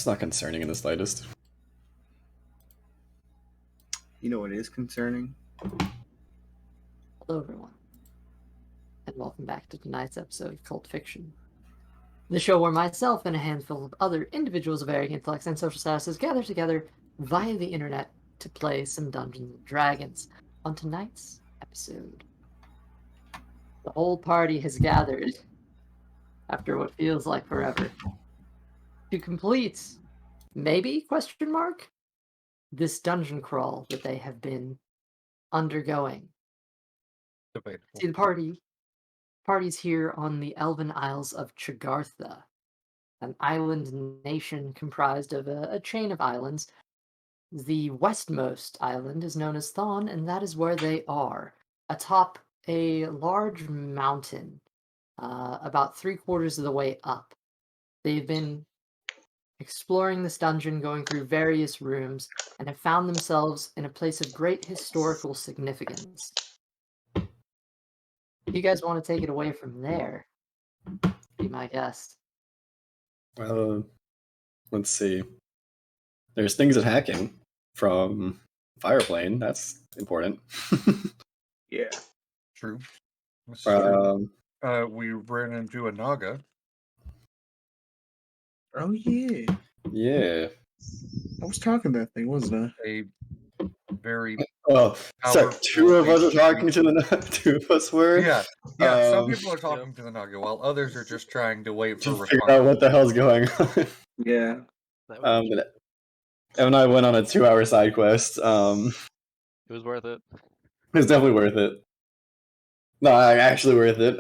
That's not concerning in the slightest. You know what is concerning? Hello, everyone, and welcome back to tonight's episode of Cult Fiction, the show where myself and a handful of other individuals of varying intellects and social statuses gather together via the internet to play some Dungeons and Dragons. On tonight's episode, the whole party has gathered after what feels like forever to complete, maybe, question mark, this dungeon crawl that they have been undergoing. Debatable. See, the party's here on the Elven Isles of Chagartha, an island nation comprised of a chain of islands. The westmost island is known as Thon, and that is where they are, atop a large mountain, about 3/4 of the way up. They've been exploring this dungeon, going through various rooms, and have found themselves in a place of great historical significance. If you guys want to take it away from there, be my guest. Let's see. There's things attacking from Fireplane. That's important. Yeah. True. This is true. We We ran into a Naga. Oh yeah. yeah. I was talking to that thing, wasn't I? A very Oh, sorry. Powerful Two of us are talking to creature. the. Two of us were. yeah. Some Um, people are talking to the Naga, while others are just trying to wait for to a figure response. out what the hell's going on. Yeah. That was, But Ev and I went on a 2-hour side quest. it was worth it. It's definitely worth it. No, actually worth it.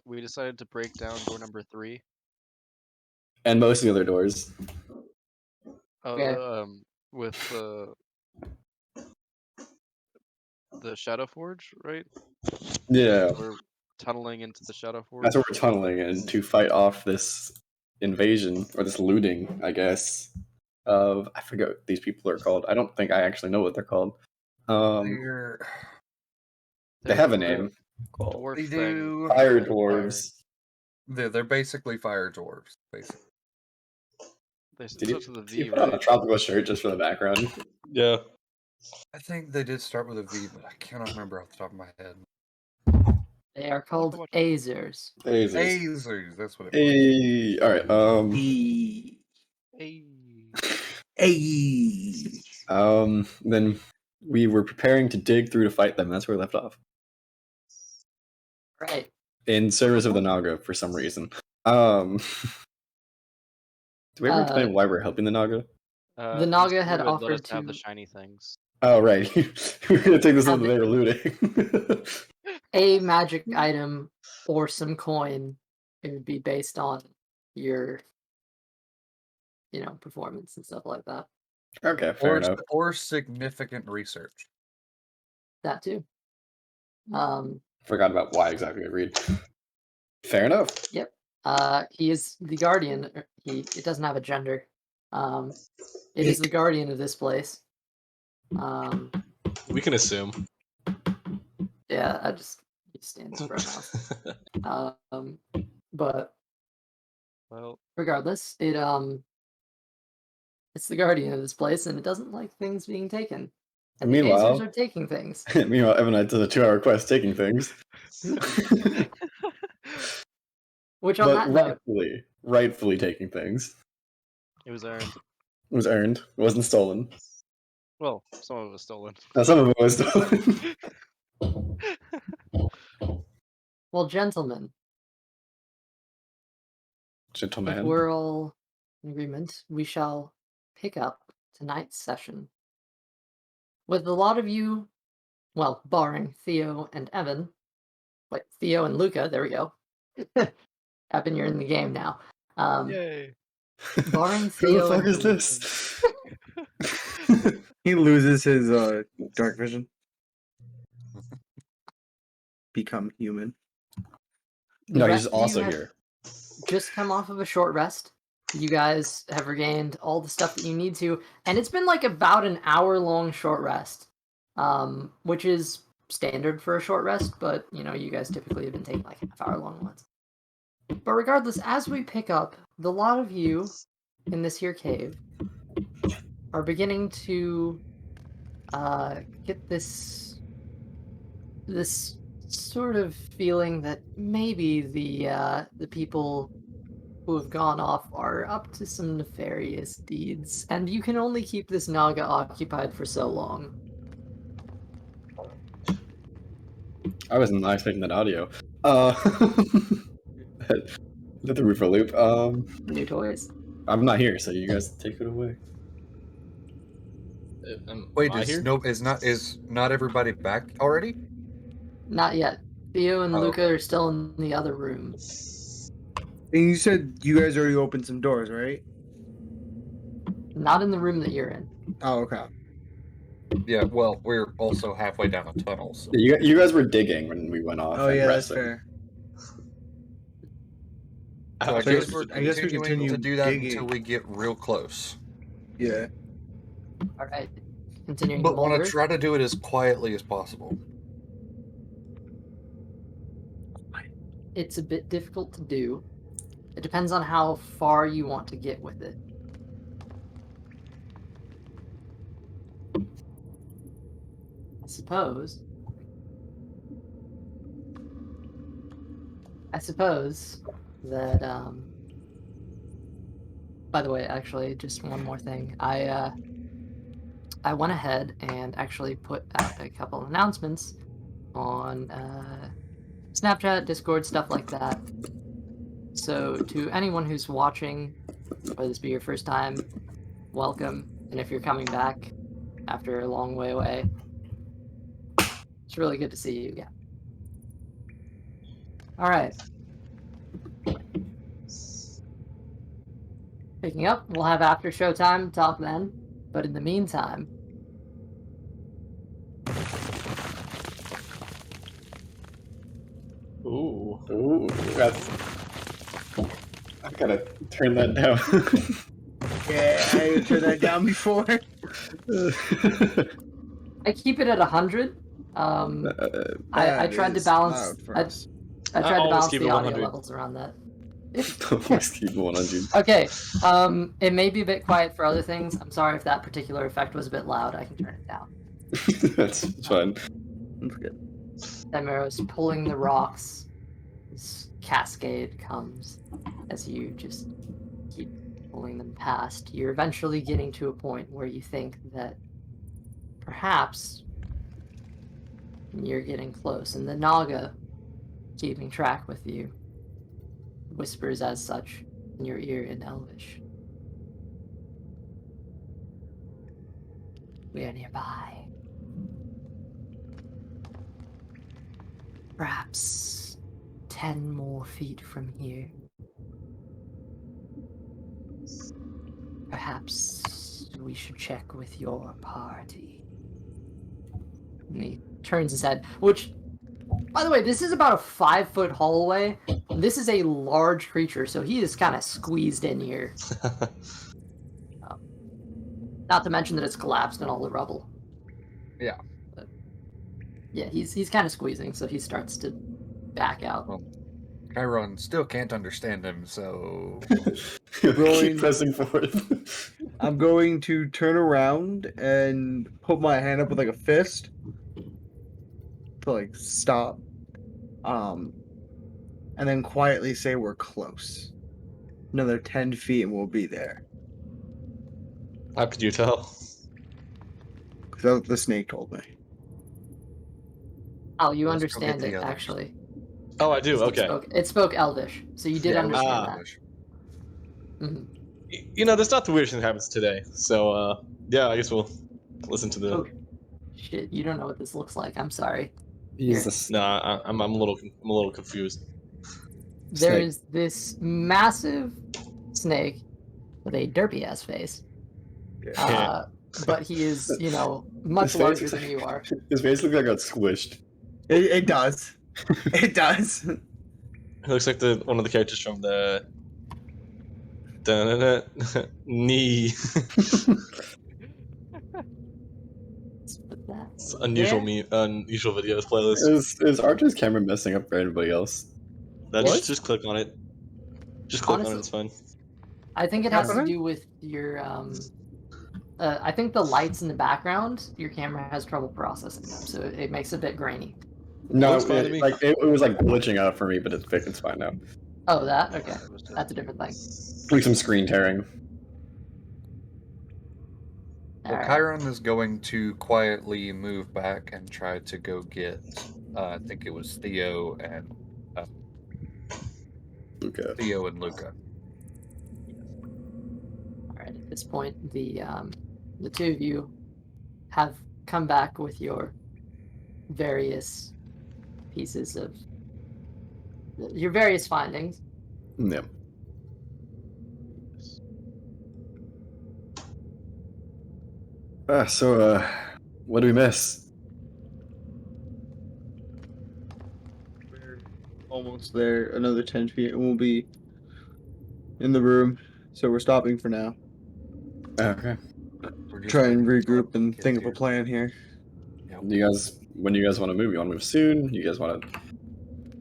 We decided to break down door number 3. And most of the other doors. Okay. With the Shadowforge, right? Yeah, We're tunneling into the Shadowforge. that's where we're tunneling in to fight off this invasion or this looting, I guess. Of I forget what these people are called. I don't think I actually know what they're called. They're- They have a name. Called Dwarf They thing. do. Fire Dwarves. They're basically fire dwarves. Basically. They Did you, starts with a did you V, put on a right? tropical shirt just for the background? Yeah. I think they did start with a V, but I cannot remember off the top of my head. They are called watch. Azers. Azers. Azers, that's what it was. Hey, all right. Hey. Then we were preparing to dig through to fight them. That's where we left off. Right. In service of the Naga for some reason. Do we ever explain why we're helping the Naga? The Naga Mr. had would let offered us have the to- shiny things. Oh, right. We're going to take this Have one that they were looting. A magic item or some coin. It would be based on your, performance and stuff like that. Okay, fair enough. Or significant research. That too. Forgot about why exactly I read. Fair enough. Yep. He is the guardian. It doesn't have a gender. It is the guardian of this place. We can assume. Yeah, I just he stands for a mouth. But Well, regardless, it's the guardian of this place, and it doesn't like things being taken. And the Meanwhile- Azers are taking things. Meanwhile, Evan and I did a 2-hour quest taking things. Which on But that note, rightfully taking things. it was earned. It was earned. It wasn't stolen. Well, some of it was stolen. Now, some of it was stolen. well, gentlemen, if Gentleman. we're all in agreement, we shall pick up tonight's session with a lot of you, well, barring Theo and Evan. Wait, Theo and Luca, there we go. Evan, you're in the game now. Yay! Barring Who Theo the fuck and is Luca. this? He loses his dark vision. Become human. No, The he's rest of you also have here. Just come off of a short rest. You guys have regained all the stuff that you need to, and it's been like about an hour-long short rest, which is standard for a short rest. But you guys typically have been taking like half-hour-long ones. But regardless, as we pick up, the lot of you in this here cave are beginning to get this sort of feeling that maybe the people who have gone off are up to some nefarious deeds, and you can only keep this Naga occupied for so long. I wasn't expecting that audio. That threw me for a loop. New toys. I'm not here, so you guys take it away. Wait, Am I here? is not everybody back already? Not yet. Theo and Oh. Luca are still in the other room. And you said you guys already opened some doors, right? Not in the room that you're in. Oh, okay. Yeah, well, we're also halfway down a tunnel, so You guys were digging when we went off. Oh and yeah, that's resting. fair. So I guess we're I guess we continuing continue to do that digging. until we get real close. Yeah. All right. Continuing But to want boulder. to try to do it as quietly as possible. It's a bit difficult to do. It depends on how far you want to get with it. I suppose that by the way, actually, just one more thing. I went ahead and actually put out a couple announcements on Snapchat, Discord, stuff like that. So to anyone who's watching, whether this be your first time, welcome. And if you're coming back after a long way away, it's really good to see you again. All right. Picking up, we'll have after show time, talk then. But in the meantime, Ooh, that's. I gotta turn that down. Yeah, I turned that down before. I keep it at 100. I tried to balance. I tried to always balance keep the it audio 100. levels around that. Always keep 100. Okay. It may be a bit quiet for other things. I'm sorry if that particular effect was a bit loud. I can turn it down. That's fine. That's good. Demiro's pulling the rocks. This cascade comes as you just keep pulling them past. You're eventually getting to a point where you think that perhaps you're getting close, and the Naga, keeping track with you, whispers as such in your ear in Elvish. We are nearby. Perhaps 10 more feet from here. Perhaps we should check with your party. And he turns his head, which, by the way, this is about a 5-foot hallway. This is a large creature, so he is kind of squeezed in here. Not to mention that it's collapsed in all the rubble. Yeah. But, yeah, he's kind of squeezing, so he starts to back out. Well, Kairon still can't understand him, so Keep pressing forward. I'm going to turn around and put my hand up with like a fist to like stop. And then quietly say we're close. Another 10 feet and we'll be there. How could you tell? Because the snake told me. Oh, you Let's go get understand the it, others. actually. Oh, I do. Okay. It spoke Elvish, so you did Yeah, understand that. English. Mhm. You know, that's not the weirdest thing that happens today. So, yeah, I guess we'll listen to the. Oh, shit, you don't know what this looks like. I'm sorry. Jesus. No, I'm a little confused. There Snake. is this massive snake with a derpy ass face. But he is, much His face larger is- than you are. His face looks like it got squished. It does. It does. It looks like one of the characters from the. Knee. But that It's unusual there, unusual videos playlist. Is Archer's camera messing up for everybody else? That What? just click on it. Just click on Honestly- it, it's fine. I think it has to Okay. do with your I think the lights in the background, your camera has trouble processing them, so it makes it a bit grainy. No, looks fine to me. it was like glitching out for me, but it's fixed. It's fine now. Oh, that? Okay. It was just- That's a different thing. Like some screen tearing. Well, Alright. Kairon is going to quietly move back and try to go get, I think it was Theo and Okay. Luca. Alright, at this point, the two of you have come back with your various pieces of your various findings. Yeah. So, what do we miss? We're almost there. Another 10 feet, and we'll be in the room. So we're stopping for now. Okay. We're just Try and waiting for regroup and Kid think of a here. plan here. Do you guys? When do you guys want to move? You want to move soon? You guys want to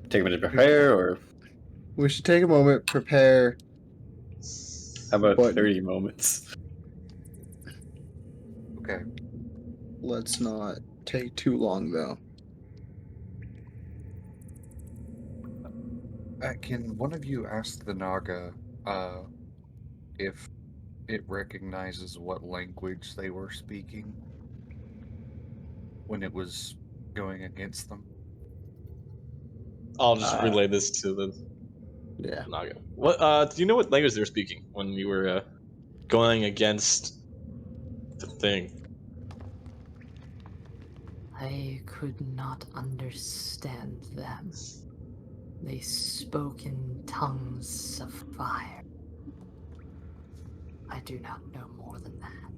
take a minute to prepare, or We should take a moment, prepare. how about But- 30 moments? Okay. Let's not take too long, though. Can one of you ask the Naga if it recognizes what language they were speaking when it was going against them? I'll just Uh, relay this to the Yeah. Naga. What? Do you know what language they were speaking when you were going against the thing? I could not understand them. They spoke in tongues of fire. I do not know more than that.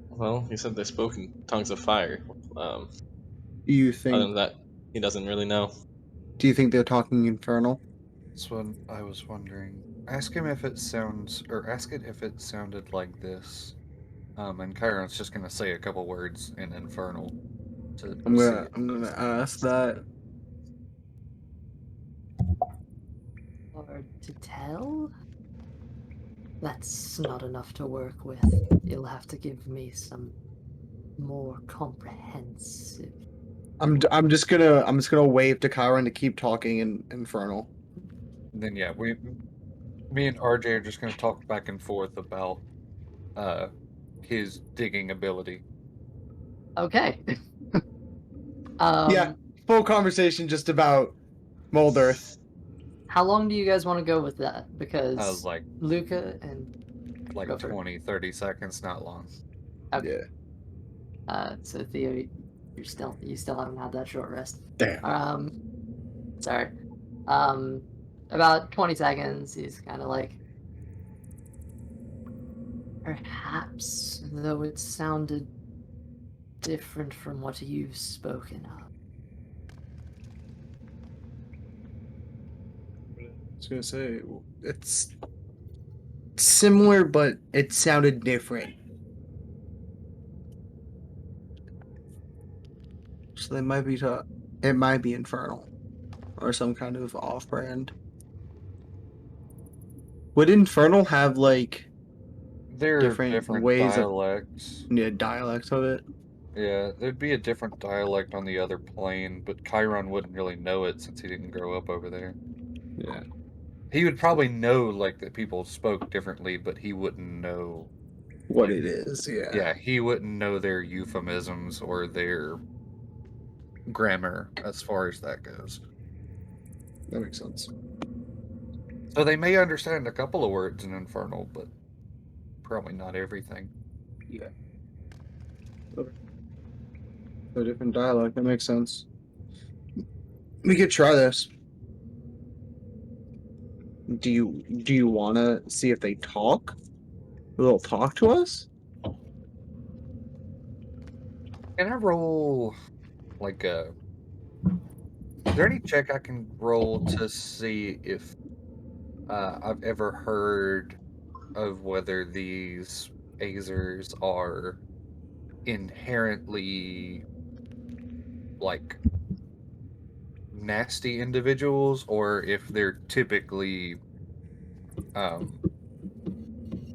Well, he said they spoke in tongues of fire. Do you Other think? than that, he doesn't really know. Do you think they're talking infernal? That's what I was wondering. Ask him if it sounds, or ask it if it sounded like this. And Chiron's just gonna say a couple words in Infernal to I'm see gonna if I'm gonna it's- ask that. Hard to tell? That's not enough to work with. You'll have to give me some more comprehensive. I'm just gonna wave to Kairon to keep talking in infernal. Then yeah, me and RJ are just gonna talk back and forth about his digging ability. Okay. Yeah. Full conversation just about mold earth. How long do you guys want to go with that? Because Like Luca and like Go for it. 20, 30 seconds, not long. Okay. Yeah. So Theo, you still haven't had that short rest. Damn. Sorry. About 20 seconds. He's kind of like, perhaps, though it sounded different from what you've spoken of. I was gonna say it's similar, but it sounded different. So they might be it might be infernal, or some kind of off-brand. Would infernal have like There are different different ways dialects. dialects of it? Yeah, there'd be a different dialect on the other plane, but Chiron wouldn't really know it since he didn't grow up over there. Yeah. He would probably know like that people spoke differently, but he wouldn't know. What it is, yeah. Yeah, he wouldn't know their euphemisms or their grammar as far as that goes. That makes sense. So they may understand a couple of words in Infernal, but probably not everything. Yeah. A different dialect, that makes sense. We could try this. Do you wanna see if they talk? They'll talk to us? Can I roll like a? Is there any check I can roll to see if I've ever heard of whether these Azers are inherently like nasty individuals or if they're typically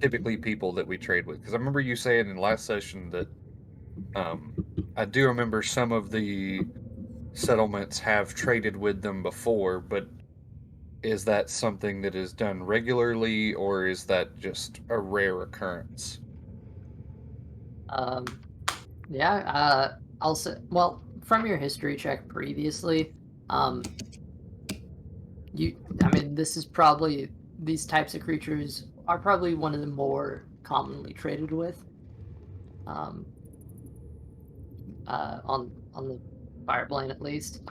typically people that we trade with. Because I remember you saying in last session that I do remember some of the settlements have traded with them before, but is that something that is done regularly, or is that just a rare occurrence? Yeah, I'll say, well, from your history check previously, I mean, this is probably, these types of creatures are probably one of the more commonly traded with, on the fire plane at least.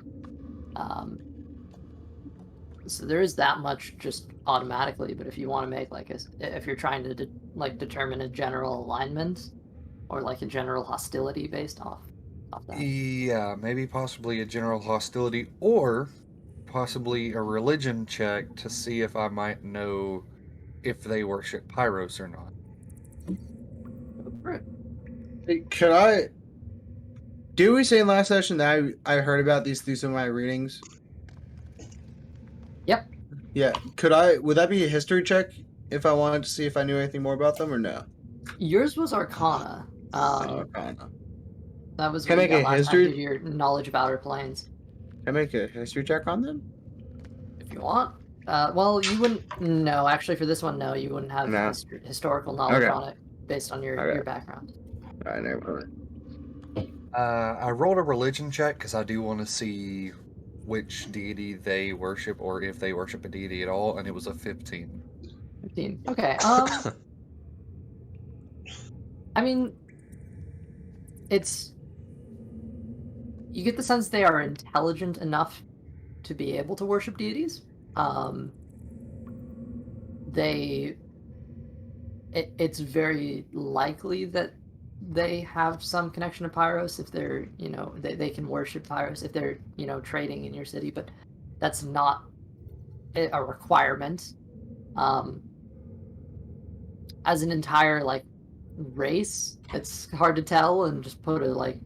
So there is that much just automatically, but if you want to make like if you're trying to determine a general alignment or like a general hostility based off that. Yeah, maybe possibly a general hostility, or possibly a religion check to see if I might know if they worship Pyros or not. Hey, could I? Did we say in last session that I heard about these through some of my readings? Yep. Yeah. Could I? Would that be a history check if I wanted to see if I knew anything more about them or no? Yours was Arcana. Arcana. That was Can what I you got make a last time history? due to your knowledge of outer planes. Can I make a history check on them? If you want. Well, you wouldn't. No, actually, for this one, no, you wouldn't have No. historical knowledge Okay. on it based on your Okay. background. All right, never mind. I rolled a religion check because I do want to see which deity they worship, or if they worship a deity at all, and it was a 15. 15. Okay. I mean, you get the sense they are intelligent enough to be able to worship deities. It's very likely that they have some connection to Pyros if they're, they can worship Pyros if they're, trading in your city, but that's not a requirement. As an entire, race, it's hard to tell and just put a,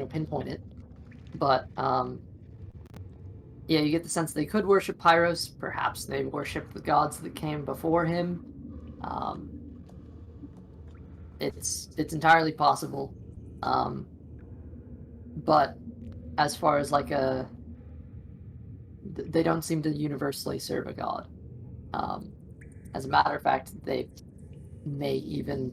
pinpoint it. But, yeah, you get the sense they could worship Pyros. Perhaps they worship the gods that came before him. It's entirely possible. But as far as they don't seem to universally serve a god. As a matter of fact, they may even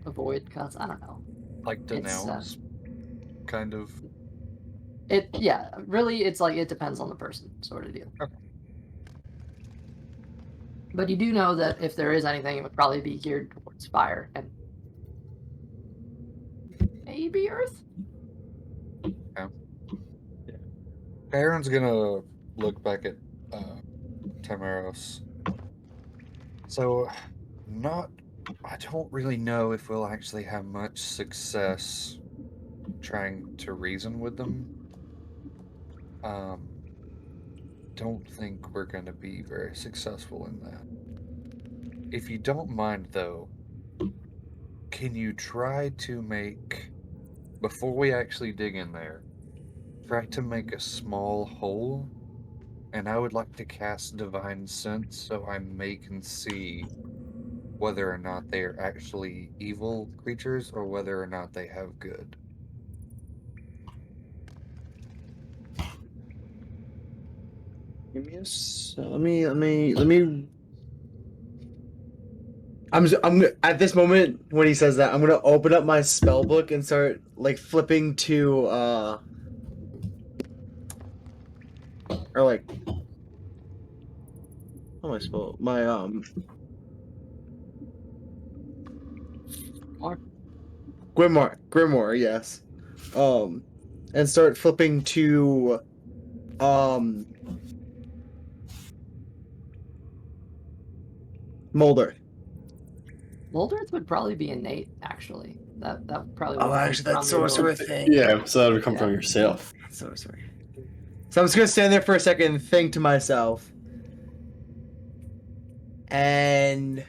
avoid gods. I don't know. Like denounce, kind of. Really, it's it depends on the person, sort of deal. Okay. But you do know that if there is anything, it would probably be geared towards fire and maybe earth. Yeah. Kairon's gonna look back at Tamaros. So, I don't really know if we'll actually have much success trying to reason with them. Don't think we're going to be very successful in that. If you don't mind, though, can you try to make, before we actually dig in there, try to make a small hole? And I would like to cast Divine Sense so I can see whether or not they are actually evil creatures or whether or not they have good. Give me let me. I'm at this moment when he says that I'm gonna open up my spell book and start flipping to or how am I spell my Grimoire, yes. And start flipping to Molder. Molderth would probably be innate, actually. That probably would Oh, come actually, that's from your sorcerer ability. thing. Yeah, so that would come from yourself. Sorcery. So I'm just gonna stand there for a second and think to myself. And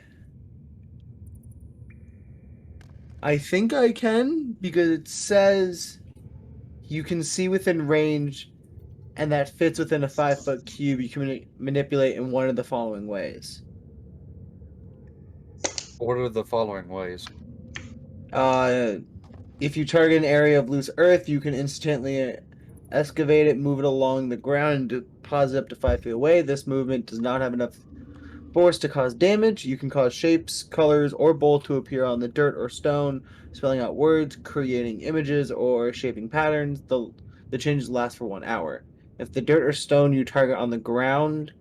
I think I can, because it says you can see within range and that fits within a 5-foot cube, you can manipulate in one of the following ways. What are the following ways? If you target an area of loose earth, you can instantly excavate it, move it along the ground, and deposit up to 5 feet away. This movement does not have enough force to cause damage. You can cause shapes, colors, or both to appear on the dirt or stone, spelling out words, creating images, or shaping patterns. The changes last for 1 hour. If the dirt or stone you target on the ground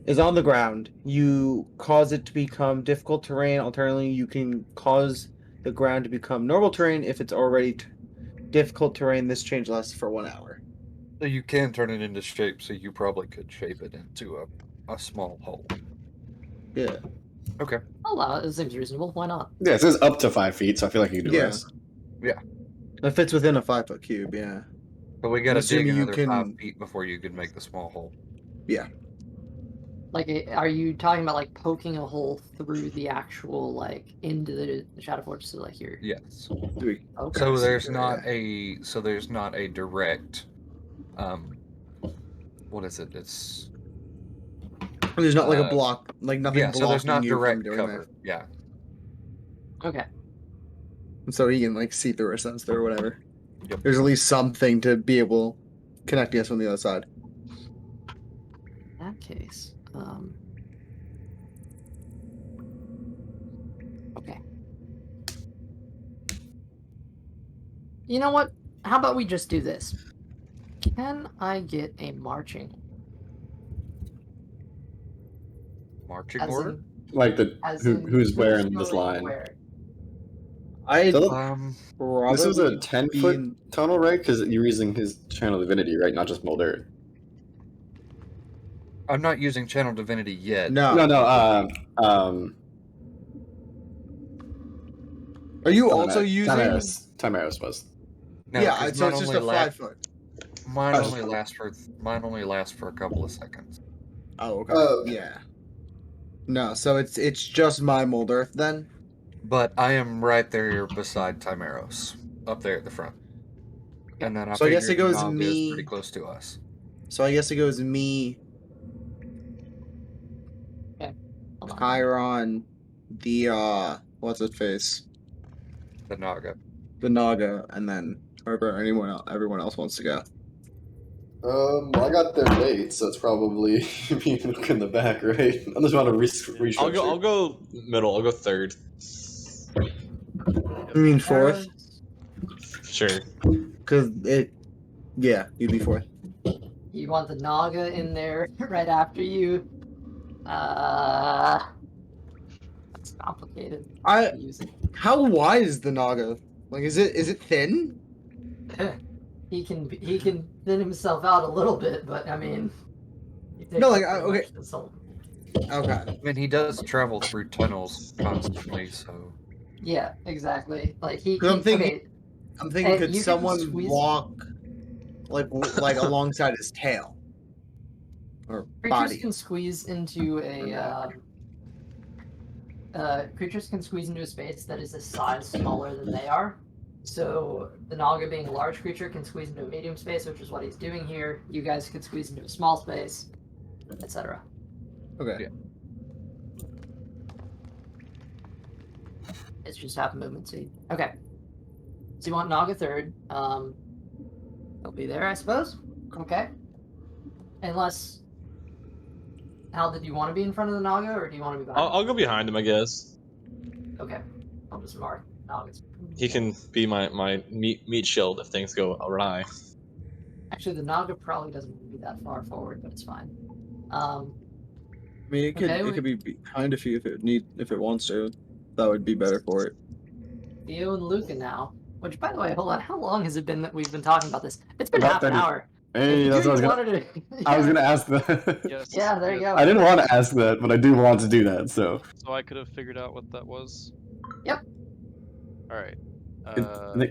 is on the ground, you cause it to become difficult terrain. Alternatively, you can cause the ground to become normal terrain. If it's already difficult terrain, this change lasts for 1 hour. So you can turn it into shape, so you probably could shape it into a small hole. Yeah. Okay. I'll allow it. It seems reasonable. Why not? Yeah, it says up to 5 feet, so I feel like you can do Yeah. less. That fits within a 5-foot cube, yeah. But we gotta dig assuming you another can- 5 feet before you can make the small hole. Yeah. Like, are you talking about like poking a hole through the actual like into the Shadowforge? So like here. Yes. Okay. So there's Yeah. not a direct what is it? It's There's not like a block, like nothing yeah, blocking so there's not you direct from doing cover. that. Yeah. Okay. So he can like see through or sense through or whatever. Yep. There's at least something to be able connecting us from the other side. In that case, okay. You know what? How about we just do this? Can I get a marching? Marching As order? in, Like the as who, in who's wearing this going line? where? I So probably this was a be 10-foot in- tunnel, right? Because you're using his channel divinity, right? Not just Molder. I'm not using channel divinity yet. No. No. Are you also using? Timaros was. No, Yeah, 'cause so mine it's just only a 5-foot. mine Oh. only lasts for a couple of seconds. Oh, okay. Oh, okay. Yeah. No, so it's just my mold earth then. But I am right there beside Timaros, up there at the front. And then So I guess it figured goes Naga is me- pretty close to us. So I guess it goes me, Hold on. Kairon, the what's his face, The Naga. the Naga, and then whoever everyone else wants to go. Well, I got there late, so it's probably me and Luke in the back, right? Unless you want to restructure. I'll go middle. I'll go third. I mean fourth, Sure. because you'd be fourth. You want the Naga in there right after you? That's complicated. I to use it. How wide is the Naga? Like, is it thin? he can thin himself out a little bit, but I mean, he takes No, like, up pretty okay. much the whole- Okay. I mean, he does travel through tunnels constantly, so... Yeah, exactly. Like he. 'Cause I'm thinking- okay, I'm thinking, And could you can someone squeeze- walk like alongside his tail or creatures body? can squeeze into creatures can squeeze into a space that is a size smaller than they are. So the Naga, being a large creature, can squeeze into a medium space, which is what he's doing here. You guys could squeeze into a small space, etc. Okay. Yeah. It's just half movement speed. Okay. So you want Naga third. He'll be there, I suppose. Okay. Unless, Hal, did you want to be in front of the Naga, or do you want to be behind? I'll go behind him, I guess. Okay. I'll just mark Naga's. He can be my meat shield if things go awry. Actually, the Naga probably doesn't want to be that far forward, but it's fine. I mean, it could Okay, it could be behind if it wants to. That would be better for it. Theo and Luca now. Which, by the way, hold on. How long has it been that we've been talking about this? It's been About half an 30. hour. Hey, If that's you what I was gonna. wanted to... I was gonna ask that. Yes. Yeah, there you yes. go. I didn't want to ask that, but I do want to do that. So So I could have figured out what that was. Yep. All right.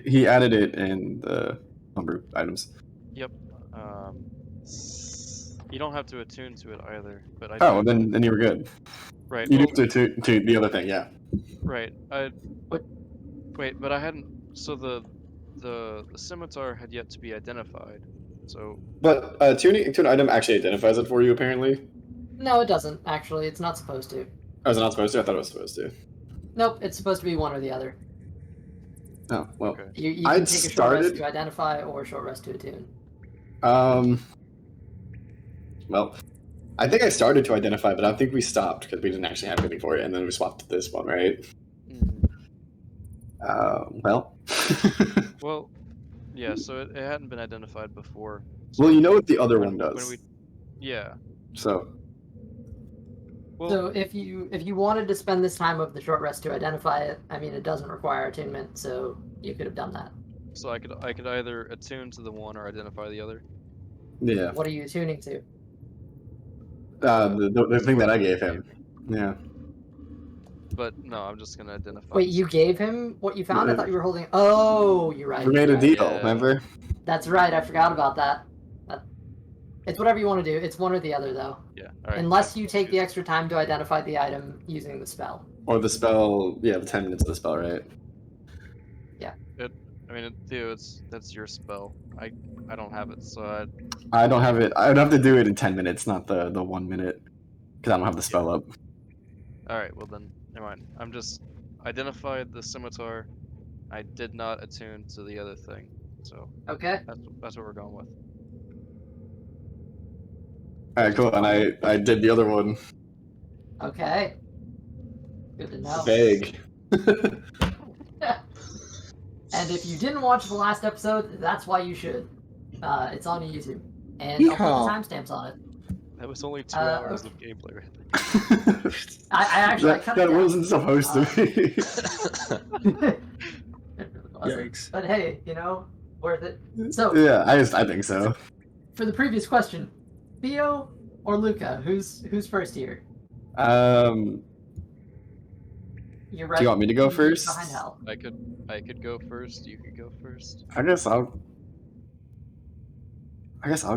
he added it in the number items. Yep. You don't have to attune to it either, but I. Oh, do. then you were good. Right. You well, do to the other thing, yeah. Right. Wait, but I hadn't. So the scimitar had yet to be identified. So But tuning to an item actually identifies it for you, apparently. No, it doesn't, actually. It's not supposed to. Oh, is it not supposed to? I thought it was supposed to. Nope, it's supposed to be one or the other. Oh, well. okay. You I'd can take a short rest started- to identify or a short rest to attune. Well, I think I started to identify, but I think we stopped because we didn't actually have anything for it, and then we swapped to this one, right? Mhm. Well. Well, yeah. So it hadn't been identified before. Well, you know what the other when- one when does. Yeah. So, Well, So if you wanted to spend this time of the short rest to identify it, I mean, it doesn't require attunement, so you could have done that. so I could either attune to the one or identify the other. yeah. What are you attuning to? The thing that I gave him. Yeah. But no, I'm just gonna identify. Wait, this- you gave him what you found? I Yeah. thought you were holding. Oh, you're right. We made you're a right. deal, Yeah. remember? That's right. I forgot about that. It's whatever you want to do. It's one or the other, though. Yeah. All right. Unless you take the extra time to identify the item using the spell. Or the spell, yeah, the 10 minutes of the spell, right? I mean, Theo, that's your spell. I don't have it, so I don't have it. I'd have to do it in 10 minutes, not the 1 minute. Because I don't have the spell up. all right. Well then, never mind. I'm just identified the scimitar. I did not attune to the other thing, so Okay. that's what we're going with. Alright, cool. And I did the other one. Okay. Good to know. Vague. And if you didn't watch the last episode, that's why you should. It's on YouTube. And I'll put Yeehaw. the timestamps on it. That was only 2 Uh, hours of gameplay right there. I actually that cut it that down. wasn't supposed to be. It really wasn't. Yikes. But hey, worth it. So, Yeah, I think so. for the previous question, Theo or Luca, who's first here? You're right. Do you want me to go you're first? Behind Hal. I could go first. You could go first. I guess I'll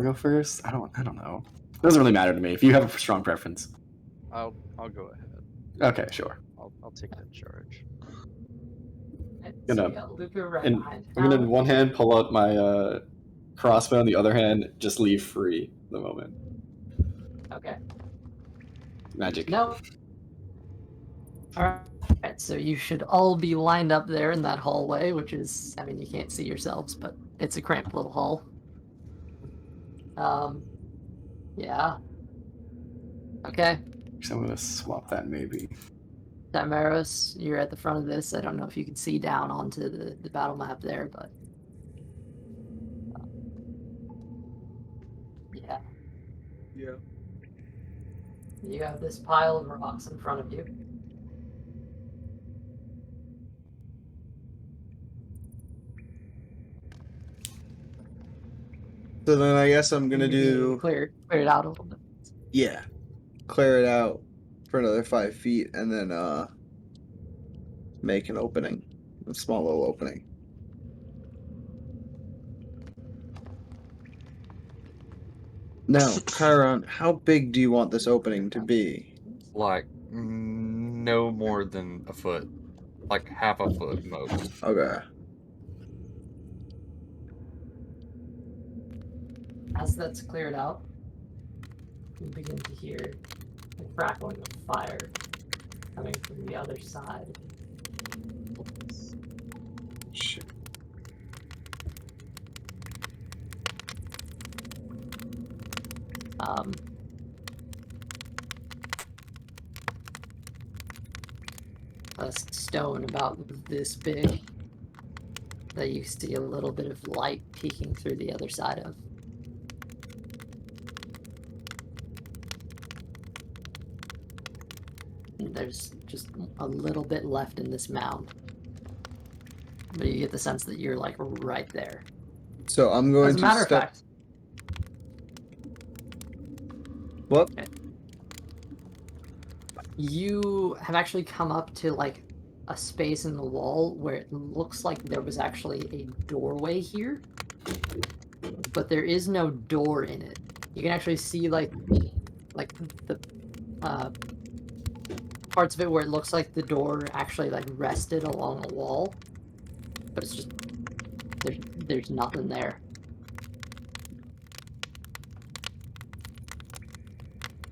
go first. I don't know. It doesn't really matter to me. If you have a strong preference. I'll go ahead. Okay, sure. I'll take that charge. Okay, Gonna- so you got Luca right and behind I'm gonna in Hal. one hand pull out my crossbow, in the other hand just leave free for the moment. Okay. Magic. No. Alright, so you should all be lined up there in that hallway, which is, I mean, you can't see yourselves, but it's a cramped little hall. Yeah. Okay. So I'm gonna swap that maybe. Damaris, you're at the front of this. I don't know if you can see down onto the battle map there, but... yeah. Yeah. You have this pile of rocks in front of you. So then I guess I'm gonna You can do clear it out a little bit. clear it out for another 5 feet and then make an opening. A small little opening. Now, Kairon, how big do you want this opening to be? Like no more than a foot, like half a foot most. Okay. As that's cleared out, you begin to hear the crackling of fire coming from the other side. Shit. A stone about this big that you see a little bit of light peeking through the other side of. And there's just a little bit left in this mound. But you get the sense that you're like right there. So I'm going As a to matter of step. fact, What? you have actually come up to like a space in the wall where it looks like there was actually a doorway here, but there is no door in it. You can actually see like the parts of it where it looks like the door actually like rested along a wall, but it's just there's nothing there.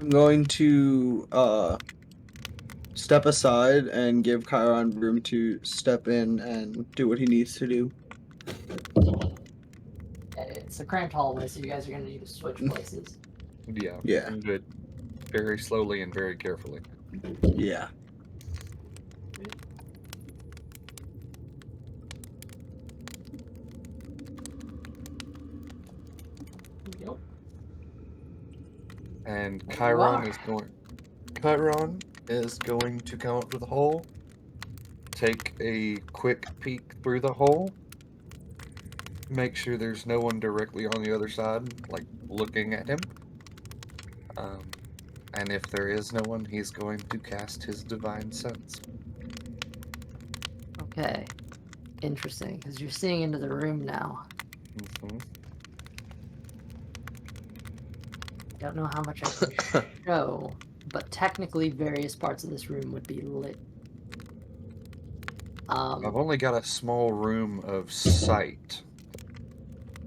I'm going to step aside and give Kairon room to step in and do what he needs to do. It's a cramped hallway, so you guys are going to need to switch places. Yeah. Yeah. I'm good. Very slowly and very carefully. Yeah. Yep. And There you are. Kairon is going to come up to the hole, take a quick peek through the hole, make sure there's no one directly on the other side, like looking at him. And if there is no one, he's going to cast his Divine Sense. Okay. Interesting, because you're seeing into the room now. Mm-hmm. Don't know how much I can show, but technically various parts of this room would be lit. I've only got a small room of sight.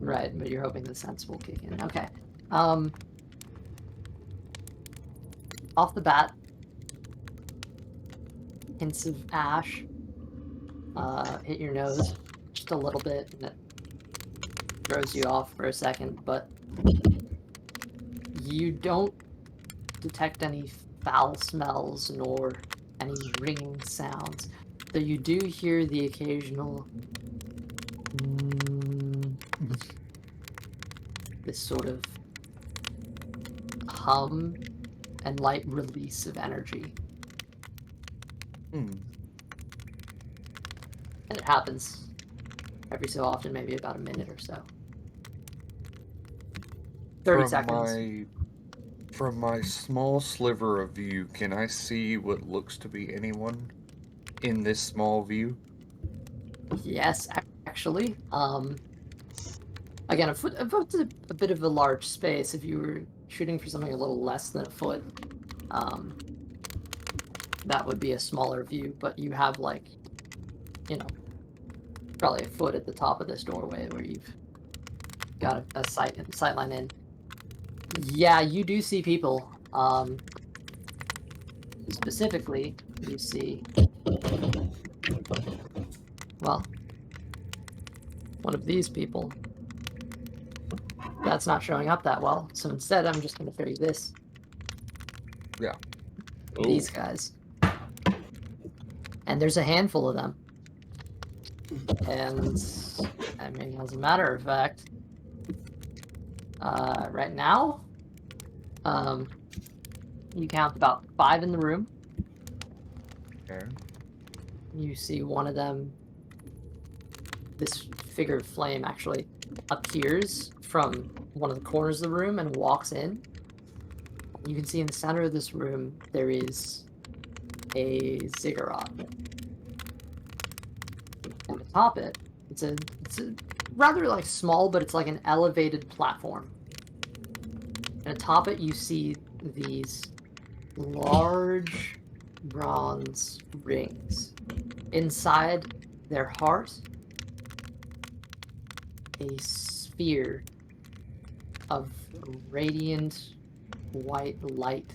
Right, but you're hoping the sense will kick in. Okay. Off the bat, hints of ash hit your nose just a little bit, and it throws you off for a second, but you don't detect any foul smells nor any ringing sounds, though you do hear the occasional this sort of hum and light release of energy. And it happens every so often, maybe about a minute or so. 30 seconds. From my small sliver of view, can I see what looks to be anyone in this small view? Yes, actually. Again, a foot's a bit of a large space. If you were shooting for something a little less than a foot, that would be a smaller view. But you have, like, you know, probably a foot at the top of this doorway where you've got a sight line in. Yeah, you do see people. Specifically, you see, well, one of these people. That's not showing up that well, so instead I'm just going to show you this. Yeah. These guys. And there's a handful of them. And, I mean, as a matter of fact, right now, you count about 5 in the room. Okay. You see one of them, this figure of flame actually appears from one of the corners of the room and walks in. You can see in the center of this room there is a ziggurat. And atop it, it's a rather like small, but it's like an elevated platform. And atop it you see these large bronze rings. Inside their heart, a sphere of radiant white light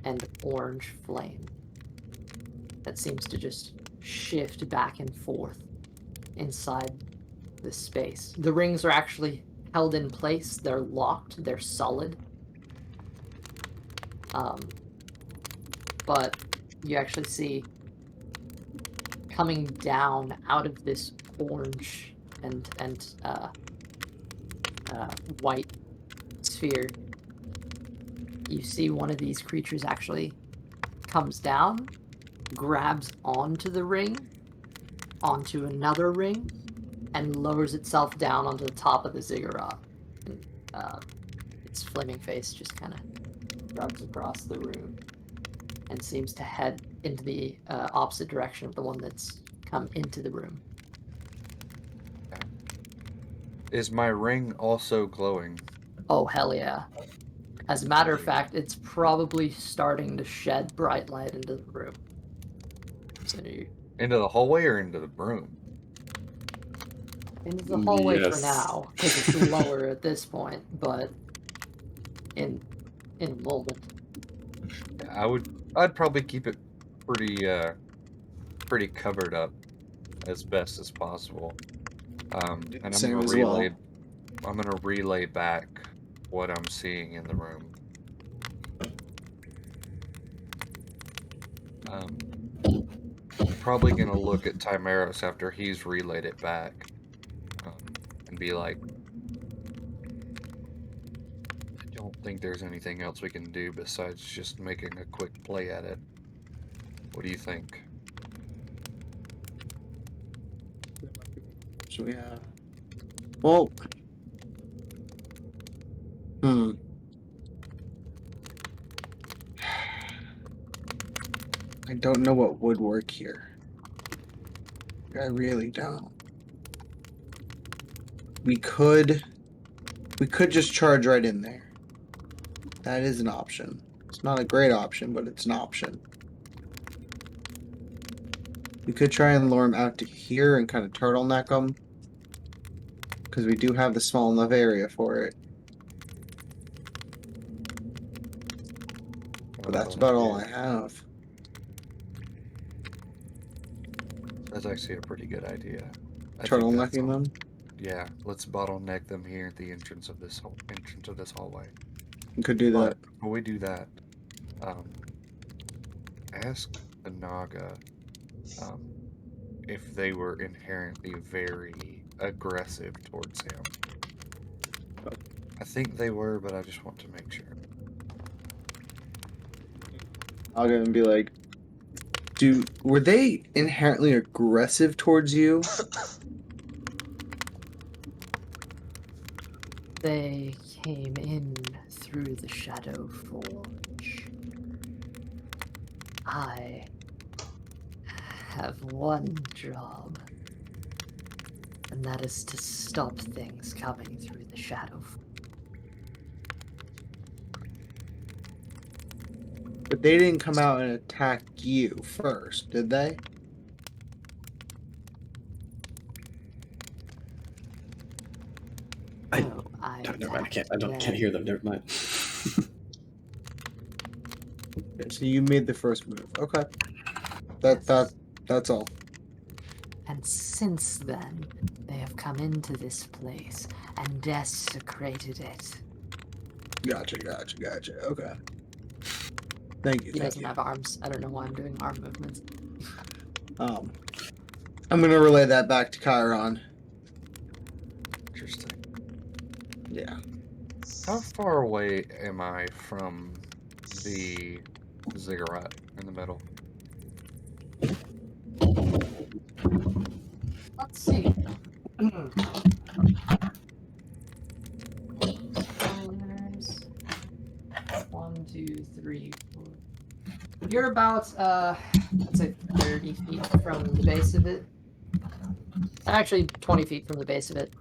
and orange flame that seems to just shift back and forth inside this space. The rings are actually held in place. They're locked. They're solid. But you actually see coming down out of this orange and white sphere, you see one of these creatures actually comes down, grabs onto the ring, onto another ring, and lowers itself down onto the top of the ziggurat. And, its flaming face just kind of rubs across the room and seems to head into the opposite direction of the one that's come into the room. Is my ring also glowing? Oh, hell yeah. As a matter of fact, it's probably starting to shed bright light into the room. So Into the hallway or into the room? into the hallway for Yes. now, because it's lower at this point, but in in the moment. I'd probably keep it pretty covered up as best as possible. And I'm Same gonna as well. relay back what I'm seeing in the room. Probably gonna look at Timeros after he's relayed it back, and be like, I don't think there's anything else we can do besides just making a quick play at it. What do you think? So we have. Well. I don't know what would work here. I really don't. We could just charge right in there. That is an option. It's not a great option, but it's an option. We could try and lure him out to here and kind of turtleneck him. Because we do have the small enough area for it. But that's about all I have. That's actually a pretty good idea. Turtlenecking them? Yeah, let's bottleneck them here at the entrance of this hallway. We could do that. Before we do that, ask the Naga if they were inherently very aggressive towards him. I think they were, but I just want to make sure. I'll go and be like, were they inherently aggressive towards you? They came in through the Shadowforge. I have one job, and that is to stop things coming through the Shadowforge. But they didn't come out and attack you first, did they? No, Never mind. I can't hear them. Never mind. Okay, so you made the first move. Okay. That's all. And since then, they have come into this place and desecrated it. Gotcha. Okay. Thank you. He doesn't have arms. I don't know why I'm doing arm movements. I'm gonna relay that back to Kairon. Interesting. Yeah. How far away am I from the ziggurat in the middle? Let's see. 1, 2, 3, 4. You're about, let's say 30 feet from the base of it. Actually, 20 feet from the base of it.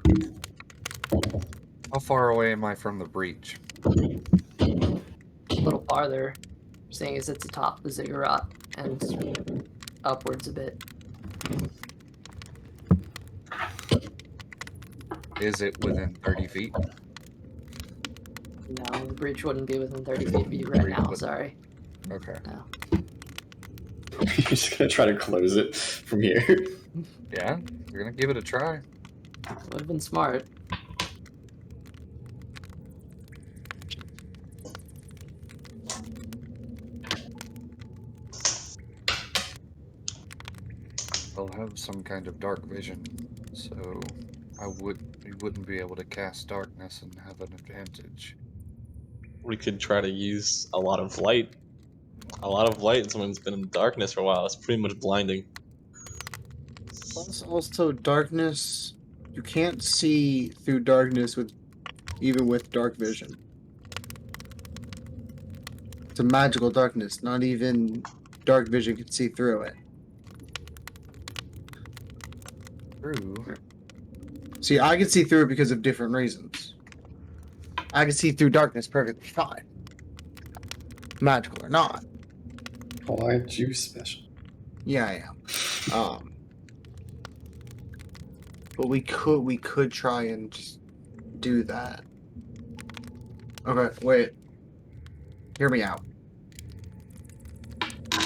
How far away am I from the breach? A little farther, seeing as it's atop the ziggurat and upwards a bit. Is it within 30 feet? No, the breach wouldn't be within 30 feet of you right now, sorry. Okay. No. You're just gonna try to close it from here. Yeah, we're gonna give it a try. Would have been smart. They'll have some kind of dark vision, so we wouldn't be able to cast darkness and have an advantage. We could try to use a lot of light. A lot of light, and someone's been in darkness for a while. It's pretty much blinding. Plus, also darkness. You can't see through darkness even with dark vision. It's a magical darkness. Not even dark vision can see through it. True. See, I can see through it because of different reasons. I can see through darkness perfectly fine. Magical or not. Why aren't you special? Yeah, I am. But we could try and just do that. Okay, wait. Hear me out.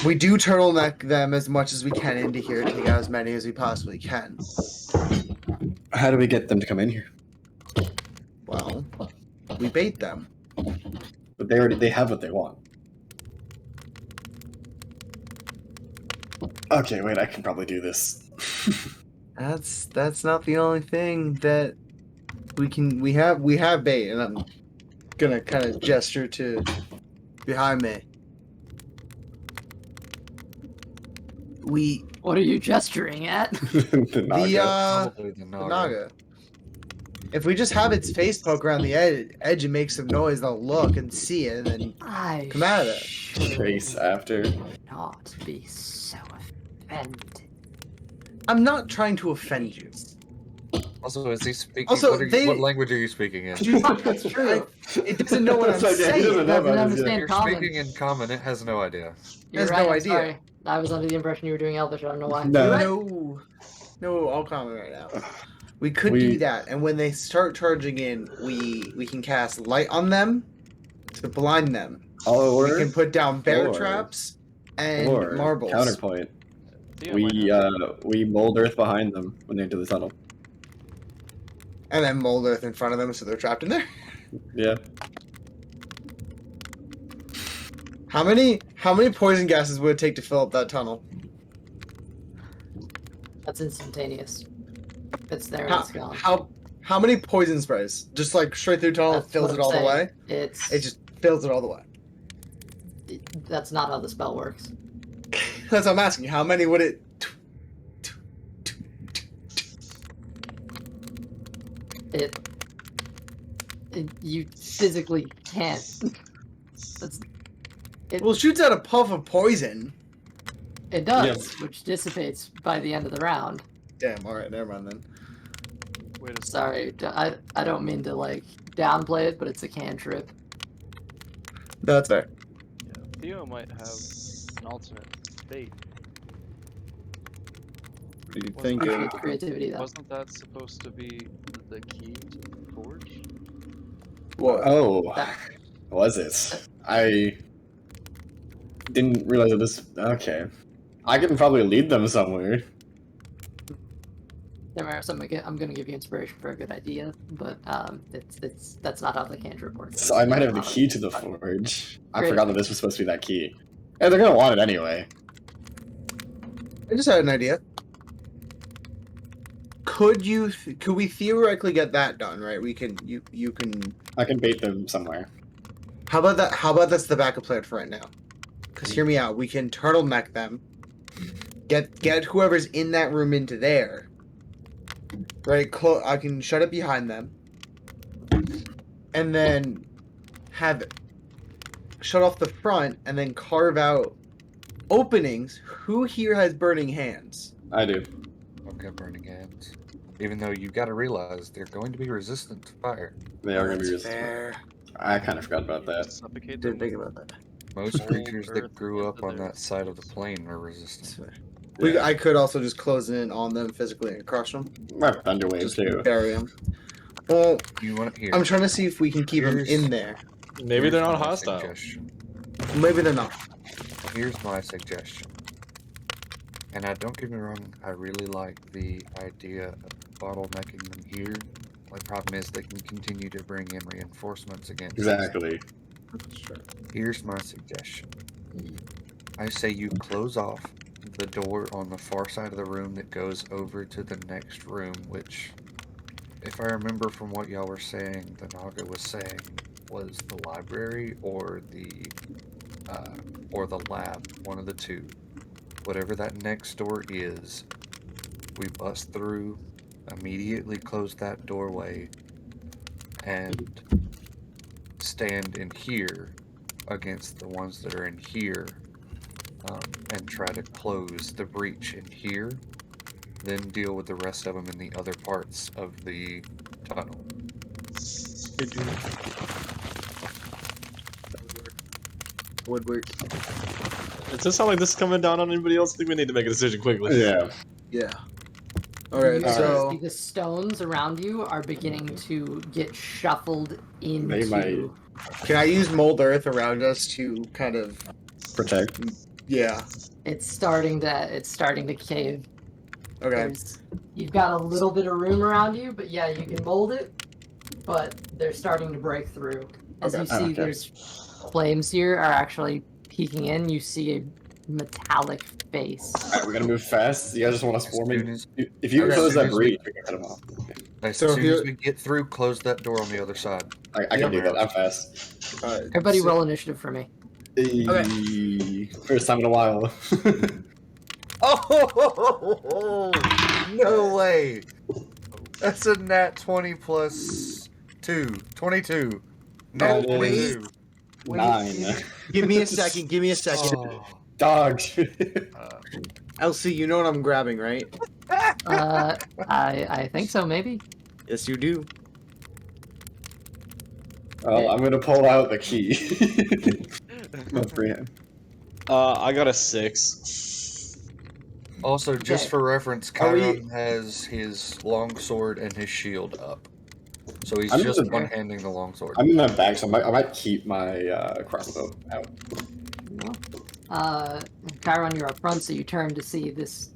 We do turtleneck them as much as we can into here, take out as many as we possibly can. How do we get them to come in here? Well, we bait them. But they have what they want. Okay, wait, I can probably do this. That's not the only thing that we have bait, and I'm gonna kind of gesture to behind me. What are you gesturing at? The Naga. Probably the The Naga. Naga. If we just have its face poke around the edge and make some noise, they'll look and see it, and then I come out of it. Chase after. not be so offended. I'm not trying to offend you. Also, is he speaking? Also, what language are you speaking in? That's true. It doesn't know what I'm It's like, yeah, he saying. doesn't know Doesn't about it, understand You're common. speaking in common. It has no idea. You're has right, no I'm idea. sorry. I was under the impression you were doing Elvish. I don't know why. No. You're right. No, all common right now. We could We- do that, and when they start charging in, we can cast light on them to blind them. Or, We can put down bear or- traps and or marbles. counterpoint. Theo might have- We mold earth behind them when they enter the tunnel. And then mold earth in front of them so they're trapped in there. Yeah. How many poison gases would it take to fill up that tunnel? That's instantaneous. It's there and it's gone. How many poison sprays? Just like straight through tunnel, That's fills what it all I'm the way? saying. It just fills it all the way. That's not how the spell works. That's what I'm asking. How many would it? You physically can't. That's Well, it shoots out a puff of poison. it does, which dissipates by the end of the round. Damn. All right. Never mind then. Wait a second. Sorry, I don't mean to like downplay it, but it's a cantrip. That's fair. Yeah, Theo might have an alternate fate. What do you Wasn't think? Appreciate the creativity though. Wasn't that supposed to be the key to the forge? What? Oh, That- was it? I didn't realize that this. Okay. I can probably lead them somewhere. Damaris, I'm gonna give you inspiration for a good idea, but that's not how the cantrip works. So I might have the key to the forge. I Great. forgot that this was supposed to be that key. And they're gonna want it anyway. I just had an idea. Could we theoretically get that done? Right? We can. You can. I can bait them somewhere. How about that? How about that's the backup plan for right now? Because hear me out. We can turtleneck them. Get whoever's in that room into there. Right. I can shut it behind them. And then have shut off the front, and then carve out openings. Who here has burning hands? I do. I've got burning hands. Even though you got to realize they're going to be resistant to fire. They are gonna be That's resistant. fair. I kind of forgot about that. Suffocate Didn't them think with about that. Most Cold creatures that earth grew up into on their- that side of the plane are That's resistant. fair. I could also just close in on them physically and crush them. I have thunder waves Just too. bury them. Well, You want to hear? I'm trying to see if we can keep them Here's- in there. Maybe they're Here's not my hostile. suggestion. Maybe they're not. Here's my suggestion. And don't get me wrong, I really like the idea of bottlenecking them here. The problem is they can continue to bring in reinforcements against us. Exactly. Here's my suggestion. I say you close off the door on the far side of the room that goes over to the next room, which, if I remember from what y'all were saying, the Naga was saying was the library or the lab, one of the two. Whatever that next door is, we bust through, immediately close that doorway, and stand in here against the ones that are in here, and try to close the breach in here, then deal with the rest of them in the other parts of the tunnel. Woodwork. It doesn't sound like this is coming down on anybody else. I think we need to make a decision quickly. Yeah. Yeah. Alright, You so see the stones around you are beginning to get shuffled into. They might- can I use mold earth around us to kind of Protect. yeah. It's starting to cave. Okay. You've got a little bit of room around you, but yeah, you can mold it. But they're starting to break through. As Okay. you see, Okay. there's flames here are actually peeking in. You see a metallic face. Alright, we're gonna move fast. You guys just want to swarm me? As If you can Okay. close As that soon as we- breach, we can cut him off. As So if soon you- as we get through, close that door on the other side. I can do that. I'm fast. Everybody roll initiative for me. First time in a while. Oh, no way. That's a nat 20 plus 2. 22. Nat Oh, wait. 22. 9. Give me a second. Give me a second. Oh. Dog. Elsie, you know what I'm grabbing, right? I think so, maybe. Yes, you do. Well, I'm gonna pull out the key. My free hand. I got a 6. Also, just Okay. for reference, Are we- Kairon has his longsword and his shield up. So he's I'm just just- one-handing the longsword. I'm in my bag, so I might keep my crossbow out. Kairon, you're up front, so you turn to see this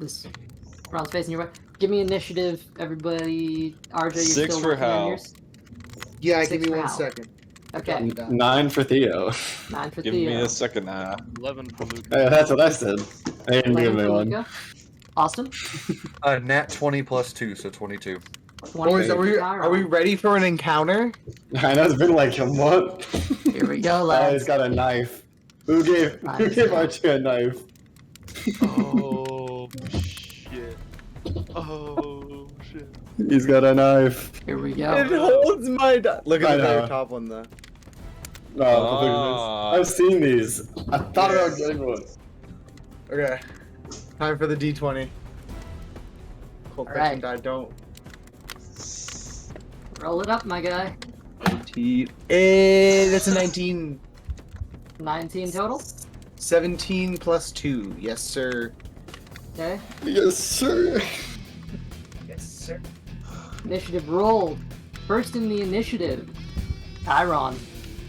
bronze face in your way. Give me initiative, everybody. RJ, you're 6 still for working on Hal. yours? Yeah, Six give me for 1 Hal. second. Okay, 9 for Theo. 9 for Give Theo. me a second. 11 for Luke. Hey, that's what I said. I didn't 11 give me for one. Luca. Austin? Nat 20 plus 2, so 22. 20 Boys, for are we Kairon. ready for an encounter? I know it's been like a month. Here we go, Oh, lads. he's got a knife. Who gave Archie a knife? Oh shit. Oh shit. He's got a knife. Here we It go. holds my Look I at the very know. top one, though. Oh, Ah. I've seen these. I thought about getting one. Okay. Time for the D20. Cold All right. Fiction die, don't. Roll it up, my guy. That's a 19. 19 total. 17 plus 2. Yes, sir. Okay. Yes, sir. Yes, sir. Initiative rolled. First in the initiative, Kairon.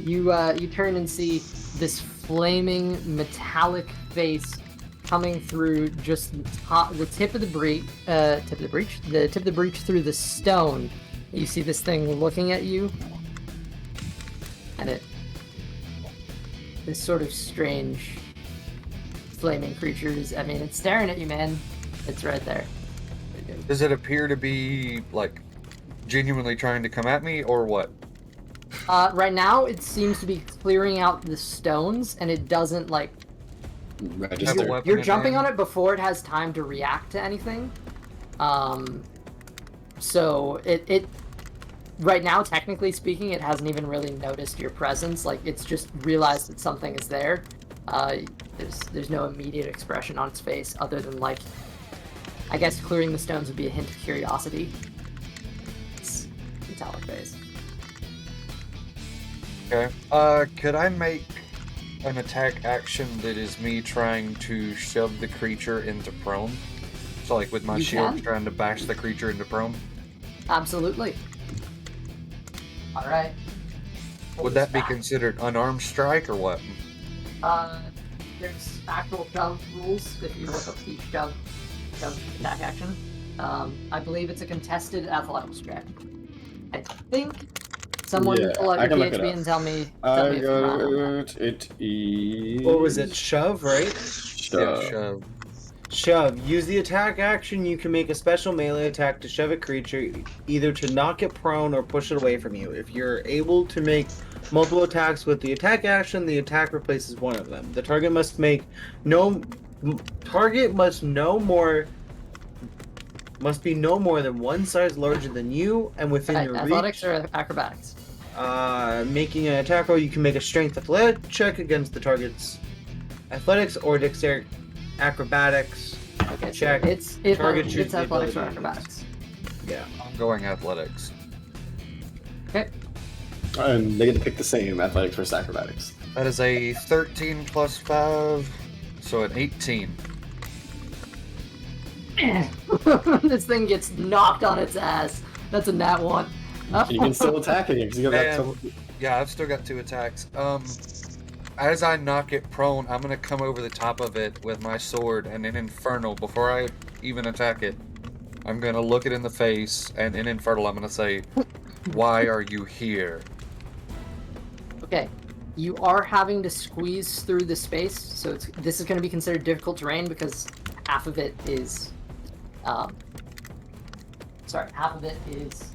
You turn and see this flaming metallic face coming through just the tip of the breach through the stone. You see this thing looking at you, and this sort of strange flaming creatures. I mean, it's staring at you, man. It's right there. Does it appear to be, like, genuinely trying to come at me, or what? Right now, it seems to be clearing out the stones, and it doesn't like. Have a Register. weapon You're in jumping hand? on it before it has time to react to anything. So it right now, technically speaking, it hasn't even really noticed your presence. Like, it's just realized that something is there. There's no immediate expression on its face other than, like, I guess clearing the stones would be a hint of curiosity. It's metallic face. Okay. Could I make an attack action that is me trying to shove the creature into prone? So, like, with my You shield, can. trying to bash the creature into prone? Absolutely. All right. Would that be Back. considered unarmed strike, or what? There's actual shove rules if you look up the shove attack action. I believe it's a contested athletics check. I think someone Yeah, pull out I your can look it PHP up. and tell me I if you're wrong on that. got it is. What was it? Shove, right? Yeah, Shove. shove. Shove. Use the attack action. You can make a special melee attack to shove a creature, either to knock it prone or push it away from you. If you're able to make multiple attacks with the attack action, the attack replaces one of them. The target must be no more than one size larger than you and within Right, your athletics reach. or acrobatics? Making an attack roll, you can make a strength athletic check against the target's athletics or dexterity acrobatics. Okay, Check. so it's Target chooses it's the athletics or ability. acrobatics. Yeah. I'm going athletics. Okay. And they get to pick the same athletics versus acrobatics. That is a 13 plus 5, so an 18. This thing gets knocked on its ass. That's a nat 1. You can still attack it because you got And- some. Yeah, I've still got 2 attacks. As I knock it prone, I'm gonna come over the top of it with my sword and in Infernal, before I even attack it, I'm gonna look it in the face, and in Infernal I'm gonna say, "Why are you here?" Okay, you are having to squeeze through the space, so this is going to be considered difficult terrain because half of it is, half of it is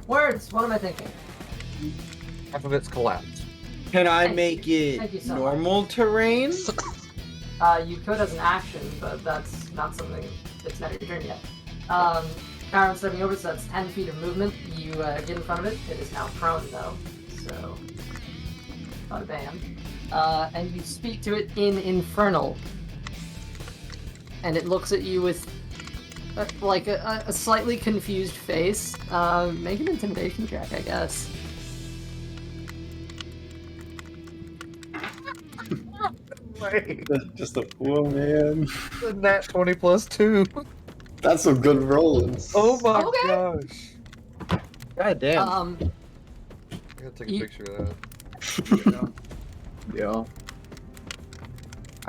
words. What am I thinking? Half of it's collapsed. Can I Thank make you. Thank you it so normal terrain? You could as an action, but that's not something that's not your turn yet. Kairon stepping over, so that's 10 feet of movement. You get in front of it. It is now prone though, so bada bam. And you speak to it in Infernal, and it looks at you with like a slightly confused face. Make an intimidation check, I guess. Just a oh man. The nat 20 plus 2. That's some good rolling. Oh my Okay. gosh. God damn. I gotta take a You- picture of that. Yeah.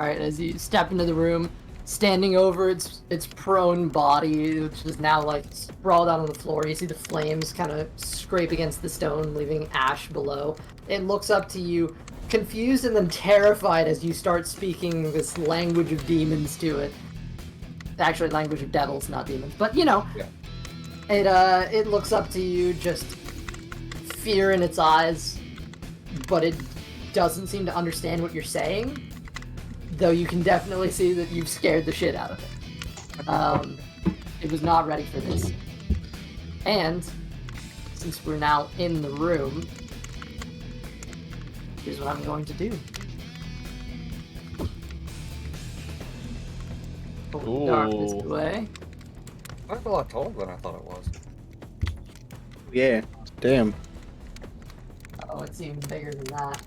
Alright, as you step into the room, standing over its prone body, which is now like sprawled out on the floor, you see the flames kind of scrape against the stone, leaving ash below. It looks up to you, confused and then terrified as you start speaking this language of demons to it. Actually, language of devils, not demons, but you know. Yeah. It looks up to you, just fear in its eyes, but it doesn't seem to understand what you're saying. Though you can definitely see that you've scared the shit out of it. It was not ready for this. And, since we're now in the room, here's what I'm going to do. Pull the darkness Ooh. away. That's a lot taller than I thought it was. Yeah. Damn. Oh, it's even bigger than that.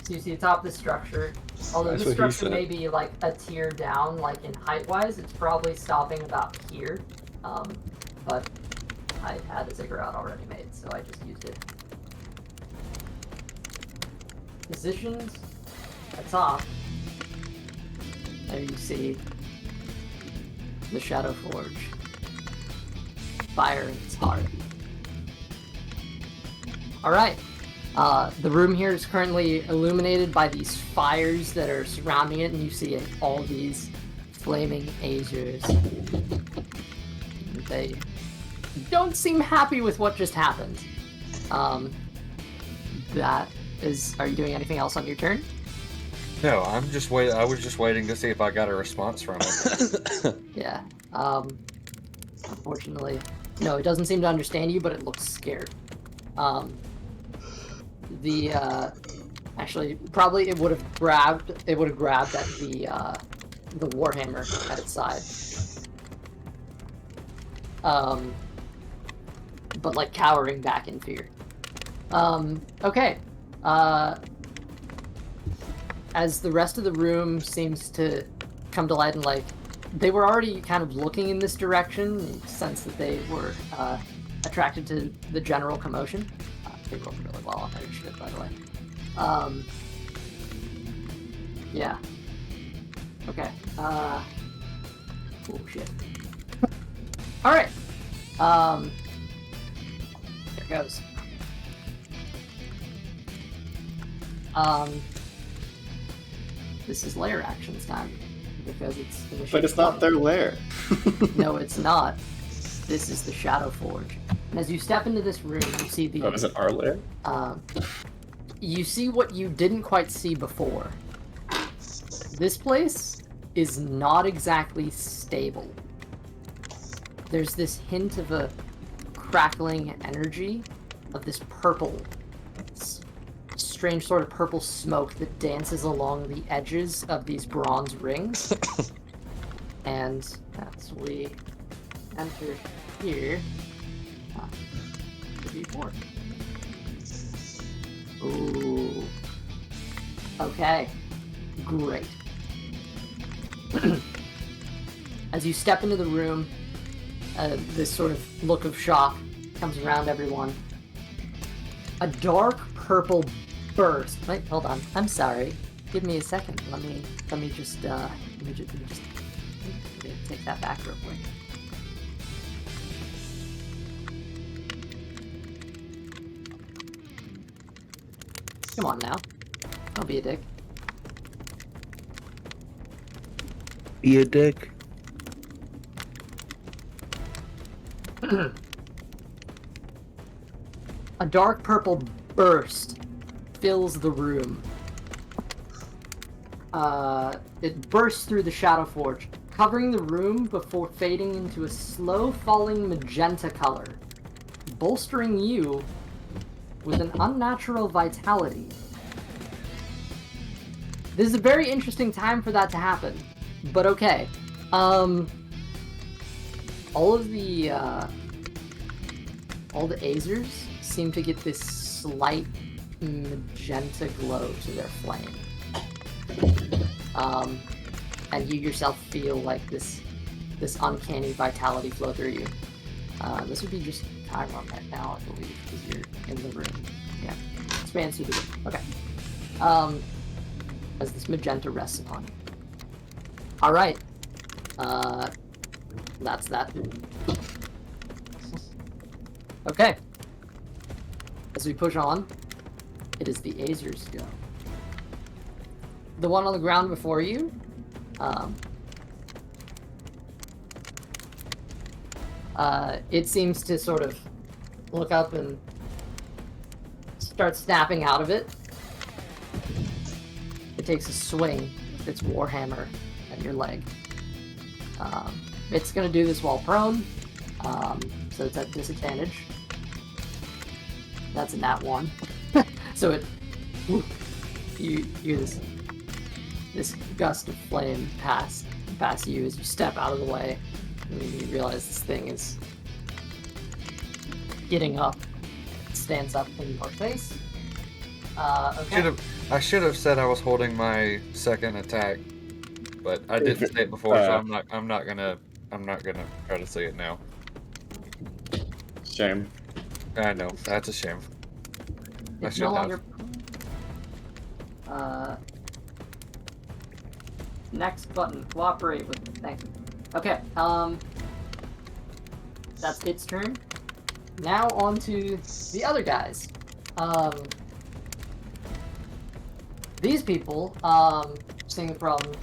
So you see the top of the structure. Although That's the what he structure said. may be like a tier down, like in height-wise, it's probably stopping about here. But I had a ziggurat already made, so I just used it. Positioned atop, there you see the Shadowforge. Fire in its heart. Alright. The room here is currently illuminated by these fires that are surrounding it, and you see all these flaming Azers. They don't seem happy with what just happened. Are you doing anything else on your turn? No, I'm just wait. I was just waiting to see if I got a response from it. Yeah. Unfortunately, no, it doesn't seem to understand you, but it looks scared. Actually, probably it would have grabbed at the warhammer at its side. But like cowering back in fear. Okay. As the rest of the room seems to come to light, and like they were already kind of looking in this direction, you sense that they were attracted to the general commotion. They rolled really well on their shit, by the way. Yeah. Okay. Oh shit. All right. There it goes. This is lair actions time because it's. But it's not their lair. No, it's not. This is the Shadowforge. And as you step into this room, you see the. Oh, is it our lair? You see what you didn't quite see before. This place is not exactly stable. There's this hint of a crackling energy of this purple, strange sort of purple smoke that dances along the edges of these bronze rings. And as we enter here, the D4. Ooh. Okay. Great. As you step into the room, this sort of look of shock comes around everyone. A dark purple burst. Wait, hold on. I'm sorry. Give me a second. Let me just take that back real quick. Come on now. Don't be a dick. Be a dick. A dark purple burst fills the room. It bursts through the Shadowforge, covering the room before fading into a slow-falling magenta color, bolstering you with an unnatural vitality. This is a very interesting time for that to happen, but okay. All the Azers seem to get this slight magenta glow to their flame. And you yourself feel like this uncanny vitality flow through you. This would be just Kairon right now, I believe, because you're in the room. Yeah, expands through the room. Okay. As this magenta rests upon you. All right. That's that. Okay. As we push on, it is the Azers' go. The one on the ground before you, it seems to sort of look up and start snapping out of it. It takes a swing with its warhammer at your leg. It's gonna do this while prone, so it's at disadvantage. That's a nat 1. So it, you hear this gust of flame pass you as you step out of the way, and you realize this thing is getting up. It stands up in your face. Okay. I should have said I was holding my second attack, but I didn't say it before, so I'm not gonna try to say it now. Shame. I know, that's a shame. It's no longer. Next button. Cooperate with me. Thank you. Okay. That's its turn. Now on to the other guys. These people. Seeing the problem.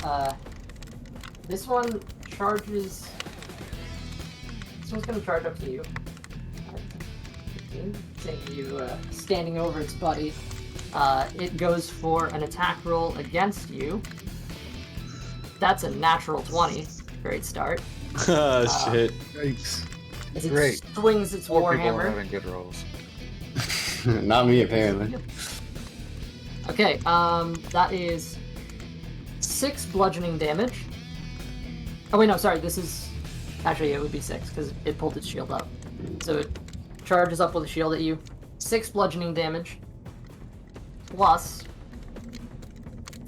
This one charges. This one's gonna charge up to you. Seeing you standing over its buddy. It goes for an attack roll against you. That's a natural 20. Great start. Shit. Yikes. As it Great. swings its More people are warhammer. having good rolls. Not me, apparently. Okay, that is 6 bludgeoning damage. Oh wait, no, sorry, this is... Actually, it would be 6, because it pulled its shield up. So it charges up with a shield at you. 6 bludgeoning damage. Plus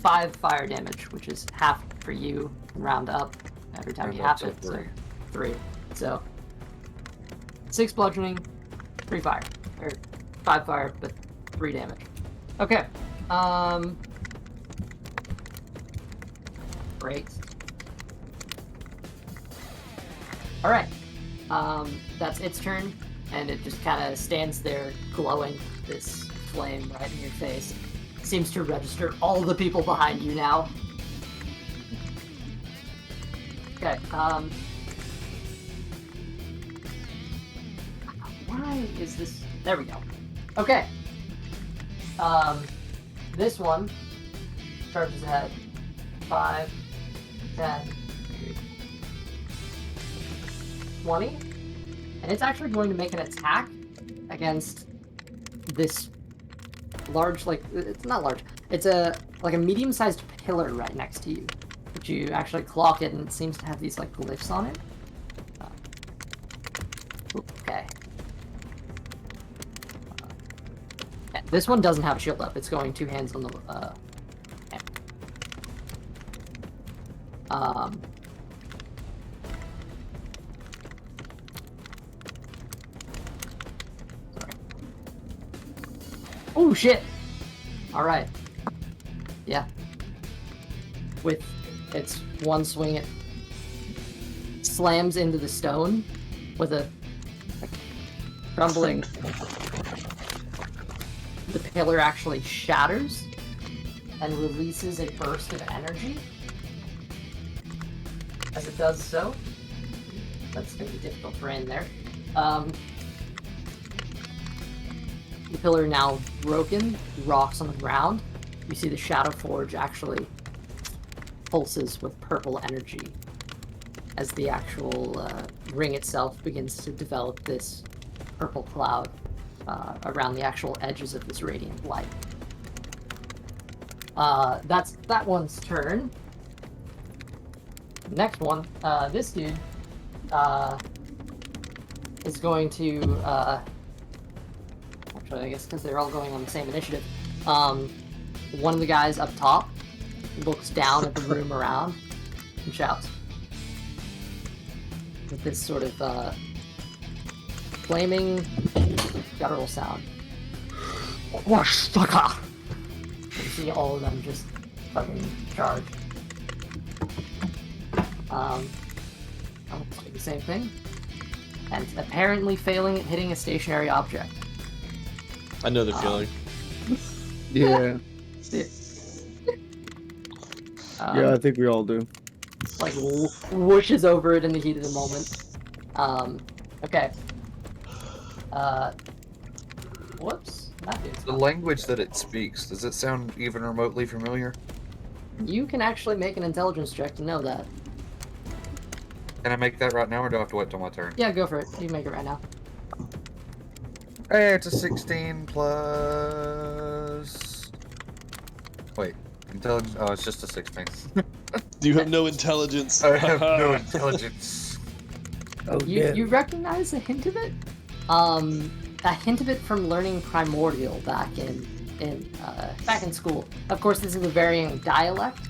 5 fire damage, which is half for you, round up every time you half it, so 3. So 6 bludgeoning, 3 fire, or 5 fire, but 3 damage. Okay. Great. All right. That's its turn, and it just kind of stands there glowing this flame right in your face. Seems to register all the people behind you now. Okay, why is this... There we go. Okay. This one charges ahead. 5, 10, 20. And it's actually going to make an attack against this large, like, it's not large. It's like a medium-sized pillar right next to you. But you actually clock it, and it seems to have these, like, glyphs on it. Okay. Yeah, this one doesn't have a shield up. It's going 2 hands on the, Sorry. Oh shit! Alright. Yeah. With its one swing, it slams into the stone with a crumbling. The pillar actually shatters and releases a burst of energy. As it does so, that's going to be difficult for in there. The pillar now broken, rocks on the ground. You see the Shadowforge actually pulses with purple energy as the actual ring itself begins to develop this purple cloud around the actual edges of this radiant light. That's that one's turn. Next one, this dude is going to actually, I guess because they're all going on the same initiative. One of the guys up top looks down at the room around and shouts with this sort of flaming guttural sound. Wash, sucker! You see all of them just fucking charge. I'll do the same thing. And apparently failing at hitting a stationary object. I know the feeling. Yeah. Yeah, I think we all do. Like whooshes over it in the heat of the moment. Okay. Whoops. That dude's The language that it speaks, does it sound even remotely familiar? You can actually make an intelligence check to know that. Can I make that right now, or do I have to wait till my turn? Yeah, go for it. You can make it right now. Hey, it's a 16 plus... Wait, intelligence? Oh, it's just a 16. Do you have no intelligence? I have no intelligence. Oh, You recognize a hint of it? A hint of it from learning Primordial back in school. Of course, this is a varying dialect.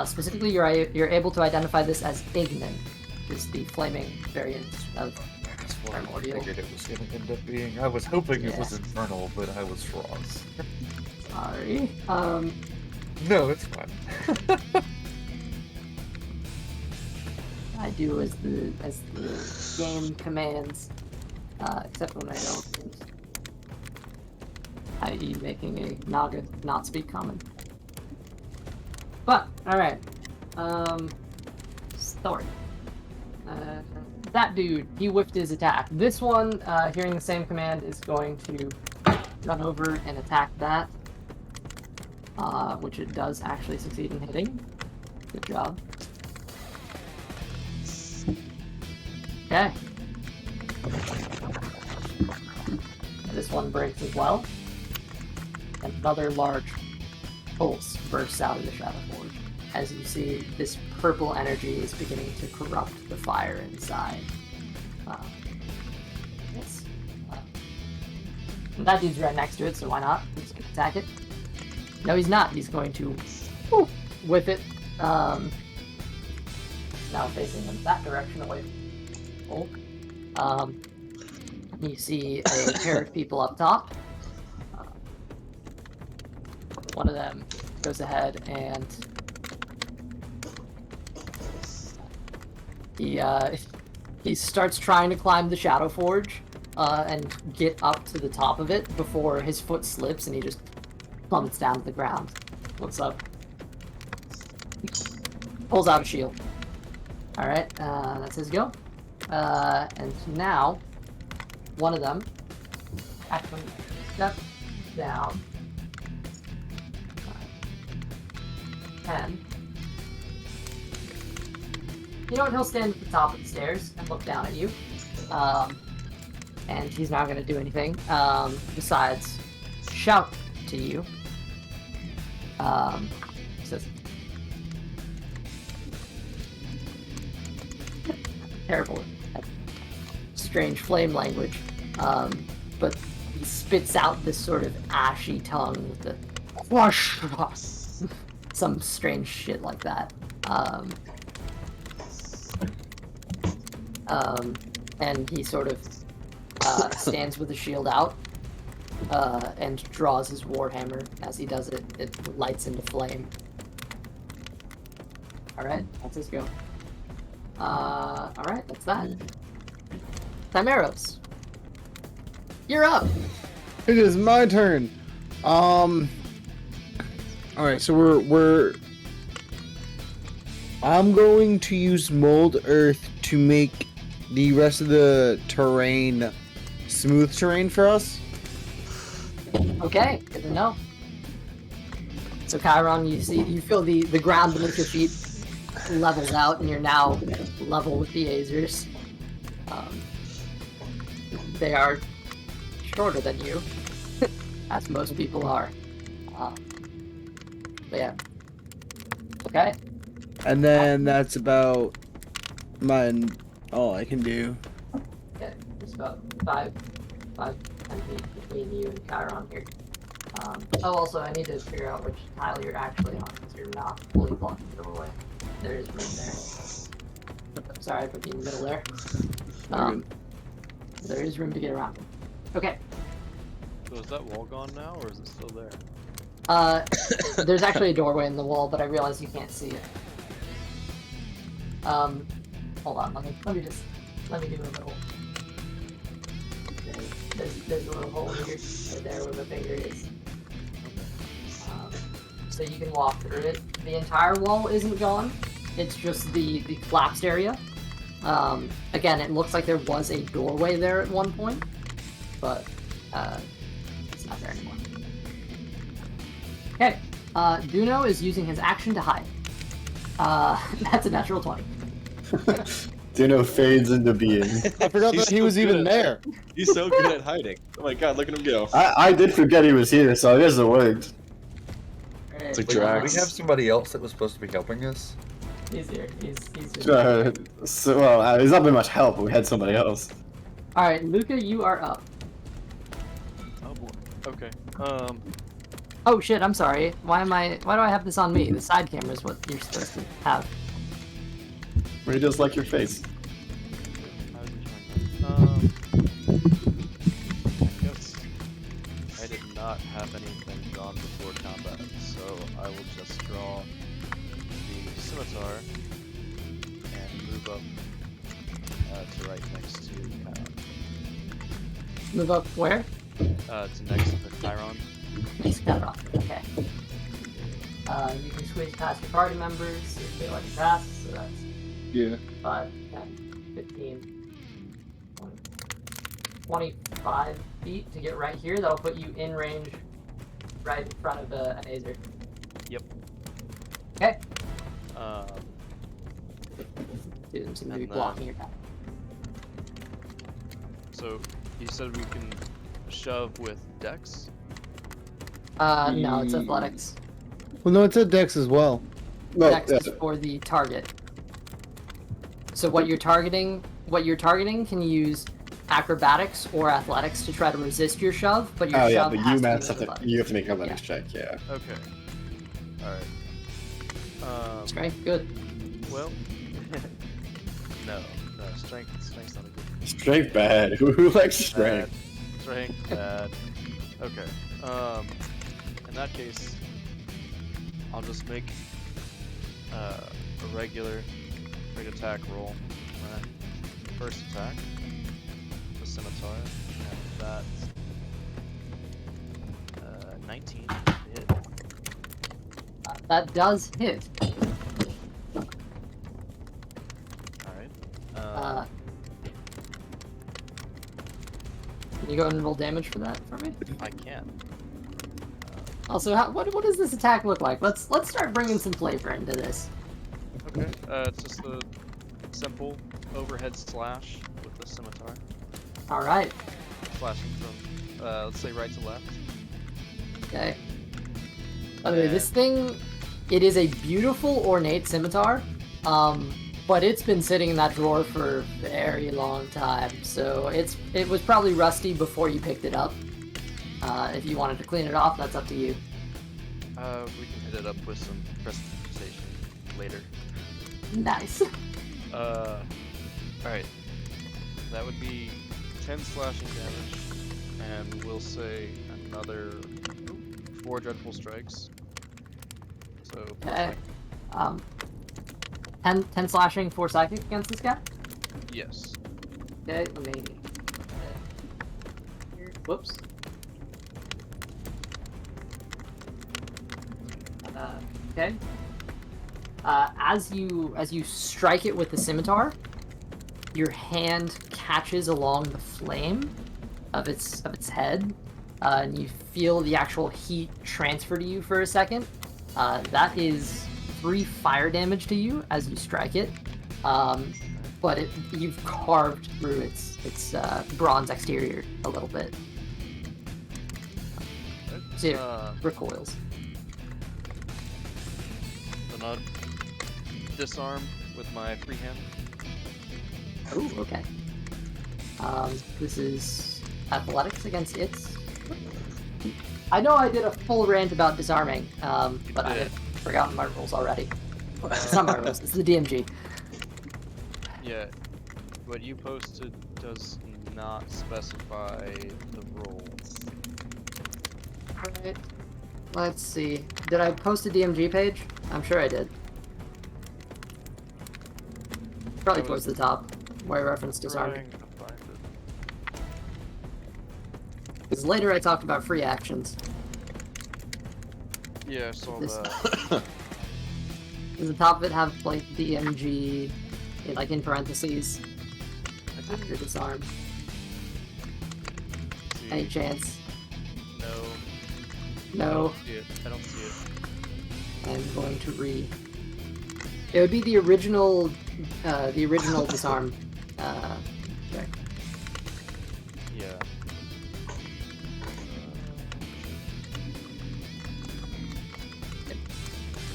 Specifically, you're able to identify this as Ignan, is the flaming variant of Primordial. I figured it was going to end up being. I was hoping it was Infernal, but I was wrong. Sorry. No, it's fine. I do as the game commands, except when I don't. I.e. making a Naga not speak common. But, alright. Story. That dude, he whiffed his attack. This one, hearing the same command, is going to run over and attack that. Which it does actually succeed in hitting. Good job. Okay. This one breaks as well. Another large pulse bursts out of the Shadowforge. As you see, this purple energy is beginning to corrupt the fire inside. Yes. That dude's right next to it, so why not? He's going to attack it. No, he's not. He's going to whip it. Now facing in that direction away from Hulk. You see a pair of people up top. One of them goes ahead and he starts trying to climb the Shadowforge and get up to the top of it before his foot slips and he just plummets down to the ground. What's up? Pulls out a shield. Alright, that's his go. And now, one of them actually steps down. 10. You know what? He'll stand at the top of the stairs and look down at you. And he's not going to do anything besides shout to you. Says, terrible, strange flame language. But he spits out this sort of ashy tongue with the whoosh, some strange shit like that. And he sort of stands with the shield out and draws his warhammer. As he does it, it lights into flame. Alright, that's his go. Alright, that's that. Chimeros. You're up! It is my turn. Alright, so we're I'm going to use mold earth to make the rest of the terrain smooth terrain for us. Okay, good to know. So Kairon, you feel the ground beneath your feet levels out, and you're now level with the Azers. They are shorter than you, as most people are. But yeah. Okay. And then that's about all I can do. Okay, there's about 10 feet between you and Kairon here. Also, I need to figure out which tile you're actually on, because you're not fully blocking the doorway. There is room there. Sorry, I put you in the middle there. There is room to get around. Okay. So is that wall gone now, or is it still there? There's actually a doorway in the wall, but I realize you can't see it. Hold on, let me do a little. There's a little hole here, right there where the finger is. So you can walk through it. The entire wall isn't gone. It's just the collapsed area. Again, it looks like there was a doorway there at one point, but it's not there anymore. Okay, Duno is using his action to hide. That's a natural 20. Duno fades into being. I forgot He's that he so was good even at there. He's so good at hiding. Oh my god, look at him go. I did forget he was here, so I guess it worked. It's like Wait, Drax. do we have somebody else that was supposed to be helping us? He's here. He's just... He's not been much help, but we had somebody else. Alright, Luca, you are up. Oh boy. Okay. Oh shit, I'm sorry. Why do I have this on me? The side camera is what you're supposed to have. He does like your face. How's it showing up? I guess I did not have anything drawn before combat, so I will just draw the scimitar and move up to right next to Kairon. Move up where? To next to Kairon. Next to Kairon. Okay. You can squeeze past your party members if they let you pass, so that's Yeah. 5, 10, 15, 20, 25 feet to get right here. That'll put you in range right in front of an Azer. Yep. Okay. Two of them seem to be And blocking your path. So you said we can shove with Dex? No, it's athletics. Well, no, it's a Dex as well. No, Dex is for the target. So what you're targeting can use acrobatics or athletics to try to resist your shove, but your oh yeah, shove but has you to have be to athletics. you have to make a athletics check. Yeah. Okay. Alright. Strength, good. Well, no, strength's not a good. Strength bad. Who likes strength? Bad. Strength bad. Okay. In that case, I'll just make a regular great attack roll. First attack, the scimitar, and that's 19 to hit. That does hit. Alright. Can you go ahead and roll damage for that for me? I can. Also, what does this attack look like? Let's start bringing some flavor into this. Okay. It's just a simple overhead slash with the scimitar. All right. Slashing from, let's say right to left. Okay. By the way, this thing, it is a beautiful ornate scimitar, but it's been sitting in that drawer for a very long time, so it was probably rusty before you picked it up. If you wanted to clean it off, that's up to you. We can hit it up with some prestidigitation later. Nice. Alright. that would be 10 slashing damage, and we'll say another 4 dreadful strikes. So, Okay. 10 slashing, 4 psychic against this guy? yes. Okay, let me... Whoops. Okay. As you strike it with the scimitar, your hand catches along the flame of its head, and you feel the actual heat transfer to you for a second. That is 3 fire damage to you as you strike it, but you've carved through its bronze exterior a little bit. So it recoils. Then I'll disarm with my free hand. Oh, okay. This is athletics against its. I know I did a full rant about disarming, but I had forgotten my rules already. It's not my rules, it's the DMG. Yeah, what you posted does not specify the rules. Alright. Let's see. Did I post a DMG page? I'm sure I did. Probably towards the top, where I referenced disarming. Trying to find it. Because later I talked about free actions. Yeah, I saw This- that. Does the top of it have, like, DMG, like, in parentheses, I after didn't disarm? see. Any chance? No. I No. don't see it. I don't see it. I'm going to It would be the original disarm. Check. Yeah.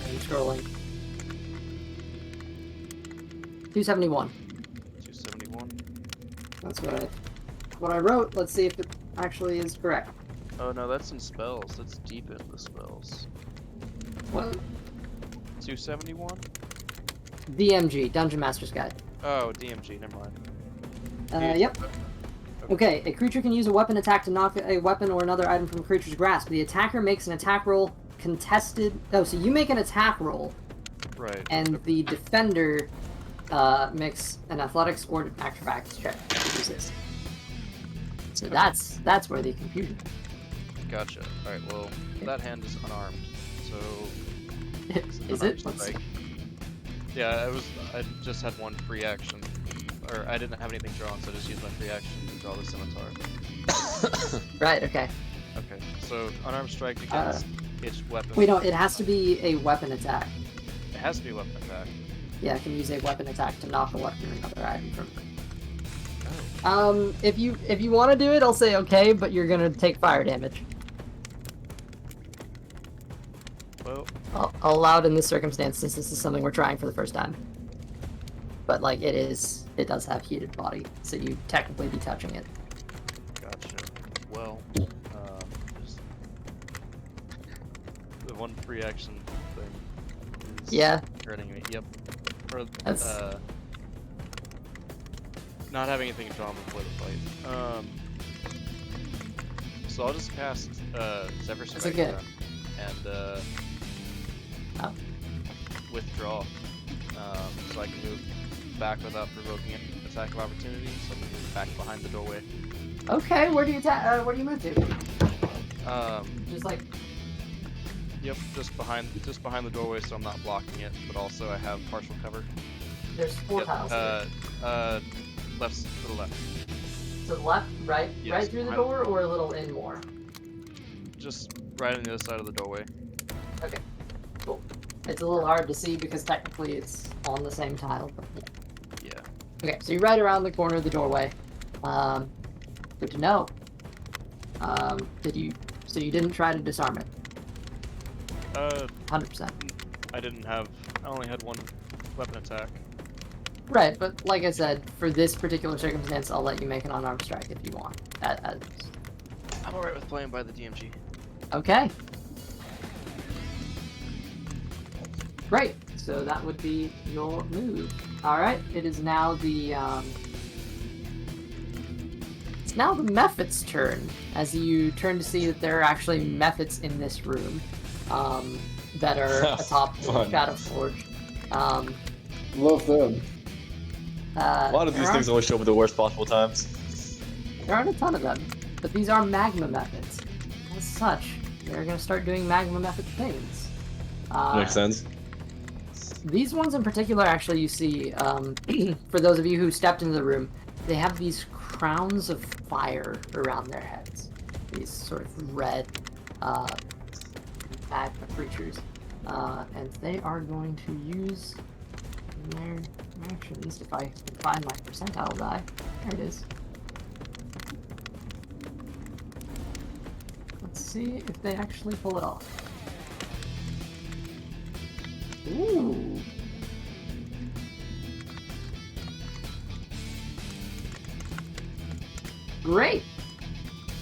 I'm scrolling. 271. 271. That's what I wrote. Let's see if it actually is correct. Oh no, that's in spells. That's deep in the spells. What? 271? DMG, Dungeon Master's Guide. Oh, DMG, never mind. Yep. Okay, a creature can use a weapon attack to knock a weapon or another item from a creature's grasp. The attacker makes an attack roll contested. Oh, so you make an attack roll, Right. and the defender makes an athletics or acrobatics check to resist. So that's where the confusion. Gotcha. Alright, well, that hand is unarmed, so... it's an Is unarmed it? Let's see. strike. Yeah, I just had one free action. Or I didn't have anything drawn, so I just used my free action to draw the scimitar. Right. Okay. Okay, so unarmed strike against each weapon. Wait, no. It has to be a weapon attack. It has to be a weapon attack. Yeah, I can use a weapon attack to knock a weapon or another item from. Oh. If you want to do it, I'll say okay, but you're gonna take fire damage. Well, I'll allow it in this circumstance since this is something we're trying for the first time. But like it does have heated body, so you technically be touching it. gotcha. Well, just the one free action thing is Yeah. hurting me. Yep. Or, That's- not having anything drawn before the fight. So I'll just cast Zephyr That's Strike okay. then, and Oh. withdraw, so I can move back without provoking an attack of opportunity. So I'm gonna move back behind the doorway. Okay, where do you where do you move to? Just like Yep, just behind the doorway, so I'm not blocking it, but also I have partial cover. there's 4 tiles. Here. Left to the left. To the left, right, Yes, right through the behind- door, or a little in more. Just right on the other side of the doorway. Okay, cool. It's a little hard to see because technically it's on the same tile. But yeah. Yeah. Okay, so you're right around the corner of the doorway. Good to know. So you didn't try to disarm it? 100%. I only had one weapon attack. Right, but like I said, for this particular circumstance, I'll let you make an unarmed strike if you want. I'm alright with playing by the DMG. Okay. Great. So that would be your move. All right. It is now the now the Mephit's turn, as you turn to see that there are actually Mephits in this room that are atop the Fun. Shadowforge. Love them. A lot of these things always show up at the worst possible times. There aren't a ton of them, but these are magma Mephits. As such, they're going to start doing magma Mephit things. Makes sense. These ones in particular, actually, you see, for those of you who stepped into the room, they have these crowns of fire around their heads. These sort of red magma creatures. And they are going to use their actions, if I can find my percentile die. There it is. Let's see if they actually pull it off. Ooh. Great!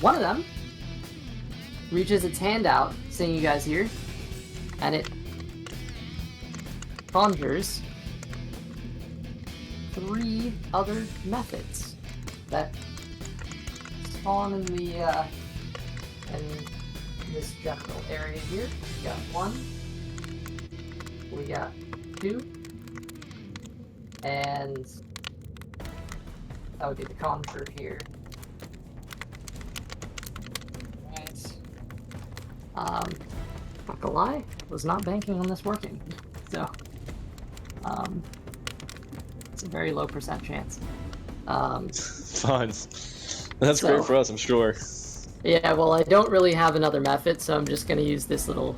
One of them reaches its hand out, seeing you guys here, and it conjures 3 other methods that spawn in the in this general area here. We got 1, we got 2, and that would be the conjure here. Not gonna lie, was not banking on this working, so it's a very low % chance. Fine. That's great for us, I'm sure. Yeah, well, I don't really have another method, so I'm just gonna use this little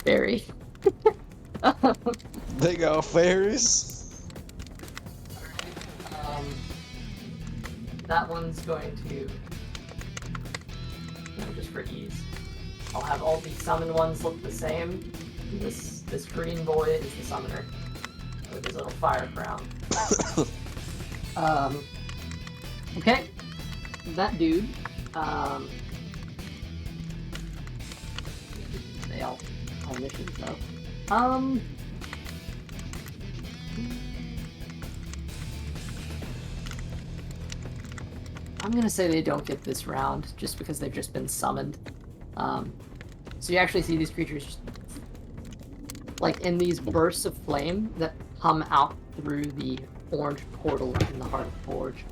fairy. They got fairies. That one's going to, just for ease, I'll have all the summoned ones look the same. This green boy is the summoner with his little fire crown. Okay, that dude. They all have missions though. I'm gonna say they don't get this round just because they've just been summoned. So you actually see these creatures like in these bursts of flame that come out through the orange portal in the heart of the forge.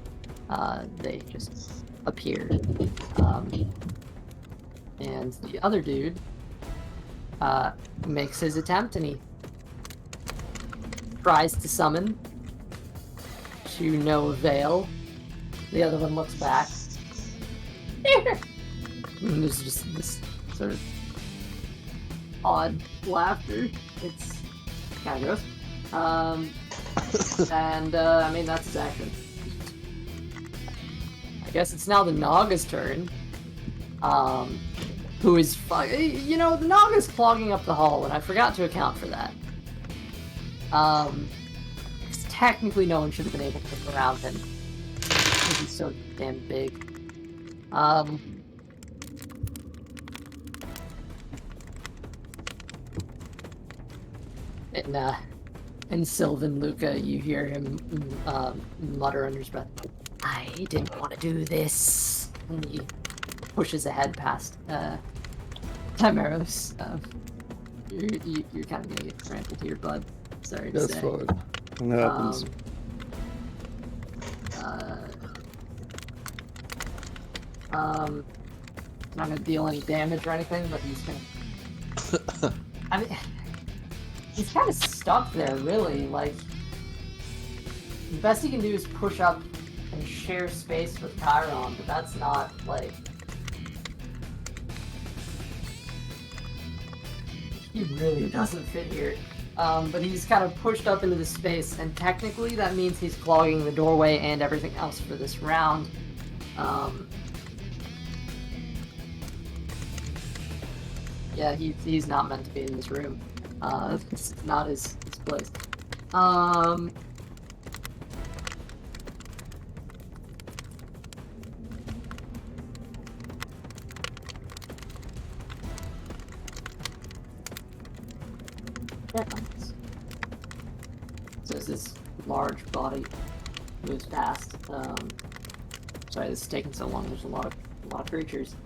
They just appear. And the other dude makes his attempt and he tries to summon to no avail. The other one looks back. And there's just this sort of odd laughter. It's kind of gross. And I mean, that's his action. I guess it's now the Naga's turn. Who is, the Naga's clogging up the hall, and I forgot to account for that. Because technically no one should have been able to look around him. Because he's so damn big. And Sylvan Luca, you hear him mutter under his breath, "I didn't want to do this." And he pushes ahead past Chimeros. You're kind of gonna get trampled here, bud. Sorry to say. That's fine. That happens. Not gonna deal any damage or anything, but he's gonna. I mean, he's kind of stuck there, really. Like, the best he can do is push up and share space with Kairon, but that's not like. He really doesn't fit here. But he's kind of pushed up into the space, and technically that means he's clogging the doorway and everything else for this round. Yeah, he's not meant to be in this room. It's not his place. So as this large body moves past, Sorry, this is taking so long. There's a lot of creatures.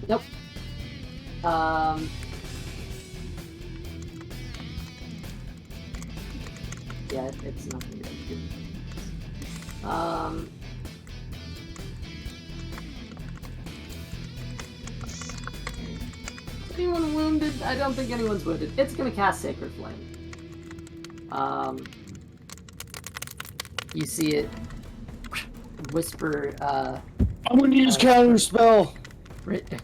Nope. Yeah, it's not gonna be able to do Is anyone wounded? I don't think anyone's wounded. It's gonna cast Sacred Flame. You see it whisper, I'm gonna use counter spell. right.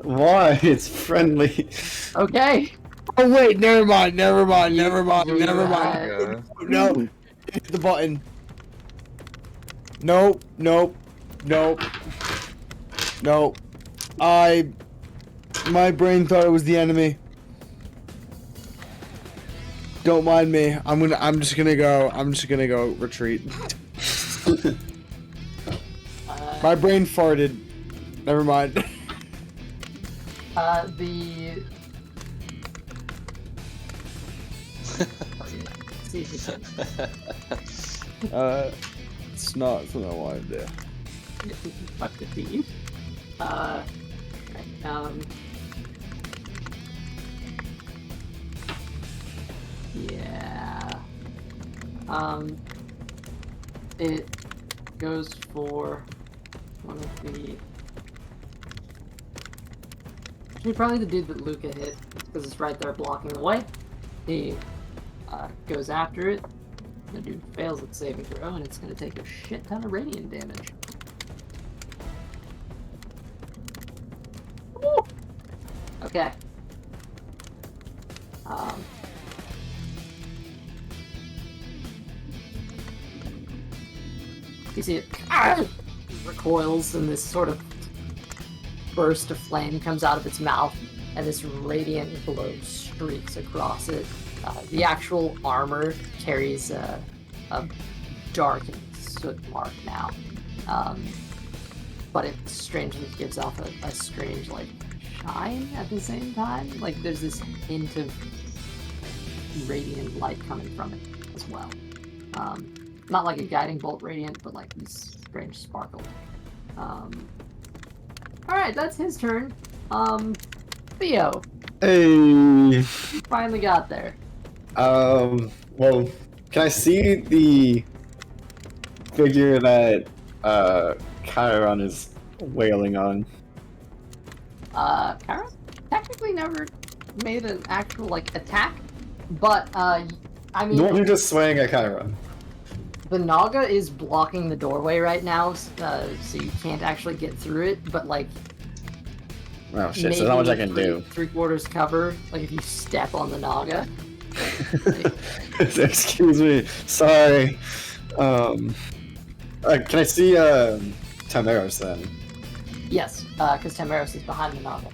Why? It's friendly. Okay. Oh wait, never mind. You Yeah. No, hit the button. Nope. My brain thought it was the enemy. Don't mind me. I'm just gonna go retreat. My brain farted. Never mind. See if you can. It's not something I want to do. Fuck the team. Right, yeah. It goes for one of the. Actually, probably the dude that Luca hit, because it's right there blocking the way. He goes after it. The dude fails at saving throw, and it's going to take a shit ton of radiant damage. Woo! Okay. You see it recoils, and this sort of burst of flame comes out of its mouth, and this radiant glow streaks across it. The actual armor carries a dark soot mark now, but it strangely gives off a strange, like, shine at the same time. Like, there's this hint of radiant light coming from it as well. Not like a guiding bolt radiant, but like this strange sparkle. Alright, that's his turn. Theo. Hey. You finally got there. Well, can I see the figure that Kairon is wailing on? Kairon technically never made an actual, like, attack, but, I mean... The one who just swaying at Kairon. The Naga is blocking the doorway right now, so you can't actually get through it, but, like... Oh shit, so not much I can do. 3/4 cover, like, if you step on the Naga. Excuse me, sorry. Can I see Tameros then? Yes, because Tameros is behind the Naga.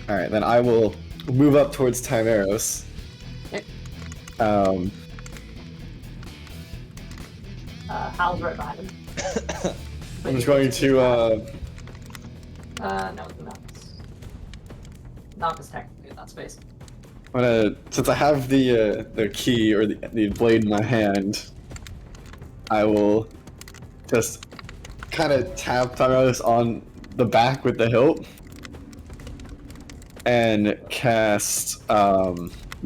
Alright, then I will move up towards Tameros. Okay. Hal's right behind him. I'm just going to no, the Naga's technically in that space. I'm gonna, since I have the key or the blade in my hand, I will just kind of tap Tameros on the back with the hilt and cast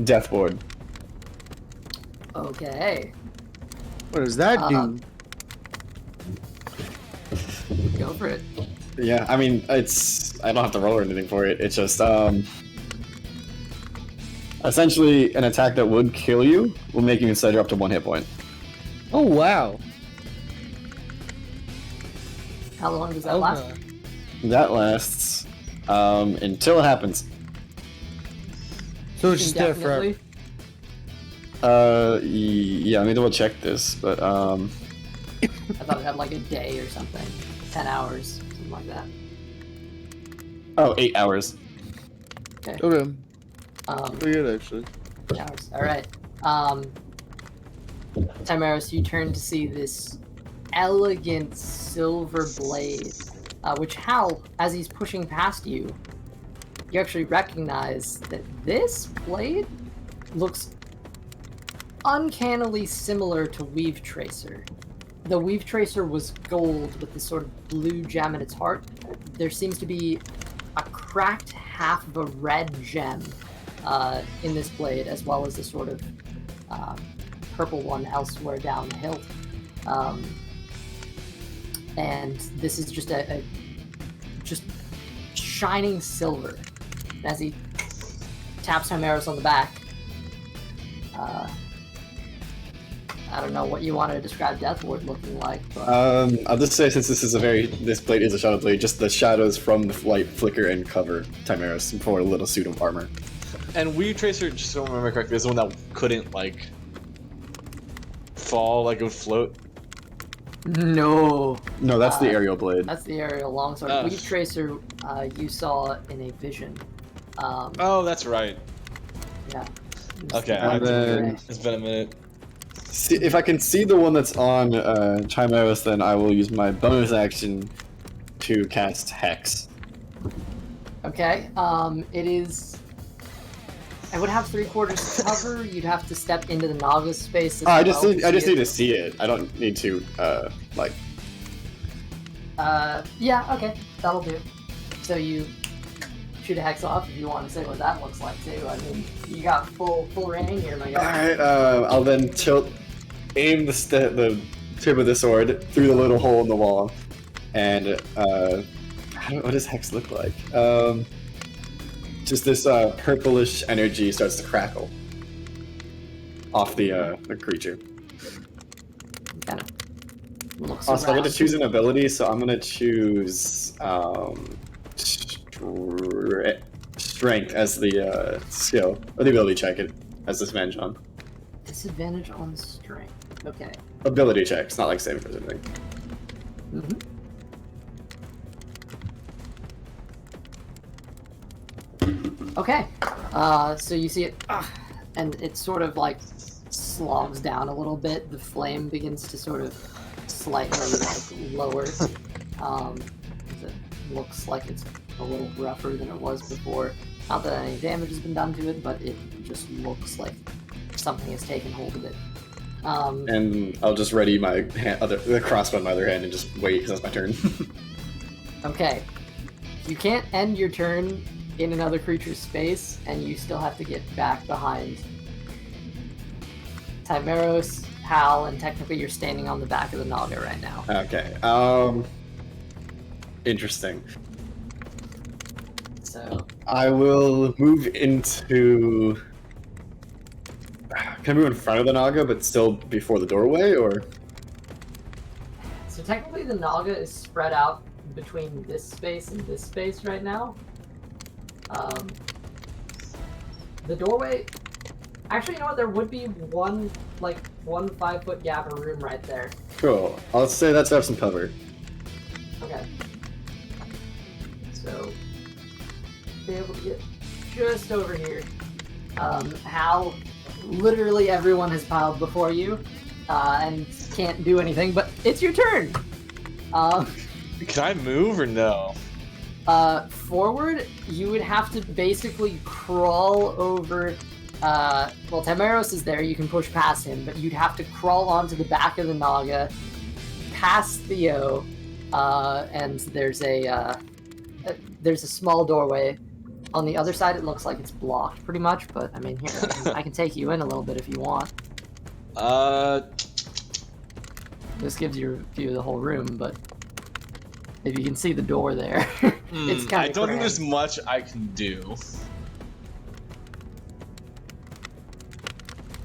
Death Ward. Okay. What does that do? Go for it. Yeah, I mean, I don't have to roll or anything for it. It's just essentially an attack that would kill you will make you consider up to 1 hit point. Oh wow. How long does that last? That lasts until it happens. So it's just there forever. Indefinitely? Yeah, let me double check this, but I thought it had like a day or something. 10 hours, something like that. oh, 8 hours. Okay. Okay. Um, Pretty good actually. 8 hours. Alright. Timaris, you turn to see this elegant silver blade, which Hal, as he's pushing past you, you actually recognize that this blade looks uncannily similar to Weave Tracer. The Weave Tracer was gold with this sort of blue gem in its heart. There seems to be a cracked half of a red gem in this blade, as well as a sort of purple one elsewhere down the hilt. And this is just a just shining silver. As he taps Timaris on the back, I don't know what you want to describe Deathward looking like, but... I'll just say, since this blade is a shadow blade, just the shadows from the light flicker and cover Timaris for a little suit of armor. And Weave Tracer, just so I remember correctly, is the one that couldn't, like, fall, like it would float? No. No, that's the aerial blade. That's the aerial longsword. Weave Tracer, you saw in a vision. Oh, that's right. Yeah. Okay, it's been a minute. See, if I can see the one that's on Timaris, then I will use my bonus action to cast Hex. Okay, it is... I would have 3/4 cover. You'd have to step into the Naga space. I just need to see it. I don't need to like. Yeah. Okay, that'll do. So you shoot a hex off if you want to say what that looks like too. I mean, you got full reign here, my guy. Alright, I'll then aim the tip of the sword through the little hole in the wall, and what does Hex look like? Just this purplish energy starts to crackle off the creature. Kind of looks Also, I get to around. choose an ability, so I'm gonna choose strength as the skill, or the ability check it as disadvantage on. Disadvantage on strength. Okay. Ability check, it's not like saving or something. Mm-hmm. Okay. So you see it, and it sort of like slogs down a little bit. The flame begins to sort of slightly like lower. It looks like it's a little rougher than it was before. Not that any damage has been done to it, but it just looks like something has taken hold of it. And I'll just ready my the crossbow in my other hand and just wait because that's my turn. Okay. You can't end your turn in another creature's space, and you still have to get back behind Timaros, Hal, and technically you're standing on the back of the Naga right now. Okay. Interesting. So I will move into. Can I move in front of the Naga, but still before the doorway, or? So technically the Naga is spread out between this space and this space right now. The doorway... Actually, you know what? There would be one 5-foot gap of room right there. Cool. I'll say that's to have some cover. Okay. So, be able to get just over here. Hal, literally everyone has piled before you, and can't do anything, but it's your turn! Can I move or no? Forward, you would have to basically crawl over... well, Timaros is there, you can push past him, but you'd have to crawl onto the back of the Naga, past Theo, and there's a small doorway. On the other side, it looks like it's blocked pretty much, but I mean, here, I can take you in a little bit if you want. This gives you a view of the whole room, but if you can see the door there, it's kind of I don't think there's much I can do.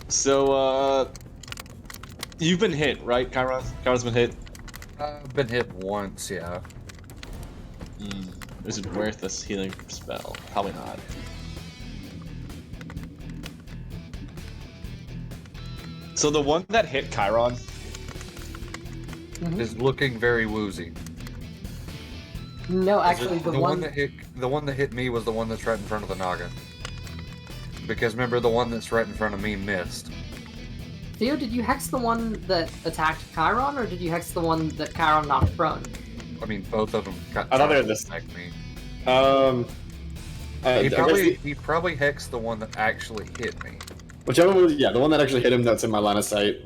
So, you've been hit, right, Kairon? Kairon's been hit? I've been hit once, yeah. Is it worth this healing spell? Probably not. So the one that hit Kairon is looking very woozy. No, actually, the one that hit me was the one that's right in front of the Naga. Because remember, the one that's right in front of me missed. Theo, did you hex the one that attacked Kairon, or did you hex the one that Kairon knocked prone? I mean, both of them got I thought they tried were to this- attack me. I guess He probably hexed the one that actually hit me. whichever one was, yeah, the one that actually hit him that's in my line of sight.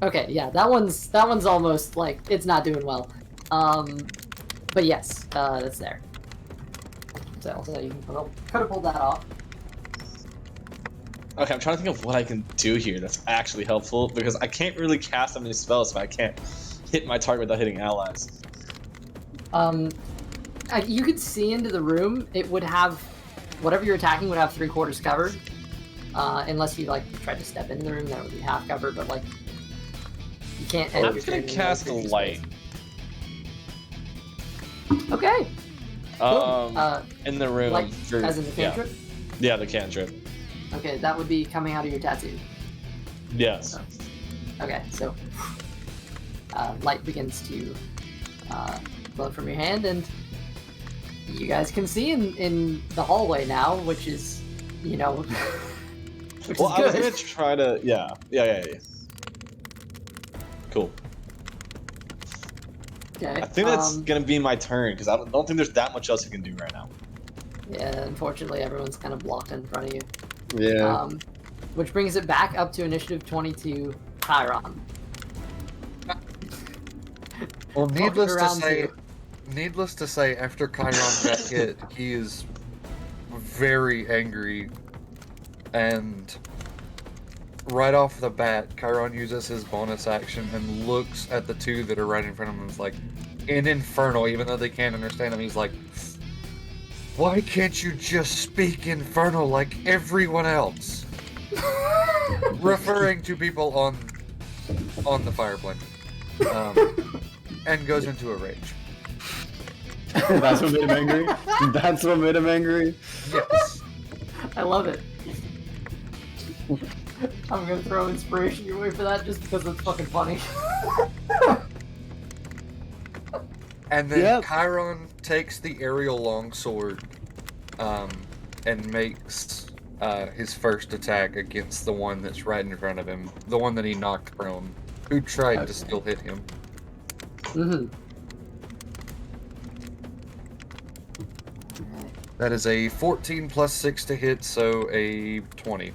Okay, yeah, that one's almost like it's not doing well. But yes, that's there. So you could have pulled that off. Okay, I'm trying to think of what I can do here that's actually helpful, because I can't really cast that many spells if I can't hit my target without hitting allies. You could see into the room. It would have whatever you're attacking would have 3/4 covered, unless you like tried to step into the room. That would be half covered, but like you can't. I'm edit just gonna your cast a light. Okay. Cool. In the room. Light, for- as in the cantrip. Yeah, the cantrip. Okay, that would be coming out of your tattoo. Yes. Okay, so light begins to flow from your hand, and you guys can see in the hallway now, which is, which Well, is I was good. gonna try to. Yeah. Cool. Okay. I think that's gonna be my turn because I don't think there's that much else you can do right now. Yeah, unfortunately, everyone's kind of blocked in front of you. Yeah. Which brings it back up to initiative 22, Kairon. Well, needless to around say, you. after Kairon got hit, he is very angry, and right off the bat, Kairon uses his bonus action and looks at the two that are right in front of him and is like, in Infernal, even though they can't understand him, he's like, why can't you just speak Infernal like everyone else? Referring to people on the fireplane. And goes into a rage. That's what made him angry? That's what made him angry? Yes. I love it. I'm gonna throw inspiration your way for that just because it's fucking funny. And then Yep. Kairon takes the aerial longsword and makes his first attack against the one that's right in front of him, the one that he knocked prone, who tried to still hit him. Mm-hmm. That is a 14 plus 6 to hit, so a 20.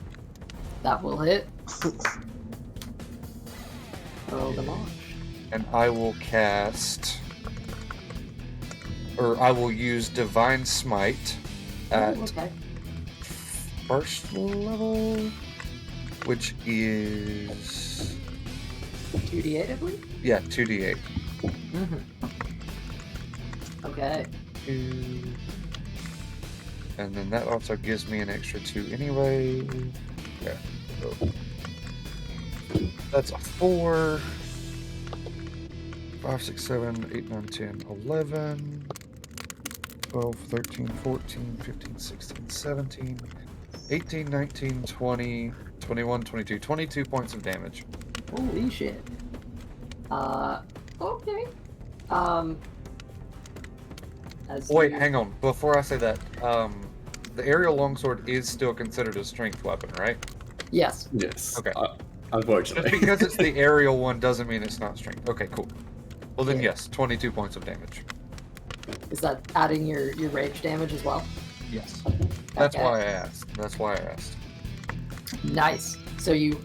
That will hit. Roll the launch. And I will cast, or I will use Divine Smite at Ooh, okay. first level, which is 2d8, I believe? yeah 2d8. Mm-hmm. Okay. 2. And then that also gives me an extra 2 anyway. Yeah. So that's a 4. 5, 6, 7, 8, 9, 10, 11, 12, 13, 14, 15, 16, 17, 18, 19, 20, 21, 22. 22 points of damage. Holy shit. Okay. Wait, hang on. Before I say that, the aerial longsword is still considered a strength weapon, right? Yes. Yes. Okay. Uh, Just unfortunately. because it's the aerial one doesn't mean it's not strength. Okay, cool. Well then, Yeah. yes, 22 points of damage. Is that adding your rage damage as well? Yes. That's Okay. why I asked. That's why I asked. Nice. So you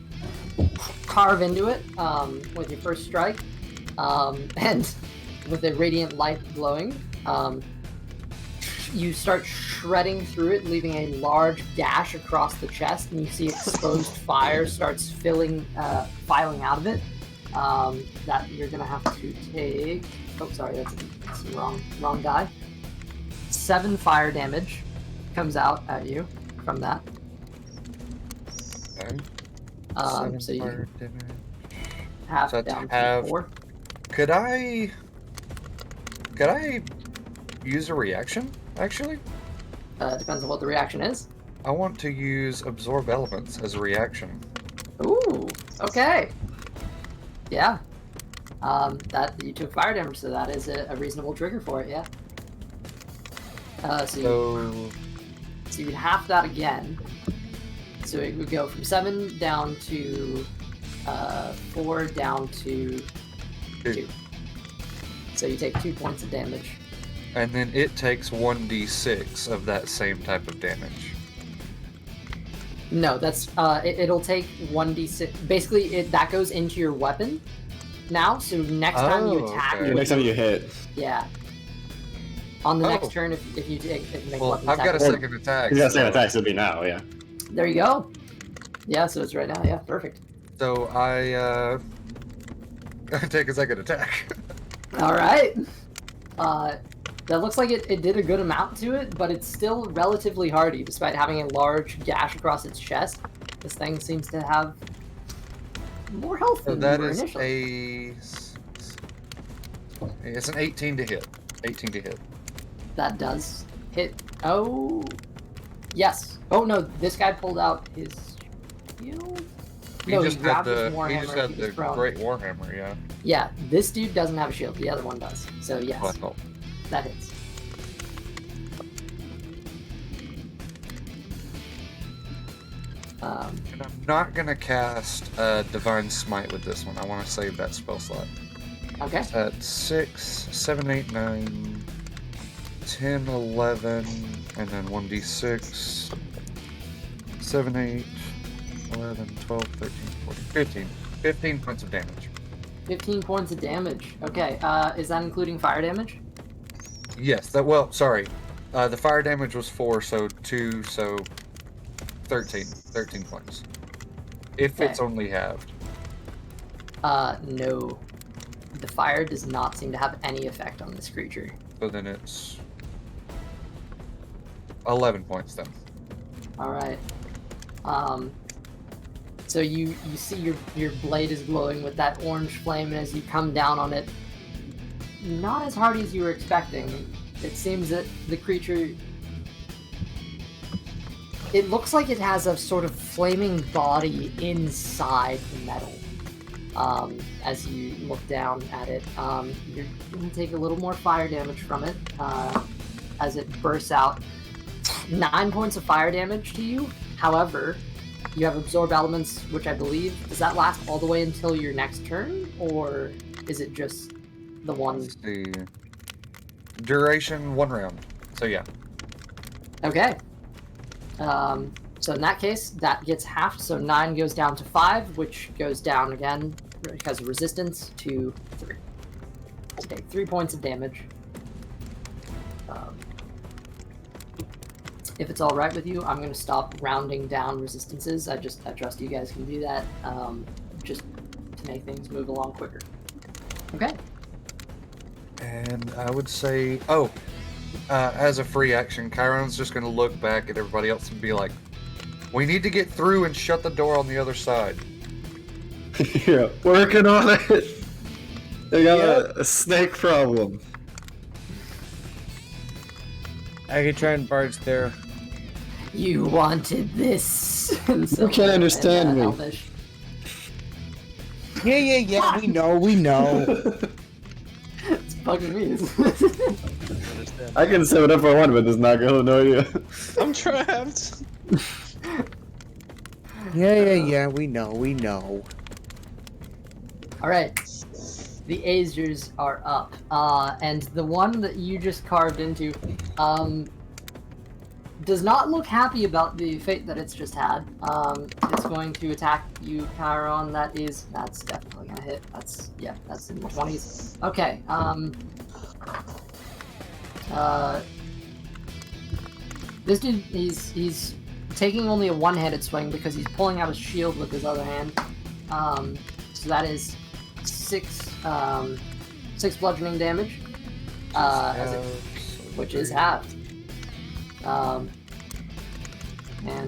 carve into it with your first strike, and with a radiant light glowing, you start shredding through it, leaving a large gash across the chest, and you see exposed fire starts filing out of it. That you're gonna have to take. Oh, sorry, that's the wrong die. 7 fire damage comes out at you from that. Okay. 7 So you fire damage. half So down have- to 4. Could I use a reaction, actually? Depends on what the reaction is. I want to use Absorb Elements as a reaction. Ooh, okay. Yeah. That you took fire damage, so that is a reasonable trigger for it. Yeah. So So, you'd half that again. So it would go from 7 down to 4 down to 2. So you take 2 points of damage. And then it takes 1d6 of that same type of damage. No, that's it'll take 1d6. Basically, that goes into your weapon now. So next time you attack, okay. Yeah, next time you hit. yeah. On the Oh. next turn, if you make Well, weapon I've got a attack. second attack. You got so- second attacks, it'll be now, yeah. There you go. Yeah, so it's right now. Yeah, perfect. So I take a second attack. All right. That looks like it did a good amount to it, but it's still relatively hardy, despite having a large gash across its chest. This thing seems to have more health So than that you were is initially. it's an 18 to hit. 18 to hit. That does hit. Oh, yes. Oh no, this guy pulled out his shield. He No, just he grabbed had his the warhammer. He was prone. great warhammer, yeah. Yeah, this dude doesn't have a shield. The other one does. So yes, Oh, I thought. that hits. And I'm not gonna cast Divine Smite with this one. I want to save that spell slot. Okay. At 6, 7, 8, 9, 10, 11, and then 1d6. 7, 8, 11, 12, 13, 14, 15. 15 points of damage. 15 points of damage. Okay. Is that including fire damage? Yes, sorry. The fire damage was 4, so 2, so 13. 13 points. If Okay. it's only halved. No. The fire does not seem to have any effect on this creature. So then it's 11 points then. All right. So you see your blade is glowing with that orange flame, and as you come down on it, not as hardy as you were expecting. It seems that the creature. It looks like it has a sort of flaming body inside the metal. As you look down at it, you're going to take a little more fire damage from it as it bursts out. 9 points of fire damage to you. However, you have absorb elements, which I believe, does that last all the way until your next turn, or is it just the one? Let's see. Duration 1 round. So yeah. Okay. So in that case, that gets halved. So 9 goes down to 5, which goes down again because of resistance to 3. Okay, 3 points of damage. If it's all right with you, I'm going to stop rounding down resistances. I trust you guys can do that, just to make things move along quicker. Okay. And I would say, as a free action, Kairon's just going to look back at everybody else and be like, we need to get through and shut the door on the other side. Yeah, working on it. They got a snake problem. I could try and barge there. You wanted this. You can't understand me. Elvish. Yeah, we know. It's bugging me. Understand. I can set it up for one, but there's not gonna no idea. I'm trapped. Yeah, we know. All right. The Azers are up, and the one that you just carved into does not look happy about the fate that it's just had. It's going to attack you, Kairon. That's definitely gonna hit. That's in the 20s. Okay. This dude, he's taking only a one-handed swing because he's pulling out his shield with his other hand. So that is 6 bludgeoning damage, which is halved. And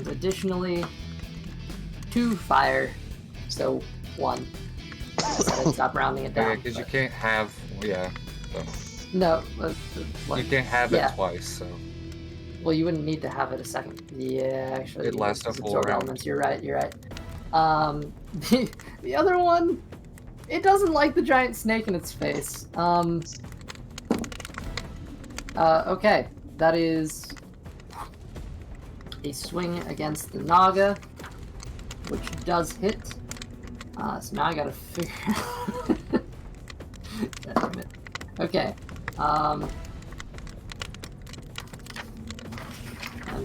additionally, 2 fire, so 1. Stop rounding it down. Yeah, because you can't have, so. No, You can't have it twice, so. Well, you wouldn't need to have it a second. Yeah, actually. It lasts a it's full absorb round. elements. You're right. The other one, it doesn't like the giant snake in its face. Okay, that is a swing against the Naga. which does hit. So now I gotta figure out. God damn it. Okay. I'm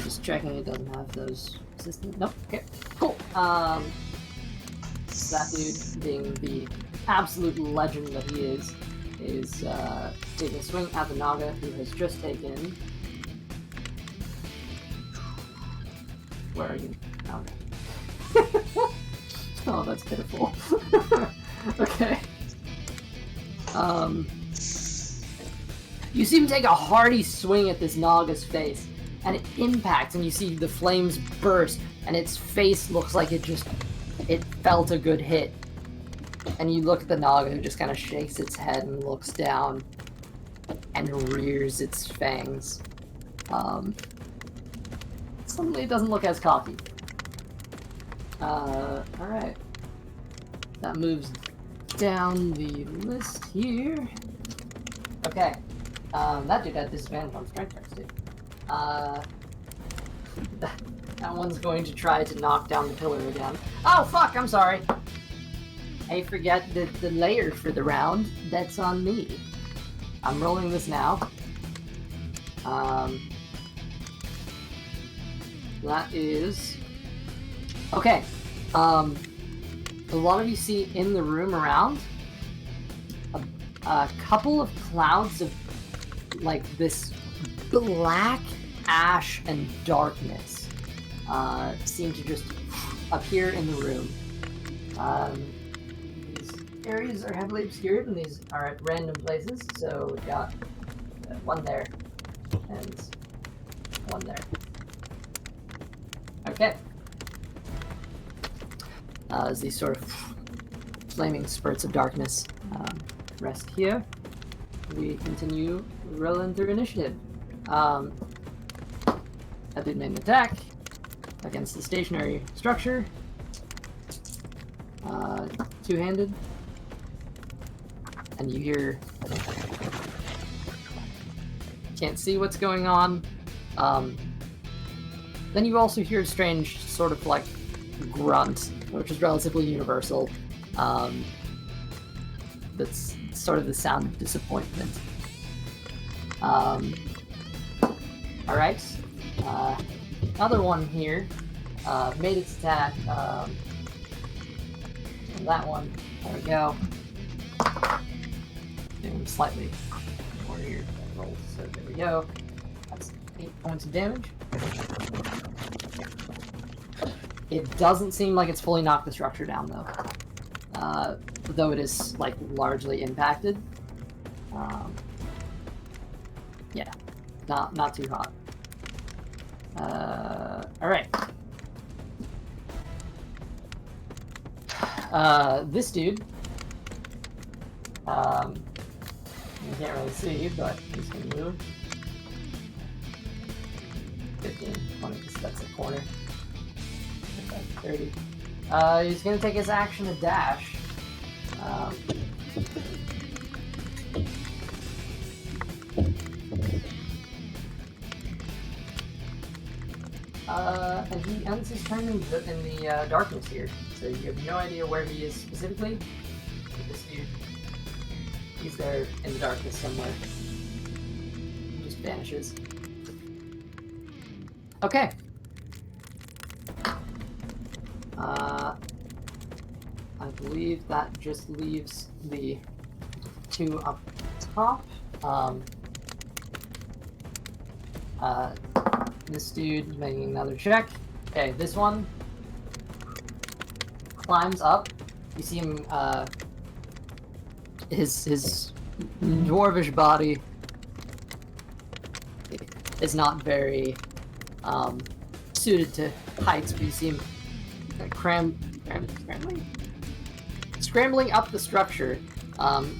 just checking it doesn't have those resistance. Nope. Okay. Cool. That dude, being the absolute legend that he is taking a swing at the Naga, who has just taken. Where are you? Okay. Oh, that's pitiful. Okay. You see him take a hearty swing at this Naga's face, and it impacts, and you see the flames burst, and its face looks like it felt a good hit. And you look at the Naga, who just kind of shakes its head and looks down, and rears its fangs. Suddenly it doesn't look as cocky. Alright. That moves down the list here. Okay. That dude had disadvantage on strength checks too. That one's going to try to knock down the pillar again. Oh fuck, I'm sorry. I forget the layer for the round. That's on me. I'm rolling this now. That is... Okay. A lot of you see in the room around a couple of clouds of like this black ash and darkness seem to just appear in the room. These areas are heavily obscured and these are at random places, so we've got one there and one there. Okay. As these sort of flaming spurts of darkness rest here, we continue rolling through initiative. That dude made an attack against the stationary structure. Two-handed. And you hear... Can't see what's going on. Then you also hear a strange sort of like grunt, which is relatively universal. That's sort of the sound of disappointment. Alright. Another one here made its attack. And that one, there we go. Doing slightly more here rolls, so there we go. That's 8 points of damage. It doesn't seem like it's fully knocked the structure down though. Though it is like largely impacted. Yeah, not too hot. Alright. This dude, you can't really see, but he's gonna move. 15, 20, because that's the corner. 30. He's gonna take his action to dash. And he ends his turn in the darkness here. So you have no idea where he is specifically. But this dude, he's there in the darkness somewhere. He just vanishes. Okay. I believe that just leaves the two up top. This dude making another check. Okay, this one climbs up. You see him, his dwarvish body is not very suited to heights, but you see him scrambling up the structure,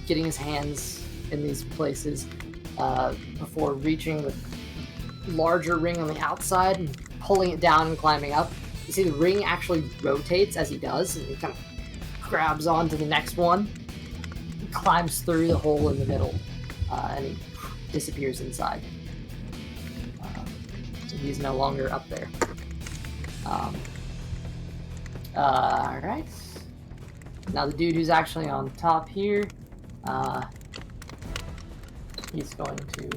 getting his hands in these places before reaching the larger ring on the outside and pulling it down and climbing up. You see the ring actually rotates as he does, and he kind of grabs onto the next one, climbs through the hole in the middle, and he disappears inside. So he's no longer up there. Alright. Now the dude who's actually on top here, he's going to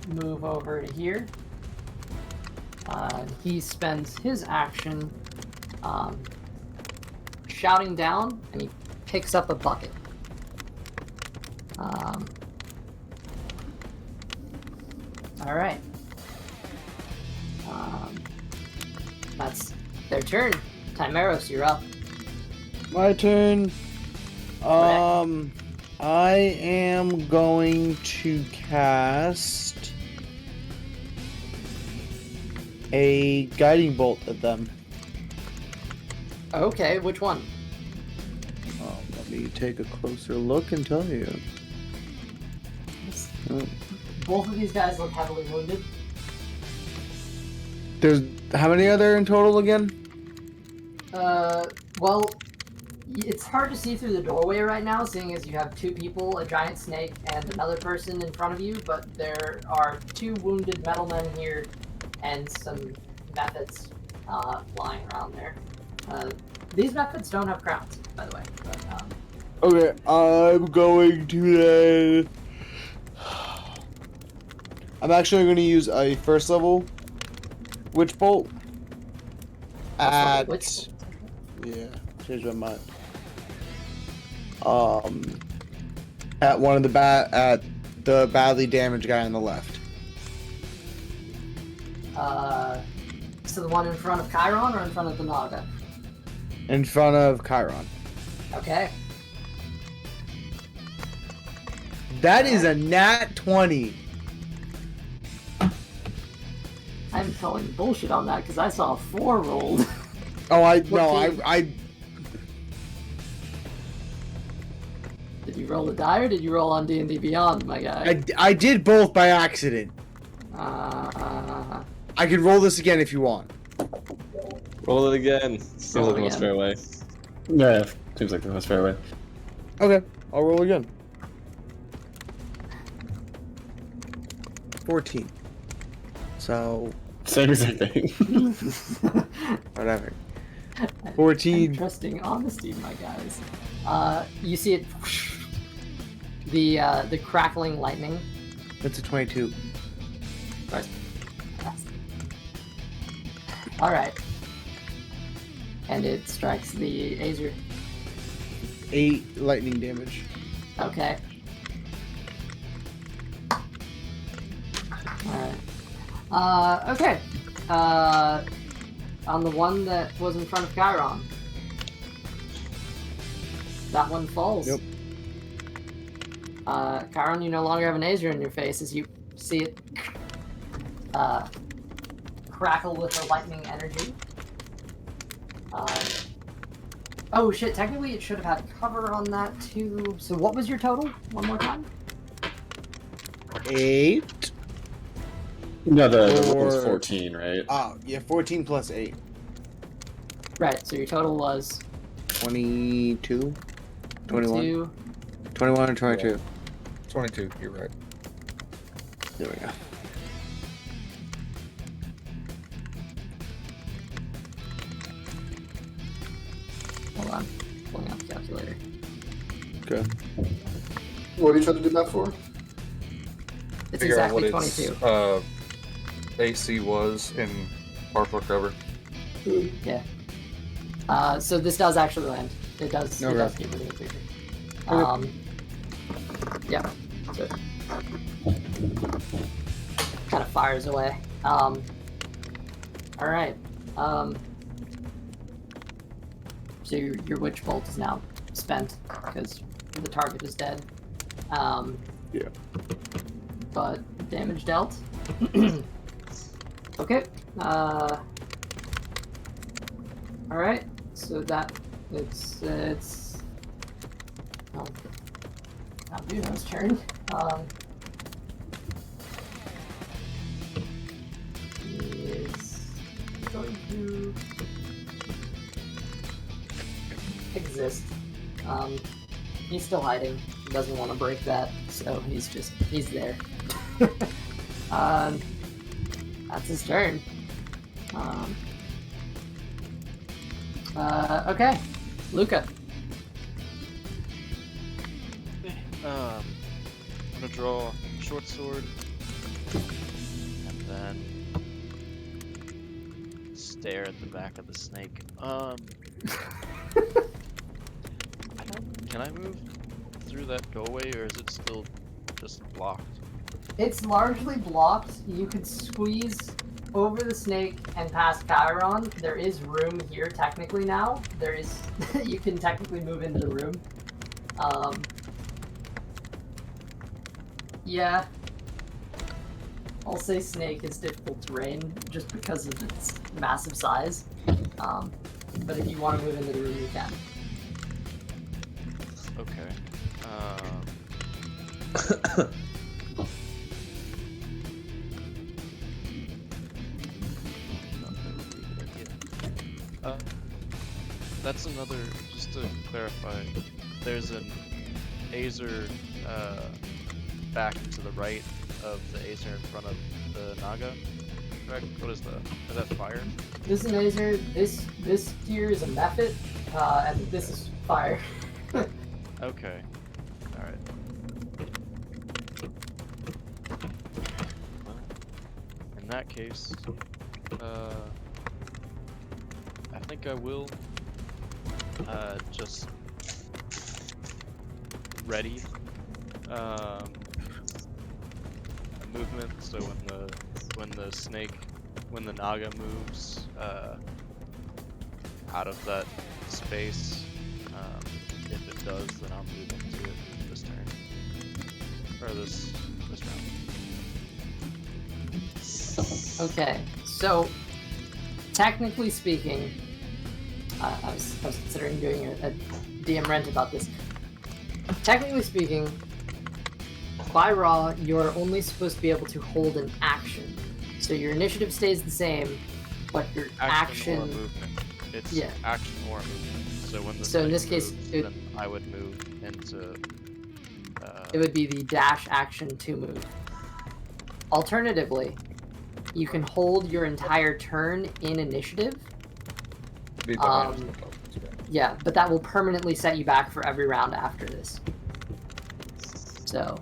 move over to here. He spends his action shouting down, and he picks up a bucket. Alright. That's their turn. Timeros, you're up. My turn. I am going to cast a guiding bolt at them. Okay, which one? Let me take a closer look and tell you. Both of these guys look heavily wounded. There's how many are there in total again? Well, it's hard to see through the doorway right now, seeing as you have two people, a giant snake, and another person in front of you, but there are two wounded metal men here, and some methods flying around there. These methods don't have crowns, by the way. But, Okay, I'm going to then... I'm actually going to use a first level witch bolt at... Yeah, change my mind. At one of the at the badly damaged guy on the left. So the one in front of Kairon or in front of the Naga? In front of Kairon. Okay. That is a nat 20. I'm calling bullshit on that because I saw a 4 rolled. Oh, I Did you roll the die or did you roll on D&D Beyond, my guy? I did both by accident. Uh, I can roll this again if you want. Roll it again. Seems Roll like the most again. fair way. Yeah, seems like the most fair way. Okay, I'll roll again. 14. So, Same exact thing. whatever. I'm 14. trusting honesty, my guys. You see it. The crackling lightning. That's a 22. Right. All right. And it strikes the Azer. 8 lightning damage. Okay. Alright. Okay. On the one that was in front of Kairon. That one falls. Yep. Kairon, you no longer have an Azer in your face as you see it crackle with the lightning energy. Oh shit, technically it should have had cover on that too. So what was your total? One more time? 8. No, the one was Or- 14, right? Oh, yeah, 14 plus 8. Right, so your total was 22? 21? 2. 21 or 22? 22, you're right. There we go. Hold on, pulling out the calculator. Okay. What are you trying to do that for? It's Figure out exactly what 22. its AC was in partial cover. Yeah. So this does actually land. It does. It Okay. does keep moving creature. Okay. Yeah. So kind of fires away. All right. So your witch bolt is now spent because the target is dead. Yeah. But damage dealt. Okay. All right. So that it's oh, Albuno's turn. He is going to exist. He's still hiding. He doesn't want to break that, so he's there. That's his turn. Okay, Luca. I'm gonna draw a short sword, and then stare at the back of the snake. Can I move through that doorway, or is it still just blocked? It's largely blocked. You could squeeze over the snake and past Kairon. There is room here technically now. There is you can technically move into the room. Yeah. I'll say snake is difficult terrain just because of its massive size. But if you want to move into the room, you can. Okay. That's another, just to clarify, there's an Azer back to the right of the Azer in front of the Naga. Correct? What is that? Is that fire? This is an Azer, this here is a method, and this is fire. Okay. Alright. Well, in that case, I think I will just ready a movement, so when the Naga moves out of that space, if it does, then I'll move into it this turn. Or this round. Okay, so technically speaking, I was considering doing a DM rant about this. Technically speaking, by Raw, you're only supposed to be able to hold an action. So your initiative stays the same, but your Action or movement. It's yeah. action or movement. So when the So in snake this case, moves, then I would move into. It would be the dash action to move. Alternatively, you can hold your entire turn in initiative. Be behind us, no problem. Yeah, but that will permanently set you back for every round after this. So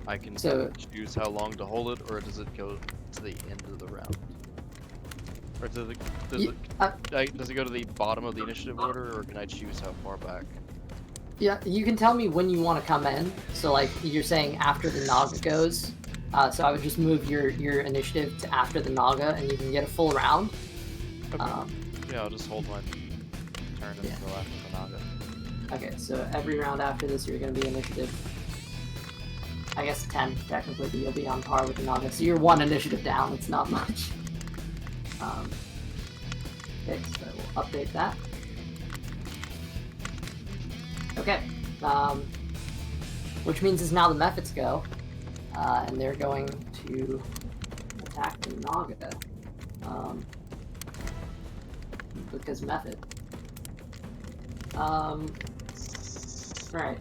I can So- choose how long to hold it, or does it go to the end of the round? Or does it go to the bottom of the initiative order, or can I choose how far back? yeah, you can tell me when you want to come in. So like you're saying after the Naga goes. So I would just move your initiative to after the Naga, and you can get a full round. Okay. Yeah, I'll just hold my turn Yeah. until after the Naga. Okay, so every round after this, you're going to be initiative. I guess 10 technically, but you'll be on par with the Naga. So you're one initiative down. It's not much. Okay, so we'll update that. Okay, which means is now the methods go, and they're going to attack the Naga, because method. Right.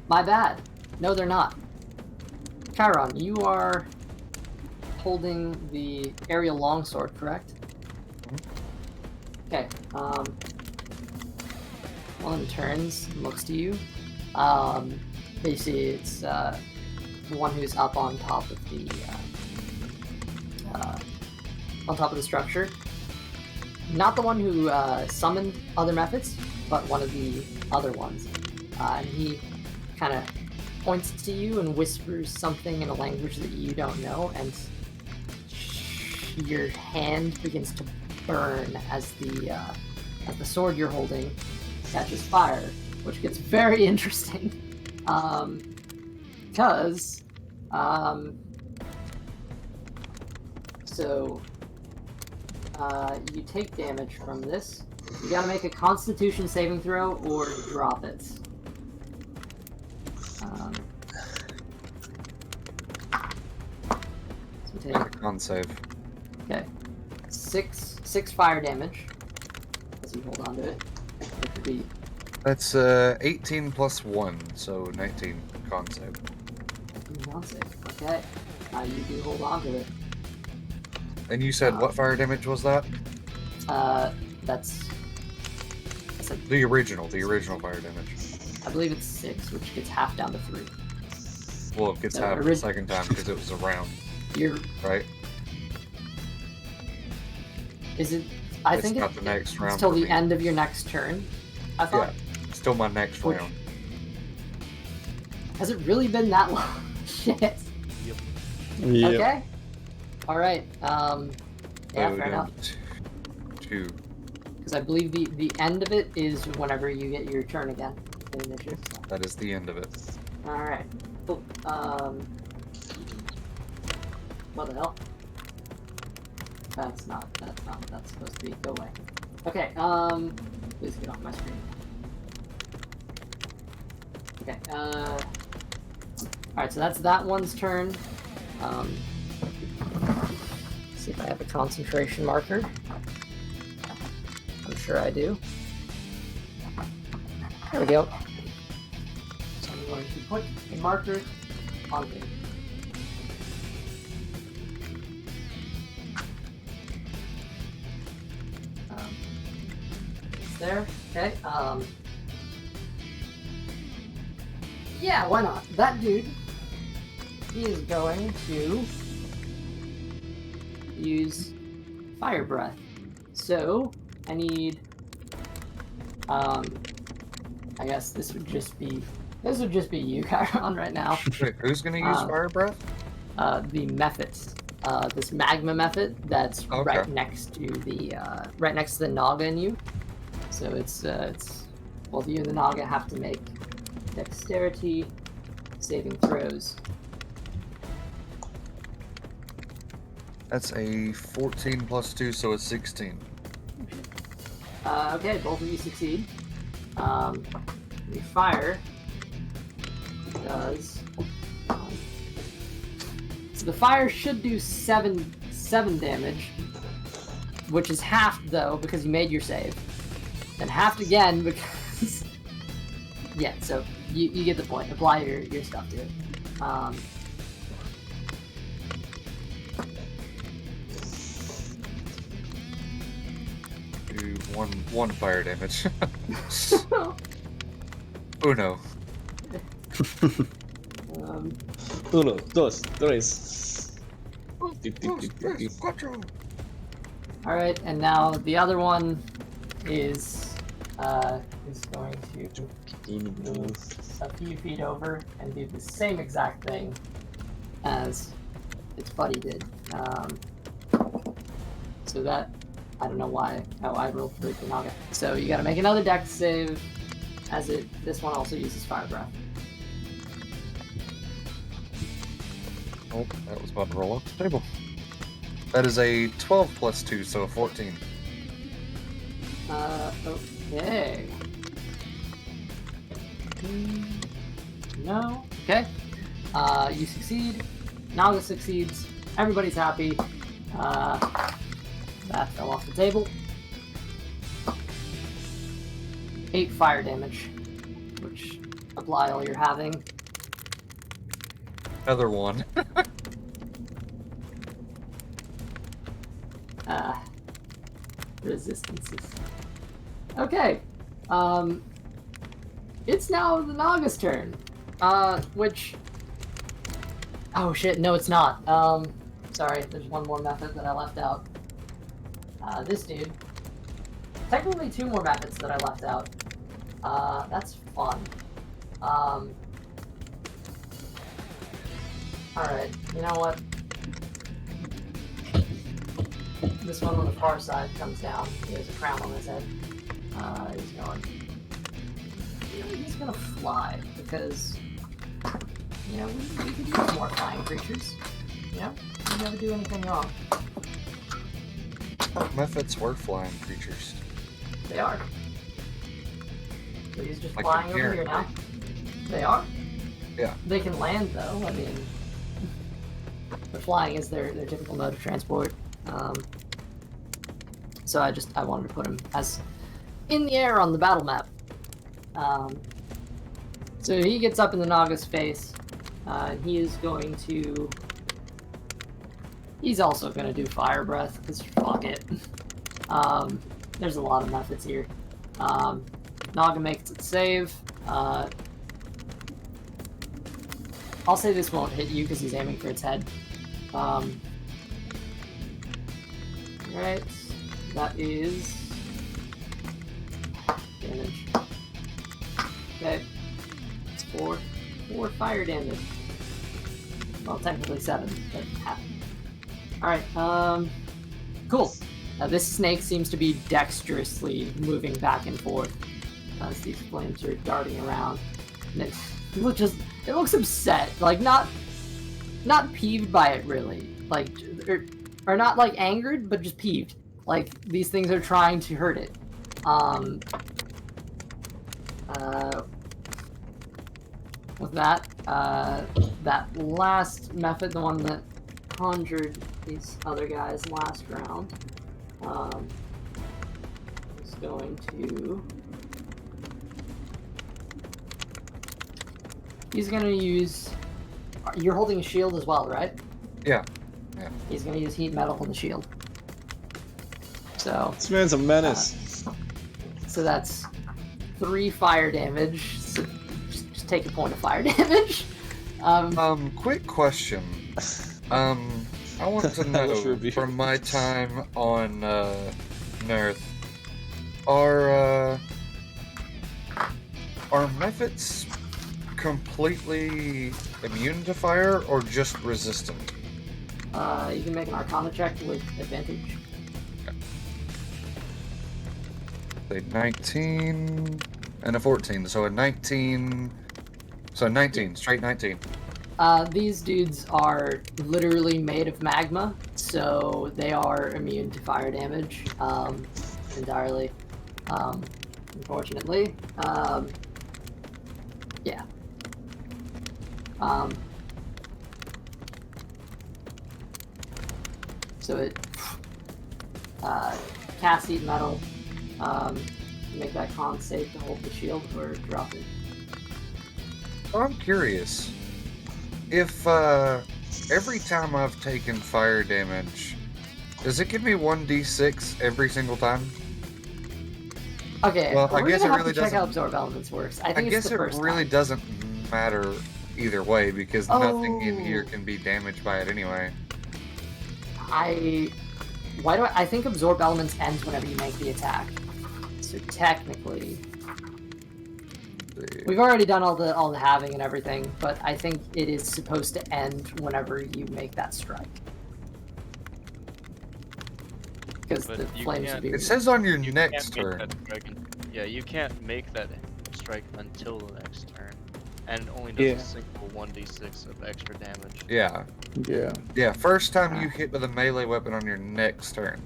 My bad. No, they're not. Kairon, you are holding the aerial longsword, correct? Okay. One turns and looks to you. You see it's the one who's up on top of the structure. Not the one who summoned other methods, but one of the other ones. And he kind of points to you and whispers something in a language that you don't know, and your hand begins to burn as the sword you're holding catches fire, which gets very interesting. Because you take damage from this. You gotta make a Constitution saving throw or drop it. So take Con save. okay, six fire damage as you hold on to it. It could be That's 18 plus 1, so 19 con save. Con save. Okay. You do hold on to it. And you said what fire damage was that? That's The original fire damage. I believe it's 6, which gets half down to 3. Well, it gets So, half the second time because it was a round, You're right? is it? I It's think not the next round It's till for the me. end of your next turn. I thought. Yeah, still my next Which- round. Has it really been that long? Shit. Yep. Yep. Okay. All right. Yeah, So fair then enough. 2. Because I believe the end of it is whenever you get your turn again in initiative. So. That is the end of it. All right. Oh, what the hell? That's not what that's supposed to be. Go away. Okay. Please get off my screen. Okay. All right. So that's that one's turn. See if I have a concentration marker. I'm sure I do. There we go. So I'm going to put a marker on it. It's there. Okay. Yeah, why not? That dude, he is going to use fire breath. So I need, I guess this would just be you, Kairon, right now. Wait, who's gonna use fire breath? The methods. This magma method that's Okay. right next to the Naga and you. So it's both you and the Naga have to make dexterity saving throws. That's a 14 plus 2, so it's 16. Okay, both of you succeed. The fire does. So the fire should do 7 damage, which is halved though because you made your save, then halved again because yeah. So you get the point. Apply your stuff to it. Do one fire damage. Uno. Uno, dos, tres. Beep, beep, beep, beep, beep. All right, and now the other one is going to move a few feet over and do the same exact thing as its buddy did. So that, I don't know why. Oh, I rolled 3 for Naga. So you gotta make another dex save, as this one also uses fire breath. Oh, that was about to roll off the table. That is a 12 plus 2, so a 14. Okay. No. Okay. You succeed. Naga succeeds. Everybody's happy. That fell off the table. 8 fire damage, which apply all you're having. Another one. Resistances. Okay. It's now the Naga's turn. Which... Oh shit, no it's not. Sorry, there's one more method that I left out. This dude. Technically 2 more methods that I left out. That's fun. Alright, you know what? This one on the far side comes down. He has a crown on his head. He's going... He's gonna fly, because... You know, we could use more flying creatures. You know? You never do anything wrong. Methods were flying creatures. They are. So he's just Like flying over here. here now. They are? Yeah. They can land, though. I mean... But flying is their typical mode of transport. So I wanted to put him as in the air on the battle map. So he gets up in the Naga's face. He is going to. He's also going to do Fire Breath, because fuck it. There's a lot of methods here. Naga makes it save. I'll say this won't hit you because he's aiming for its head. Right. That is damage. Okay. It's 4 fire damage. Well, technically 7, but half. Alright, cool. This snake seems to be dexterously moving back and forth as these flames are darting around. And it looks upset, like not peeved by it really, like or not like angered, but just peeved. Like these things are trying to hurt it. With that, that last method, the one that conjured these other guys last round, is going to. He's gonna use. You're holding a shield as well, right? Yeah. He's gonna use heat metal on the shield. So. This man's a menace. So that's 3 fire damage. So just take a point of fire damage. Quick question. I want to know from my time on Nerth, are mephits completely immune to fire or just resistant? You can make an Arcana check with advantage. A 19 and a 14, so a 19. So 19, straight 19. These dudes are literally made of magma, so they are immune to fire damage entirely. Unfortunately, yeah. So it casts heat metal. Make that con save to hold the shield or drop it. I'm curious. If every time I've taken fire damage, does it give me 1d6 every single time? Okay, well, we're I guess gonna it have really to check doesn't. how Absorb Elements works. I think guess it's the it first really time. doesn't matter either way because nothing in Oh. here can be damaged by it anyway. I think Absorb Elements ends whenever you make the attack. So technically, we've already done all the halving and everything, but I think it is supposed to end whenever you make that strike. Because But the you flames can't- would be. It says on your You next can't make turn. that strike yeah, you can't make that strike until the next turn, and it only does Yeah. a single 1d6 of extra damage. Yeah. Yeah. Yeah, first time you hit with a melee weapon on your next turn.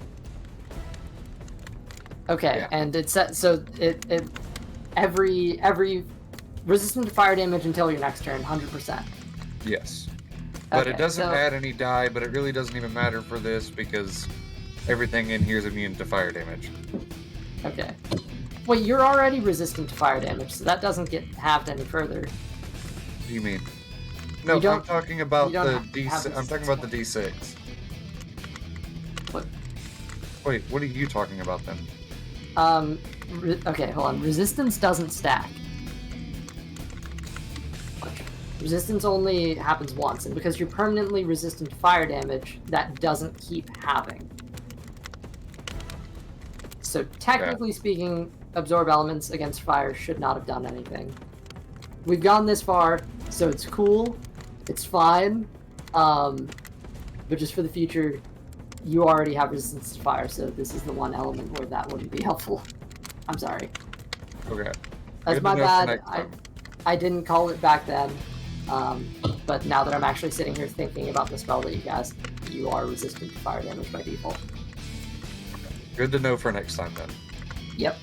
Okay, Yeah. and it set so it every resistant to fire damage until your next turn, 100%. Yes. But Okay, it doesn't so- add any die, but it really doesn't even matter for this because everything in here is immune to fire damage. Okay. Wait, you're already resistant to fire damage, so that doesn't get halved any further. What do you mean? No, You don't- I'm talking about you don't the have D6. I'm talking about the D6. What? Wait, what are you talking about then? Okay, hold on. Resistance doesn't stack. Resistance only happens once, and because you're permanently resistant to fire damage, that doesn't keep halving. So technically speaking, Absorb Elements against fire should not have done anything. We've gone this far, so it's cool, it's fine, but just for the future, you already have resistance to fire, so this is the one element where that wouldn't be helpful. I'm sorry. Okay. That's Good to my know for bad. next time. I didn't call it back then, but now that I'm actually sitting here thinking about the spell that you cast, you are resistant to fire damage by default. Good to know for next time then. Yep.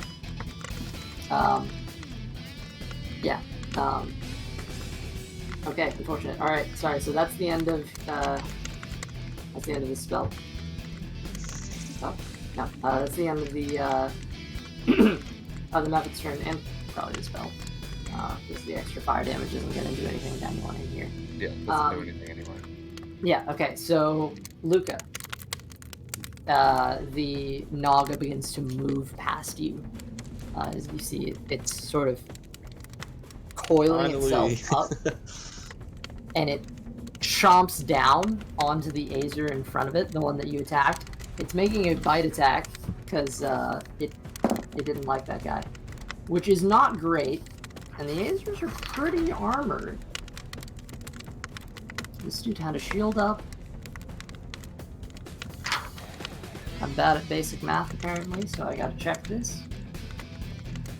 Yeah. Okay, unfortunate. Alright, sorry, so that's the end of the spell. Oh, no, that's the end of the of the Mephet's turn and probably the spell. because the extra fire damage isn't going to do anything to anyone in here. Yeah, doesn't do anything anymore. Yeah, okay, so Luca. The Naga begins to move past you. As you see, it's sort of coiling itself up, and it chomps down onto the Azer in front of it, the one that you attacked. It's making a bite attack because it didn't like that guy, which is not great. And the Azers are pretty armored. This dude had a shield up. I'm bad at basic math apparently, so I gotta check this.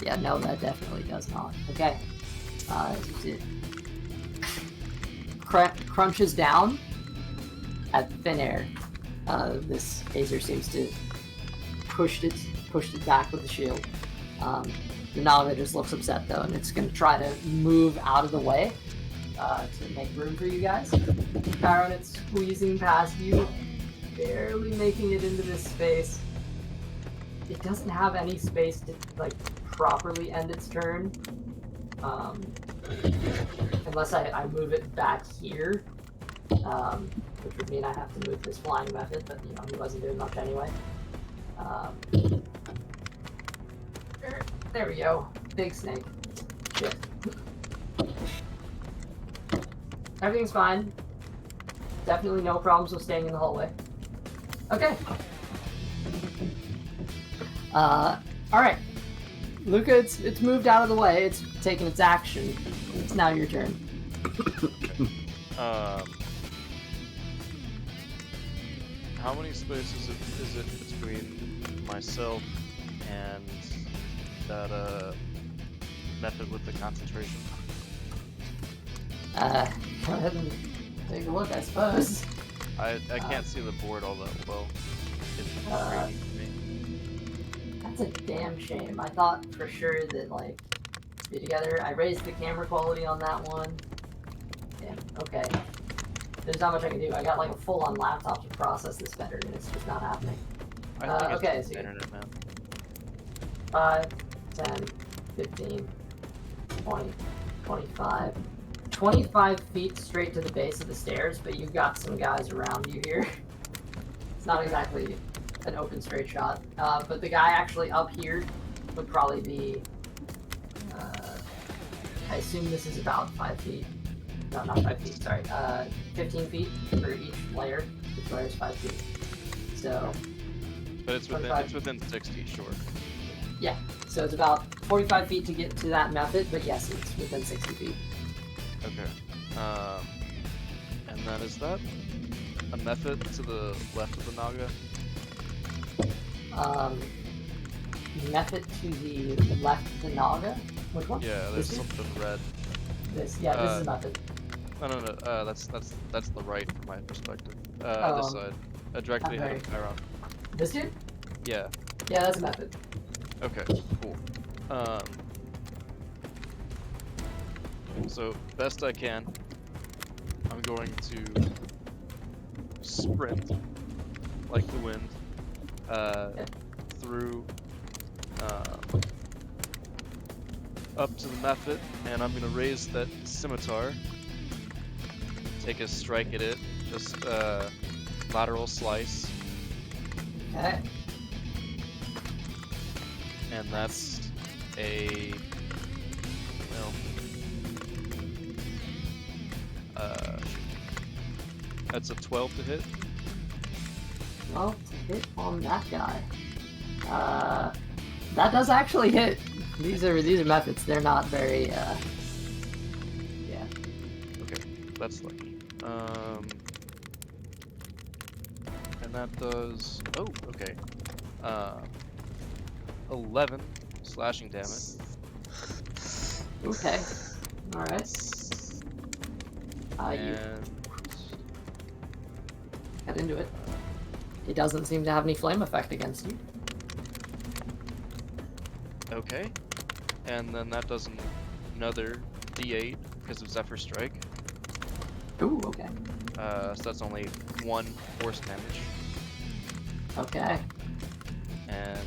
Yeah, no, that definitely does not. Okay. It crunches down at thin air. This Azer seems to pushed it back with the shield. The Naga just looks upset though, and it's gonna try to move out of the way to make room for you guys. Kairon, it's squeezing past you, barely making it into this space. It doesn't have any space to like properly end its turn, unless I move it back here, which would mean I have to move this flying method, but you know he wasn't doing much anyway. There we go. Big snake. Shit. Everything's fine. Definitely no problems with staying in the hallway. Okay. Alright. Luca, it's moved out of the way. It's taken its action. It's now your turn. How many spaces is it between myself and that method with the concentration? Go ahead and take a look, I suppose. I can't see the board all that well. It's grainy to me. That's a damn shame. I thought for sure that, like, be together. I raised the camera quality on that one. Damn, okay. There's not much I can do. I got, like, a full-on laptop to process this better, and it's just not happening. I think it's okay, just so internet, man. 5, 10, 15, 20, 25. 25 feet straight to the base of the stairs, but you've got some guys around you here. It's not exactly an open straight shot, but the guy actually up here would probably be, I assume this is about 5 feet. No, not 5 feet, sorry. 15 feet for each layer. Each layer is 5 feet. So, But it's within 60, sure. yeah. So it's about 45 feet to get to that method, but yes, it's within 60 feet. Okay. And then is that a method to the left of the Naga? Method to the left of the Naga? Which one? Yeah, there's This here? something red. This, yeah, this is a method. No. That's the right from my perspective. Oh, This side. Directly ahead of Kairon. This dude? Yeah. Yeah, that's a method. Okay. Cool. So best I can, I'm going to sprint like the wind through up to the method, and I'm gonna raise that scimitar, take a strike at it, just lateral slice, Okay. and that's a that's a 12 to hit. Well, to hit on that guy. That does actually hit. These are methods. They're not very yeah. Okay, that's lucky. And that does 11 slashing damage. Okay. Alright. You And get into it. It doesn't seem to have any flame effect against you. okay. And then that does another D8 because of Zephyr Strike. Ooh, okay. So that's only 1 force damage. Okay. And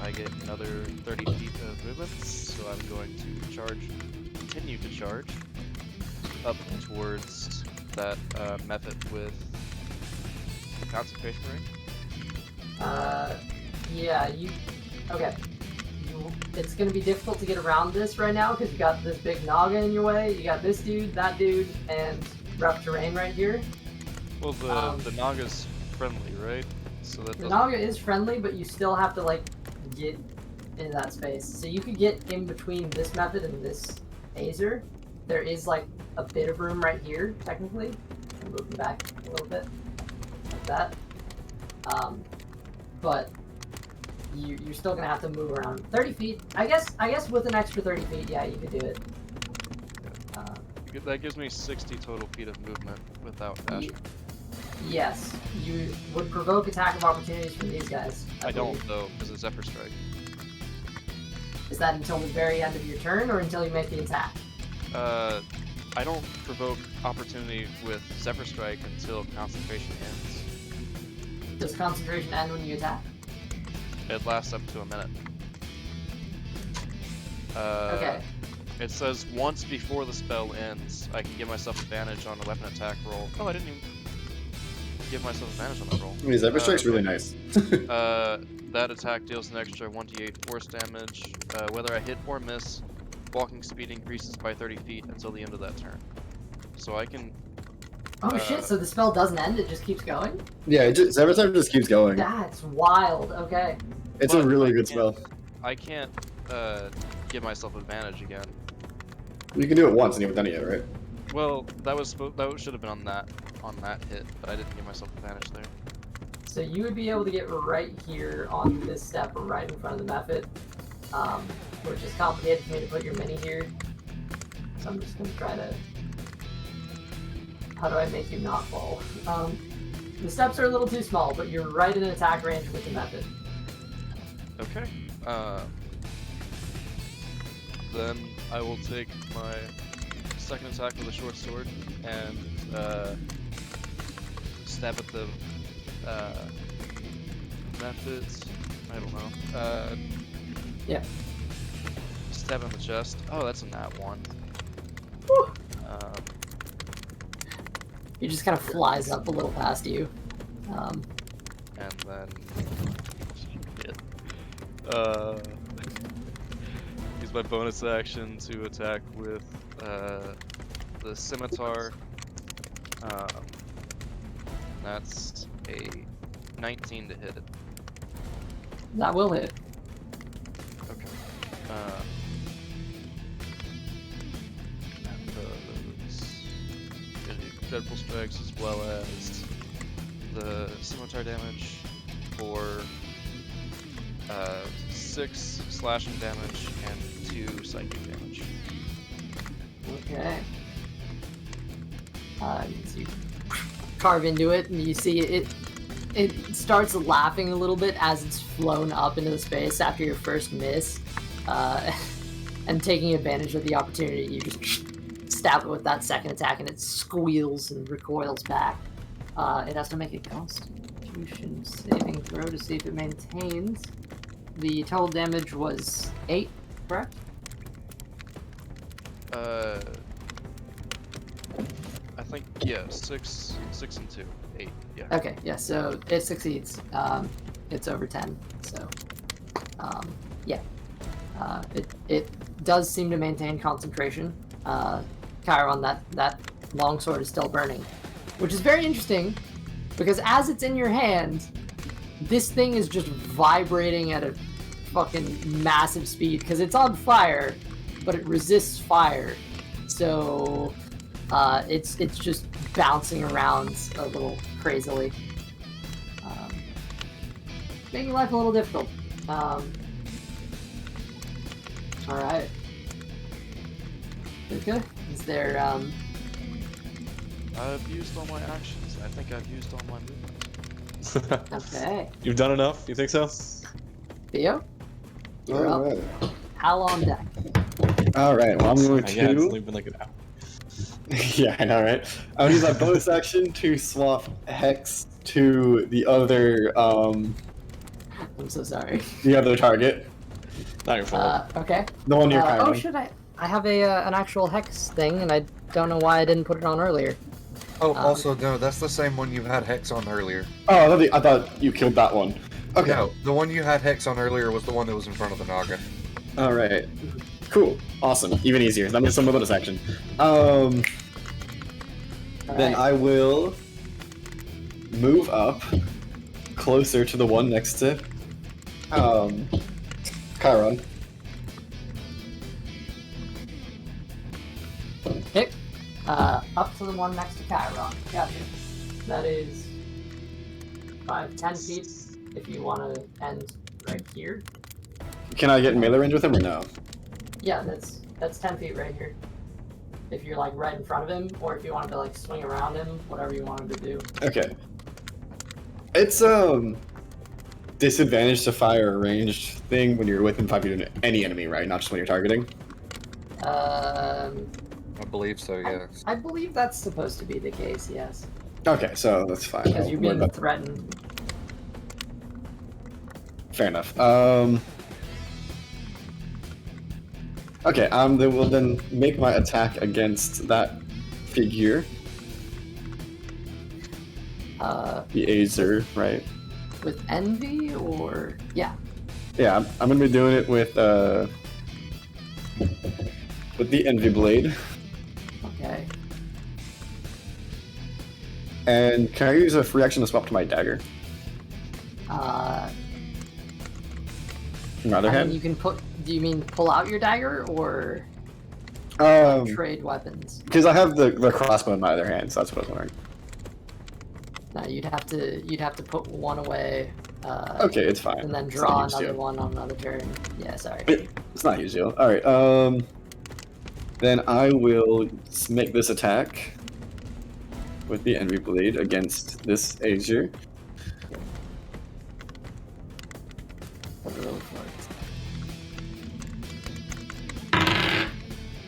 I get another 30 feet of movement, so I'm going to continue to charge up towards that method with concentration ring. Yeah, okay. It's gonna be difficult to get around this right now because you got this big Naga in your way. You got this dude, that dude, and rough terrain right here. Well, the Naga's friendly, right? So that The doesn't... Naga is friendly, but you still have to like get in that space. So you could get in between this method and this Azer. There is like a bit of room right here, technically. I'm moving back a little bit, like that. But you're still gonna have to move around 30 feet. I guess with an extra 30 feet, yeah, you could do it. That gives me 60 total feet of movement without dashing. Yes, you would provoke attack of opportunities from these guys. I don't though, because it's Zephyr Strike. Is that until the very end of your turn, or until you make the attack? I don't provoke opportunity with Zephyr Strike until concentration ends. Does concentration end when you attack? It lasts up to a minute. Okay. It says once before the spell ends, I can give myself advantage on a weapon attack roll. Oh, I didn't even give myself advantage on that roll. I mean, Zephyr Strike's really nice. That attack deals an extra 1d8 force damage. Whether I hit or miss, walking speed increases by 30 feet until the end of that turn. So I can... Oh shit, so the spell doesn't end, it just keeps going? Yeah, Zephyr Strike just keeps going. That's wild, okay. It's a really good spell. I can't give myself advantage again. You can do it once and you haven't done it yet, right? Well, that should have been on that hit, but I didn't give myself advantage there. So you would be able to get right here on this step right in front of the method, which is complicated for me to put your mini here. So I'm just going to try to... How do I make you not fall? The steps are a little too small, but you're right in attack range with the method. Okay. Then I will take my second attack with a short sword and stab at the methods. I don't know. Yeah. Stab in the chest. Oh, that's a nat 1. Whew. He just kind of flies up a little past you. And then use my bonus action to attack with the scimitar. That's a 19 to hit it. That will hit. Okay. Dreadful strikes as well as the scimitar damage for 6 slashing damage and 2 psychic damage. Okay. You carve into it, and you see it starts laughing a little bit as it's flown up into the space after your first miss, and taking advantage of the opportunity, you just stab it with that second attack, and it squeals and recoils back. It has to make a Constitution saving throw to see if it maintains. The total damage was 8, correct? I think, yeah, 6 and 2, 8, yeah. Okay, yeah, so it succeeds. It's over 10, so, yeah. It does seem to maintain concentration. Kairon, that longsword is still burning, which is very interesting, because as it's in your hand, this thing is just vibrating at a fucking massive speed, because it's on fire, but it resists fire, so it's just bouncing around a little crazily, making life a little difficult. All right. Okay. Is there I've used all my actions. I think I've used all my movement. Okay. You've done enough? You think so? Theo? You're up. Alright. Hal on deck. Alright, well I'm going Yeah, it's to... only been like an hour. Yeah, I know, right? I'm gonna use my bonus action to swap Hex to the other, I'm so sorry. The other target. Not your fault. Okay. The one you're Oh shit! I have an actual hex thing, and I don't know why I didn't put it on earlier. Oh, also, no, that's the same one you had Hex on earlier. Oh, I thought you killed that one. Okay. No, the one you had Hex on earlier was the one that was in front of the Naga. All right. Cool. Awesome. Even easier. That means some bonus action. Then I will move up closer to the one next to Kairon. Okay. Up to the one next to Kairon. Gotcha. That is 10 feet if you want to end right here. Can I get in melee range with him or no? Yeah, that's 10 feet right here. If you're like right in front of him, or if you wanted to like swing around him, whatever you wanted to do. Okay. It's disadvantage to fire a ranged thing when you're within 5 feet of any enemy, right? Not just when you're targeting. I believe so, yes. I believe that's supposed to be the case. Yes. Okay, so that's fine. Because you're being But- threatened. Fair enough. Okay, they will then make my attack against that figure, the Azer, right? With envy or yeah. Yeah, I'm gonna be doing it with the Envy Blade. Okay. And can I use a free action to swap to my dagger? I On the other mean, hand? you can put. Do you mean pull out your dagger or trade weapons? Because I have the crossbow in my other hand, so that's what I was wondering. No, you'd have to put one away. Okay, it's fine. And then It's draw not a huge another deal. one on another turn. Yeah, sorry. It's not a huge deal. Alright, then I will make this attack with the Envy Blade against this Azer.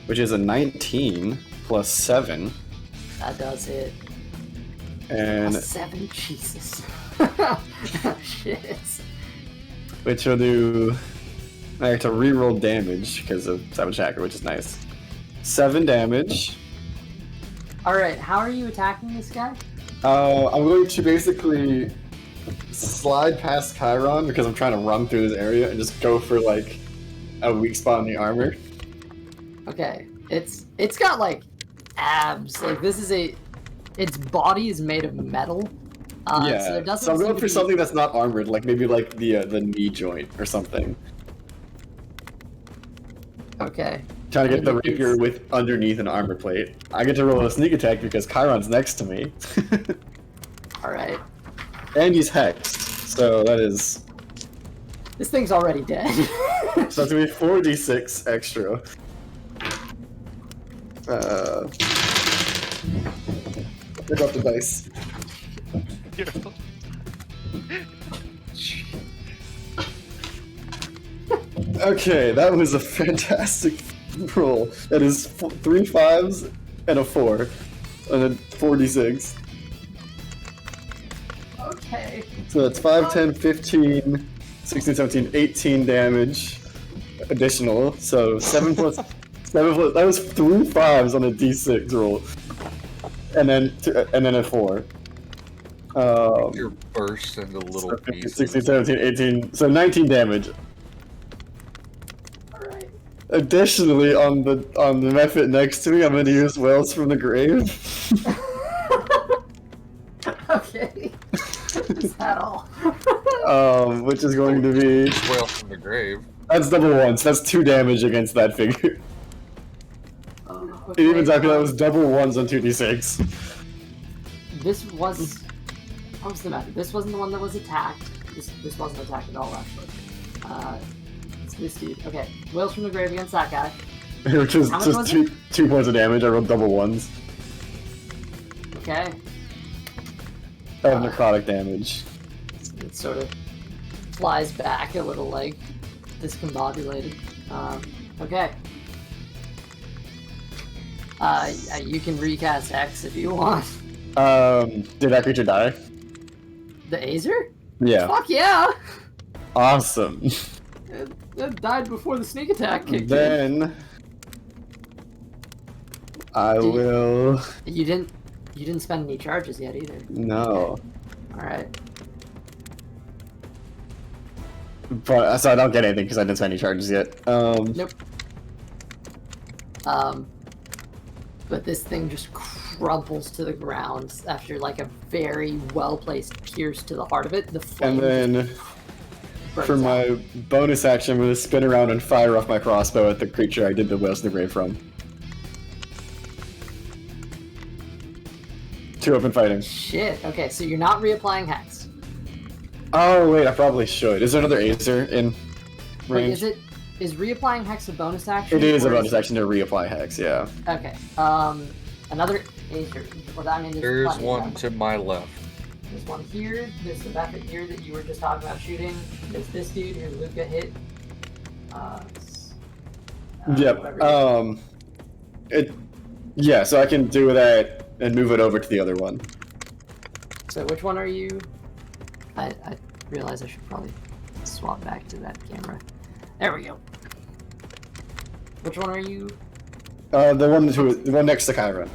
Which is a 19 plus 7. That does hit. And A 7? Jesus. Shit. which will do. I have to reroll damage because of Savage Hacker, which is nice. 7 damage. Alright, how are you attacking this guy? I'm going to basically slide past Kairon because I'm trying to run through this area and just go for like a weak spot in the armor. Okay. It's got like abs. Like this is its body is made of metal. So there Yeah, doesn't so I'm seem going to for be- something that's not armored, like maybe like the knee joint or something. Okay. Trying to get the I think rapier it's- with underneath an armor plate. I get to roll a sneak attack because Chiron's next to me. Alright. And he's hexed, so that is... This thing's already dead. So that's gonna be 4d6 extra. Pick up the dice. Okay, that was a fantastic roll. That is 3 5s and a 4. And then 4d6. Okay. So that's 5, 10, 15, 16, 17, 18 damage additional. So 7 plus 7 plus, that was 3 5s on a d6 roll. And then a 4. Your burst into little 15, pieces. 16, 17, 18, so 19 damage. Alright. Additionally, on the method next to me, I'm gonna use Wells from the Grave. Okay. Is that all? Which is going to be, Well from the grave. that's double ones. That's 2 damage against that figure. Okay, It evens out because that was double ones on 2d6. This was. What was the method? This wasn't the one that was attacked. This wasn't attacked at all, actually. It's this dude. Okay, Whales from the Grave against that guy. Which is How much just was two 2 points of damage. I rolled double ones. Okay, Of necrotic damage. it sort of flies back a little, like discombobulated. Okay. You can recast X if you want. Did that creature die? The Azer? Yeah. Fuck yeah! Awesome. It died before the sneak attack kicked in. Then I Do you- will. You didn't spend any charges yet either. No. Alright. But so I don't get anything because I didn't spend any charges yet. Nope. But this thing just crumples to the ground after like a very well placed pierce to the heart of it. The flame And then burns for my out. bonus action, I'm gonna spin around and fire off my crossbow at the creature I did the Whales of the Grave from. 2 open fighting. Shit. Okay, so you're not reapplying hex. Oh wait, I probably should. Is there another Azer in Wait, range? is reapplying hex a bonus action? It is a or bonus action to reapply hex. Yeah. Okay. Another Azer. Well, I mean, There's plenty of one them. to my left. There's one here. There's the method here that you were just talking about shooting. There's this dude who Luca hit. Yep. Whatever. Yeah. So I can do that and move it over to the other one. So which one are you? I realize I should probably swap back to that camera. There we go. Which one are you? The one next to Kairon.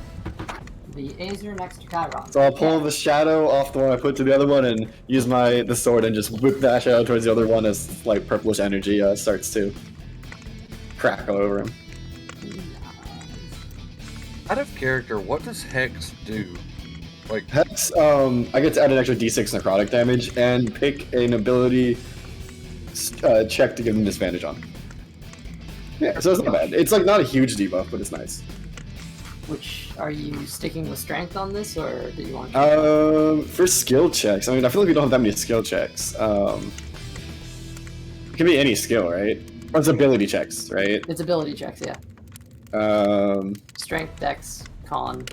The Azer next to Kairon. So I'll pull Yeah. the shadow off the one I put to the other one and use the sword and just whip that shadow towards the other one as like purplish energy starts to crackle over him. Out of character, what does Hex do? Like, Hex, I get to add an extra d6 necrotic damage and pick an ability check to give him disadvantage on. Yeah, so it's not bad. It's like not a huge debuff, but it's nice. Which are you sticking with strength on this, or do you want? To For skill checks, I mean, I feel like we don't have that many skill checks. It can be any skill, right? Or it's ability checks, right? It's ability checks, yeah. Strength, dex, con.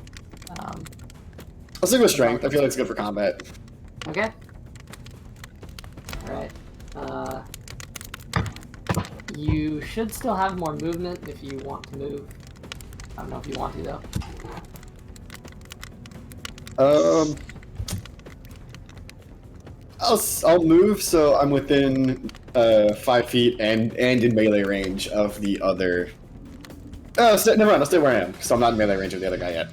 I'll stick with strength. I feel like it's good for combat. Okay. Alright. You should still have more movement if you want to move. I don't know if you want to, though. I'll move so I'm within 5 feet and in melee range of the other. Oh, never mind. I'll stay where I am because I'm not in melee range of the other guy yet.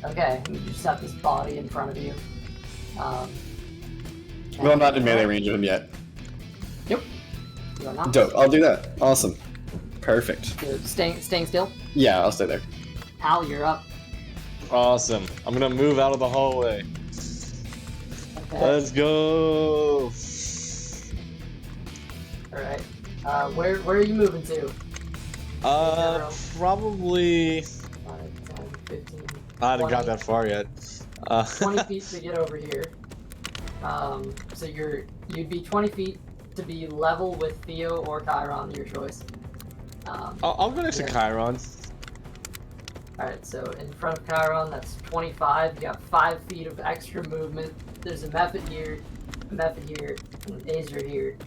Okay. You just have this body in front of you. Well, I'm not in melee range of him yet. Yep. You are not. Dope. I'll do that. Awesome. Perfect. So staying still. Yeah, I'll stay there. Al, you're up. Awesome. I'm gonna move out of the hallway. Okay. Let's go. Alright. Where are you moving to? Probably. 5, 10, 15, I haven't got 20. that far yet. 20 feet to get over here. So you'd be 20 feet to be level with Theo or Kairon, your choice. I'll go next to Kairon. Alright, so in front of Kairon, that's 25. You got 5 feet of extra movement. There's a method here, and an Azer here,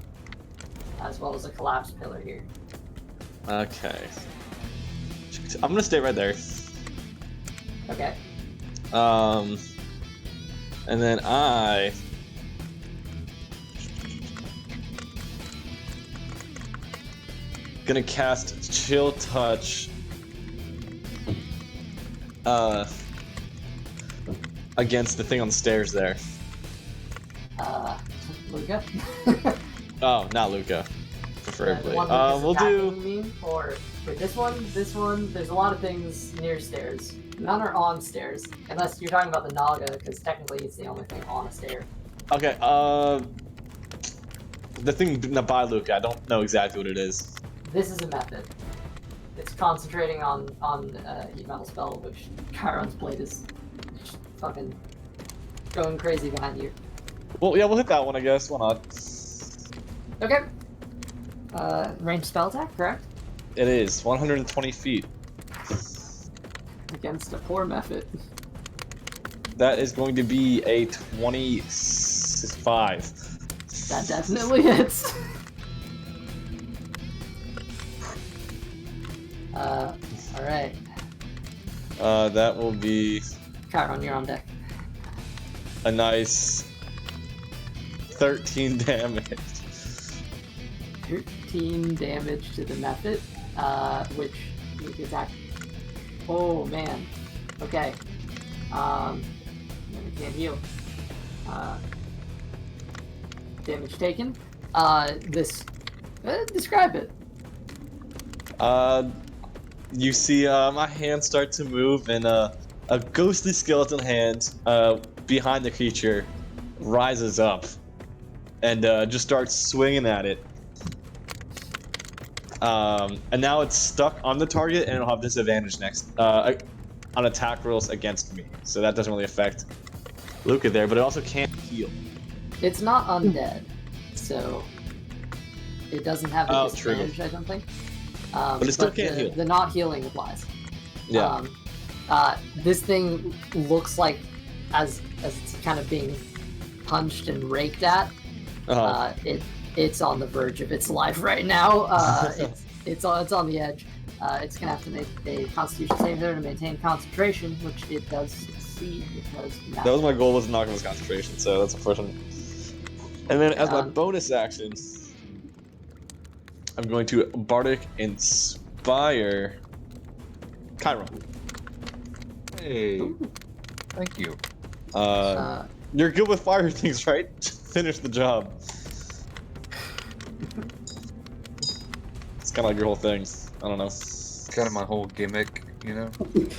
as well as a collapsed pillar here. Okay. I'm gonna stay right there. Okay. And then I gonna cast Chill Touch against the thing on the stairs there. Luca? Oh, not Luca. Preferably. The one Luca's We'll attacking do. me, or wait, this one. There's a lot of things near stairs. None are on stairs, unless you're talking about the Naga, because technically it's the only thing on a stair. Okay. The thing by Luca. I don't know exactly what it is. This is a method. It's concentrating on heat metal spell, which Chiron's blade is just fucking going crazy behind you. Well, yeah, we'll hit that one, I guess. Why not? Okay. Ranged spell attack, correct? It is 120 feet. Against a poor method. That is going to be a 25. That definitely hits. Alright. That will be Chiron, you're on deck. a nice 13 damage. 13 damage to the method, which make the attack. Oh man. Okay. Then we can't heal. Damage taken. Describe it. You see my hand start to move, and a ghostly skeleton hand behind the creature rises up and just starts swinging at it. And now it's stuck on the target, and it'll have disadvantage next on attack rolls against me. So that doesn't really affect Luca there, but it also can't heal. It's not undead, so it doesn't have the disadvantage, I don't think. But it still can't heal. The not healing applies. Yeah. This thing looks like, as it's kind of being punched and raked at, it's on the verge of its life right now. It's on the edge. It's gonna have to make a Constitution save there to maintain concentration, which it does succeed because that was my goal, was to knock him his concentration, so that's unfortunate. And then as my bonus action, I'm going to Bardic Inspire Kairon. Hey, thank you. You're good with fire things, right? Finish the job. It's kind of like your whole thing. I don't know. It's kind of my whole gimmick, you know?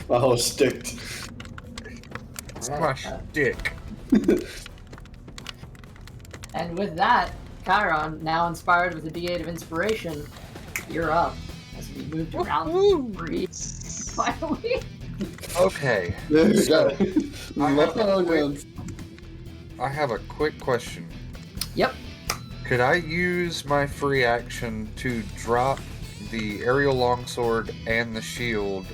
My whole stick. It's my shtick. And with that, Kairon, now inspired with a D8 of inspiration, you're up. As we moved around three, finally. Okay. There you So, go. I have a quick question. Yep. Could I use my free action to drop the aerial longsword and the shield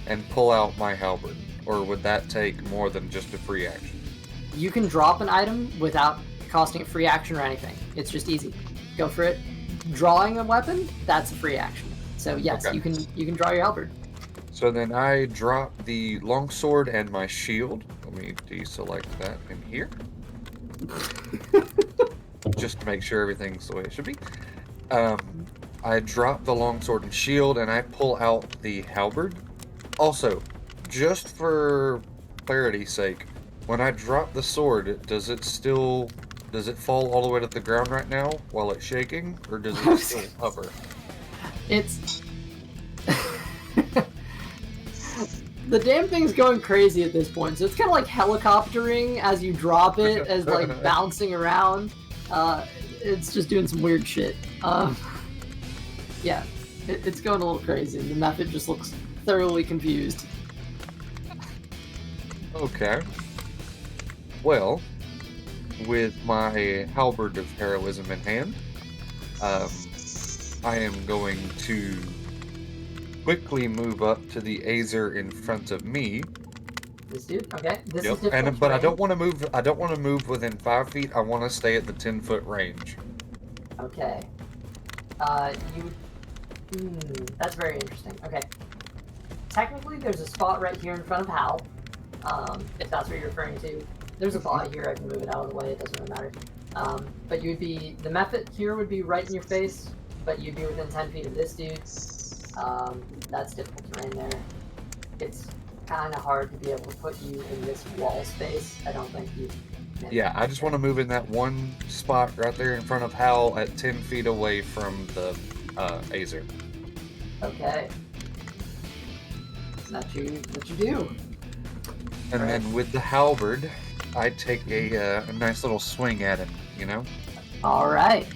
and pull out my halberd? Or would that take more than just a free action? You can drop an item without costing a free action or anything. It's just easy. Go for it. Drawing a weapon, that's a free action. So yes, Okay. you can draw your halberd. So then I drop the longsword and my shield. Let me deselect that in here. Just to make sure everything's the way it should be. I drop the longsword and shield, and I pull out the halberd. Also, just for clarity's sake, when I drop the sword, does it fall all the way to the ground right now while it's shaking, or does it still hover? It's the damn thing's going crazy at this point, so it's kind of like helicoptering as you drop it, as like bouncing around. It's just doing some weird shit. Yeah, it's going a little crazy, and the method just looks thoroughly confused. Okay. Well, with my halberd of heroism in hand, I am going to quickly move up to the Azer in front of me. This dude, okay. This Yep. is difficult. But I don't want to move. I don't want to move within 5 feet. I want to stay at the 10-foot range. Okay. That's very interesting. Okay. Technically, there's a spot right here in front of Hal. If that's what you're referring to. There's a body here. I can move it out of the way. It doesn't really matter. But you'd be the method here would be right in your face, but you'd be within 10 feet of this dude. That's difficult terrain there. It's kind of hard to be able to put you in this wall space. I don't think you. Yeah, I just want to move in that one spot right there in front of Hal at 10 feet away from the Azer. Okay. What you do? And then with the halberd, I take a nice little swing at him, you know? All right.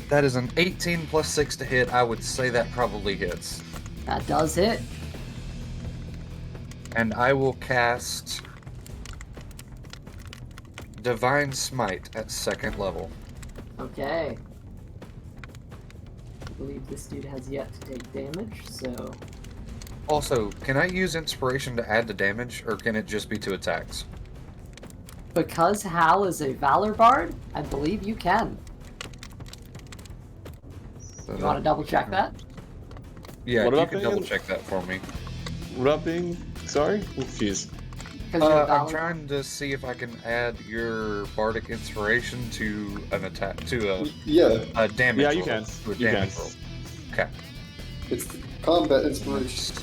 That is an 18 plus 6 to hit. I would say that probably hits. That does hit. And I will cast Divine Smite at 2nd level. Okay. I believe this dude has yet to take damage, so... Also, can I use Inspiration to add to damage, or can it just be to attacks? Because Hal is a Valor Bard, I believe you can. So You want to double check that? Yeah, What you about can being- double check that for me. What up being? Sorry? I'm confused. Because you're I'm valid. trying to see if I can add your bardic inspiration to an attack Yeah, a damage. Yeah, you roll, can. To a You damage can. roll. Okay. it's combat inspiration.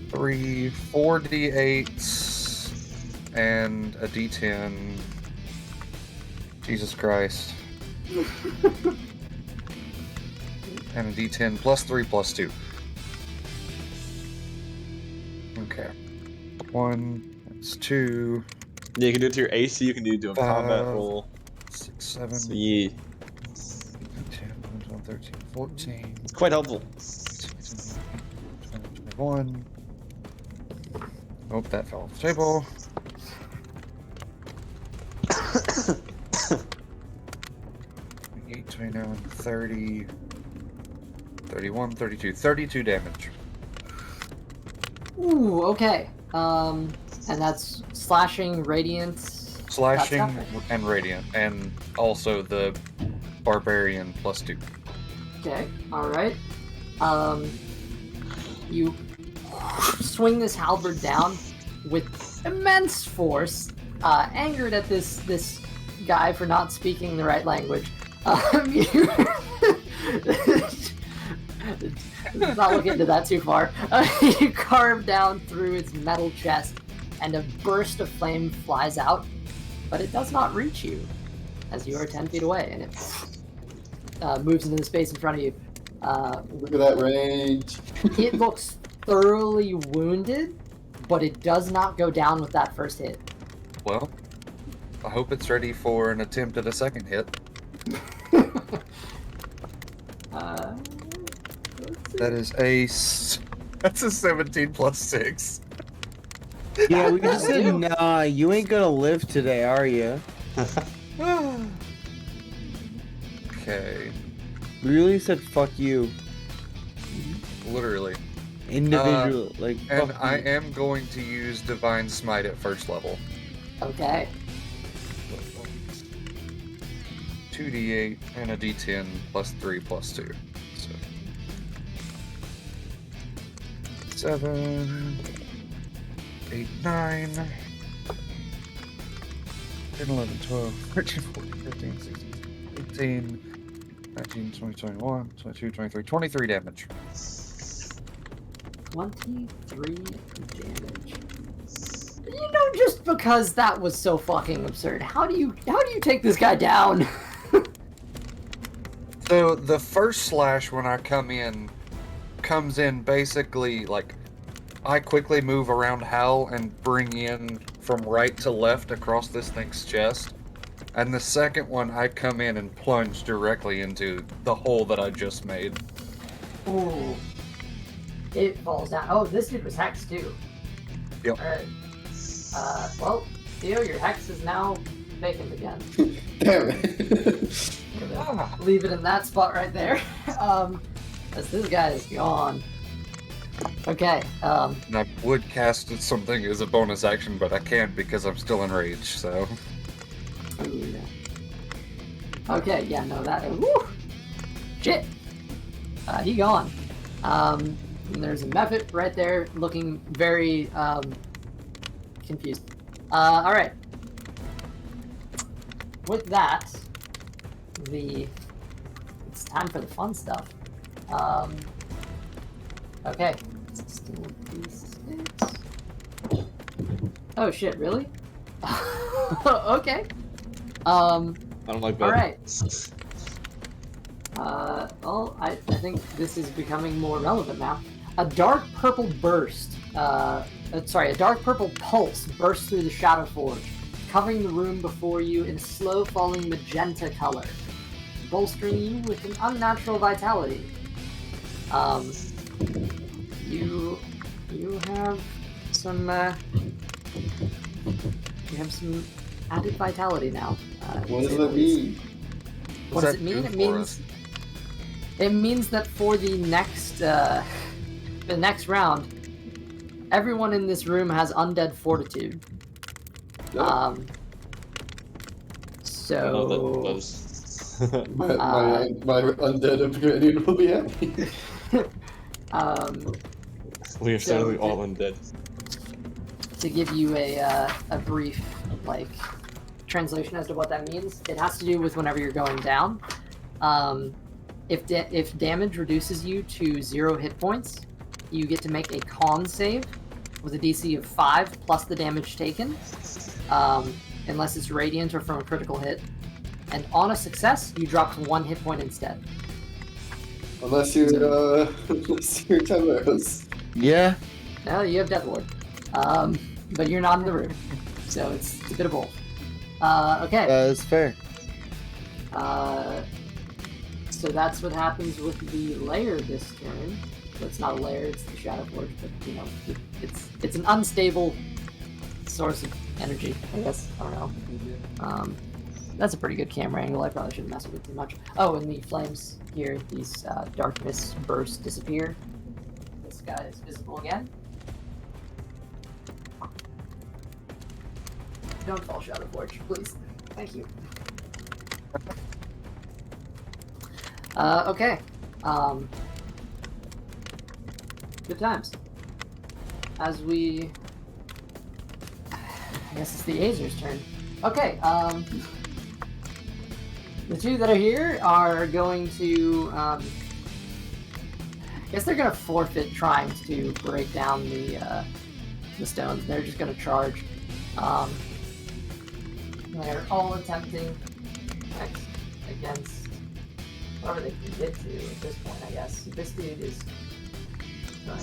3, 4 d8s, and a d10. Jesus Christ. And a d10 plus 3 plus 2. Okay. 1, that's 2, Yeah, you can do it to your AC. You can do a combat 5, roll. 6, 7, So yeah, 10, 11, 12, 13, 14, it's quite helpful. 16, 20, 21. Oh, that fell off the table. 28, 29, 30, 31, 32. 32 damage. Ooh, okay. And that's slashing, radiant. Slashing and radiant, and also the barbarian plus 2. Okay, alright. You swing this halberd down with immense force, angered at this guy for not speaking the right language. Let's not look into that too far. You carve down through its metal chest, and a burst of flame flies out, but it does not reach you, as you are 10 feet away, and it moves into the space in front of you. Look at that range. It looks thoroughly wounded, but it does not go down with that first hit. Well, I hope it's ready for an attempt at a second hit. That is that's a 17 plus 6. Yeah, we just said, nah, you ain't gonna live today, are you? Okay, We really said fuck you. literally. Individual, like, And fuck I you. am going to use Divine Smite at first level. Okay. 2d8 and a d10 plus 3 plus 2. So 7, 8, 9, 10, 11, 12, 13, 14, 15, 16, 18, 19, 20, 21, 22, 23, 23 damage. 23 damage. You know, just because that was so fucking absurd, how do you take this guy down? So the first slash when I comes in basically like I quickly move around Hal and bring in from right to left across this thing's chest. And the second one I come in and plunge directly into the hole that I just made. Ooh. It falls down. Oh, this dude was hexed too. Yep. Alright. Well, Theo, your hex is now vacant again. Damn it. Leave it in that spot right there. As this guy is gone. Okay, And I would cast something as a bonus action, but I can't because I'm still enraged, so. okay, yeah, no, that, woo! Shit! He gone. And there's a Mephit right there looking very, confused. Alright. With that, it's time for the fun stuff. Okay. 16d6. Oh shit, really? Okay. I don't like that. Alright. Well, I think this is becoming more relevant now. A dark purple burst, a dark purple pulse bursts through the Shadowforge, covering the room before you in a slow falling magenta color, bolstering you with an unnatural vitality. You have some added vitality now. What does that mean? What does it mean? It means that for the next round, everyone in this room has undead fortitude. Yep. So my undead companion will be happy. We are certainly all undead. to give you a brief like translation as to what that means, it has to do with whenever you're going down. If damage reduces you to 0 hit points, you get to make a con save with a DC of 5 plus the damage taken, unless it's radiant or from a critical hit. And on a success, you drop to 1 hit point instead. Unless you're Temeros. Yeah. No, you have Death Ward, but you're not in the room, so it's a bit of both. Okay. That is fair. So that's what happens with the lair this turn. So it's not a lair, it's the Shadowforge, but you know, it's an unstable source of energy, I guess. I don't know. That's a pretty good camera angle. I probably shouldn't mess with it too much. Oh, and the flames here, these darkness bursts disappear. This guy is visible again. Don't fall Shadowforge, please. Thank you. Okay. Good times. As we... I guess it's the Azers' turn. Okay, the two that are here are going to, I guess they're going to forfeit trying to break down the stones. They're just going to charge. They're all attempting against whatever they can get to at this point, I guess. This dude is 9,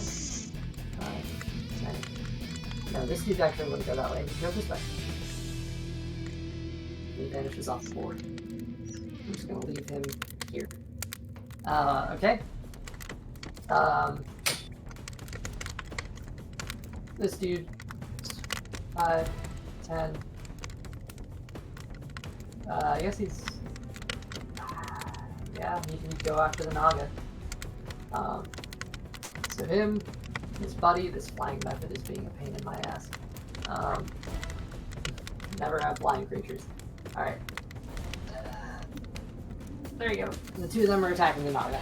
10. No, this dude actually wouldn't go that way. He'd go this way. He vanishes off the board. I'm just gonna leave him here. Okay. This dude, 5, 10. I guess he's... Yeah, he can go after the Naga. So him, his buddy, this flying method is being a pain in my ass. Never have flying creatures. Alright. There you go. And the two of them are attacking the Naga.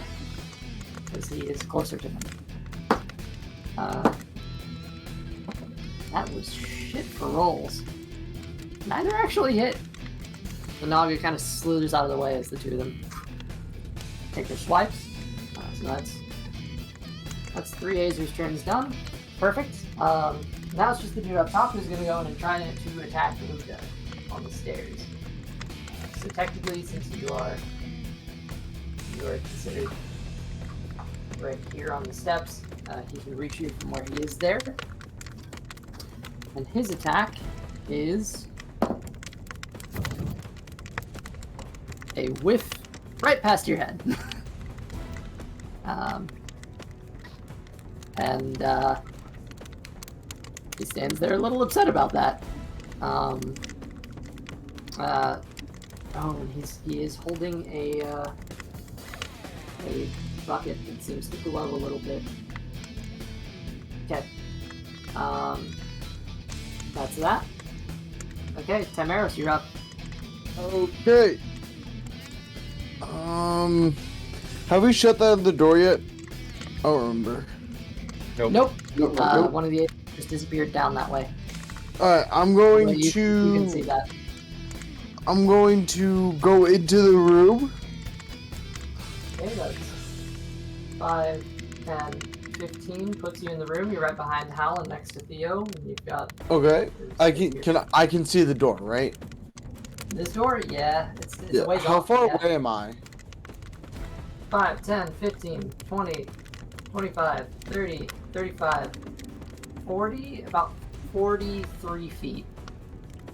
Because he is closer to them. That was shit for rolls. Neither actually hit. The Naga kind of slithers out of the way as the two of them take their swipes. So that's 3 Azers turns done. Perfect. Now it's just the dude up top who's going to go in and try to attack Luca on the stairs. So technically, since you are considered right here on the steps, he can reach you from where he is there. And his attack is a whiff right past your head. And he stands there a little upset about that. Oh, and he is holding a bucket that seems to glow a little bit. Okay. That's that. Okay, Tamaris, you're up. Okay. Have we shut that the door yet? I don't remember. Nope. Nope. One of the just disappeared down that way. Alright, I'm going Well, you can see to... that. I'm going to go into the room. Okay, that's 5, 10, 15 puts you in the room. You're right behind Hal and next to Theo, and you've got. Okay. I can see the door, right? This door, yeah, it's Yeah. ways How off, far yeah. away am I? 5, 10, 15, 20, 25, 30, 35, 40, about 43 feet.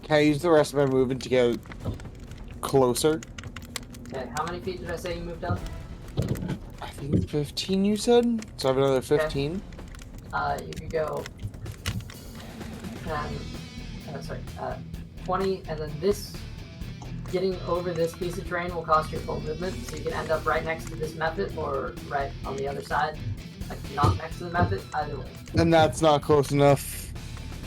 Can I use the rest of my movement to get closer? Okay, how many feet did I say you moved up? I think 15 you said? So I have another 15? You could go 20, and then this, getting over this piece of terrain will cost your full movement, so you can end up right next to this method, or right on the other side, like not next to the method, either way. And that's not close enough.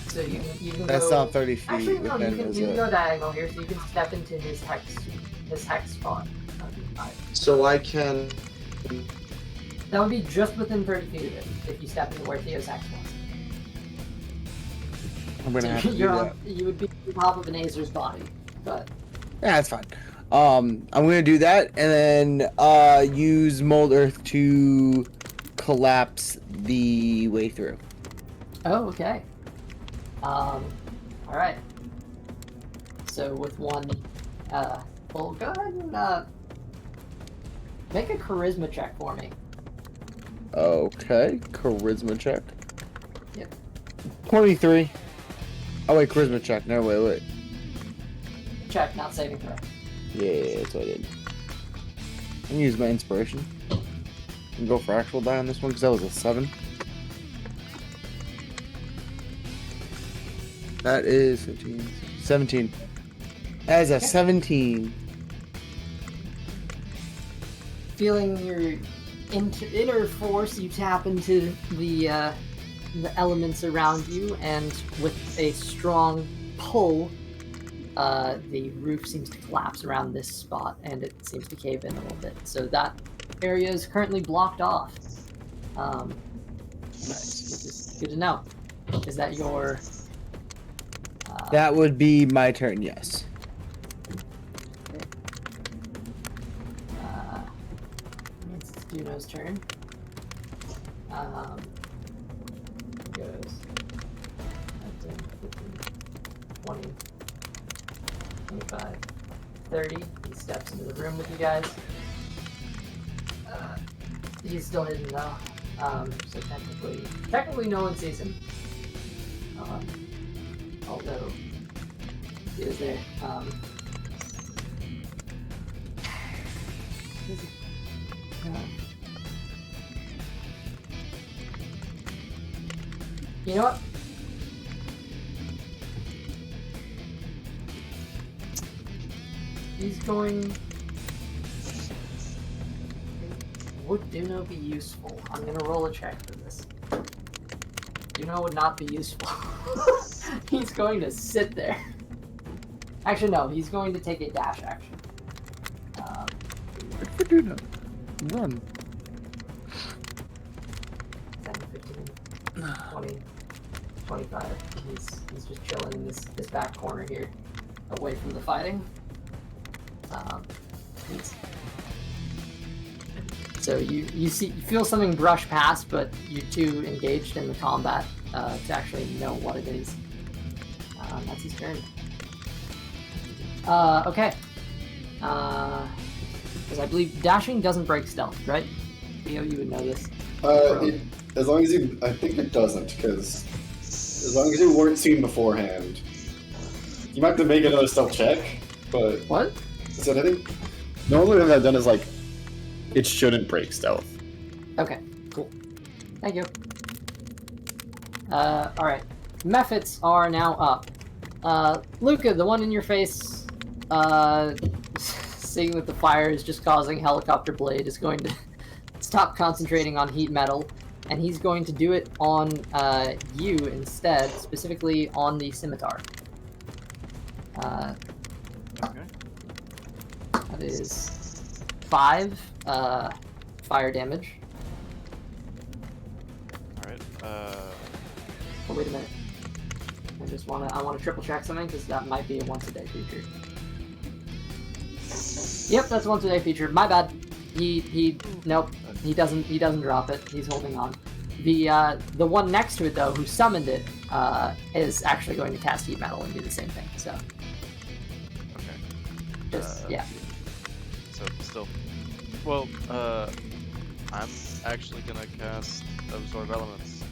So you can That's go... not 30 feet. Actually, no, within, you is can it? go diagonal here, so you can step into his hex spot. That'd be fine. So I can. That would be just within 30 feet of it, if you step into where Theo's hex was. I'm gonna have to do You're that. you would be on top of an Azer's body, but Yeah, that's fine. I'm gonna do that and then use Mold Earth to collapse the way through. oh, okay. All right. So with one, well, go ahead and make a charisma check for me. Okay, charisma check. Yep. 23. Oh wait, charisma check. No, wait. Check, not saving throw. Yeah, that's what I did. I'm gonna use my inspiration and go for actual die on this one because that was a 7. That is 15, 17. That is a 17. Feeling your inner force, you tap into the elements around you, and with a strong pull, the roof seems to collapse around this spot, and it seems to cave in a little bit. So that area is currently blocked off. Nice, which is good to know. Is that your? That would be my turn, yes. It's Juno's turn. Goes 10, 15, 20, 25, 30. He steps into the room with you guys. He's still hidden though. So technically no one sees him. Although he is there. You know what? He's going. Would Duno be useful? I'm gonna roll a check for this. Duno would not be useful. He's going to sit there. Actually, no. He's going to take a dash action. Good for Duno. Run. 10, 15, 20, 25. He's just chilling in this back corner here, away from the fighting. So you feel something brush past, but you're too engaged in the combat to actually know what it is. That's his turn. Okay. Because I believe dashing doesn't break stealth, right? Theo, you would know this. As long as you, I think it doesn't, because as long as you weren't seen beforehand, you might have to make another stealth check. But What? so I think the only thing I've done is like it shouldn't break stealth. Okay, cool. Thank you. Alright. Mephits are now up. Luca, the one in your face, seeing that the fire is just causing Helicopter Blade, is going to stop concentrating on heat metal, and he's going to do it on you instead, specifically on the scimitar. Okay. That is 5 fire damage. Alright. Oh, wait a minute. I want to triple check something because that might be a once a day feature. Yep, that's a once a day feature. My bad. Nope. He doesn't drop it. He's holding on. The one next to it though, who summoned it, is actually going to cast heat metal and do the same thing. So. Okay. Just yeah. So still. Well, I'm actually gonna cast Absorb Elements.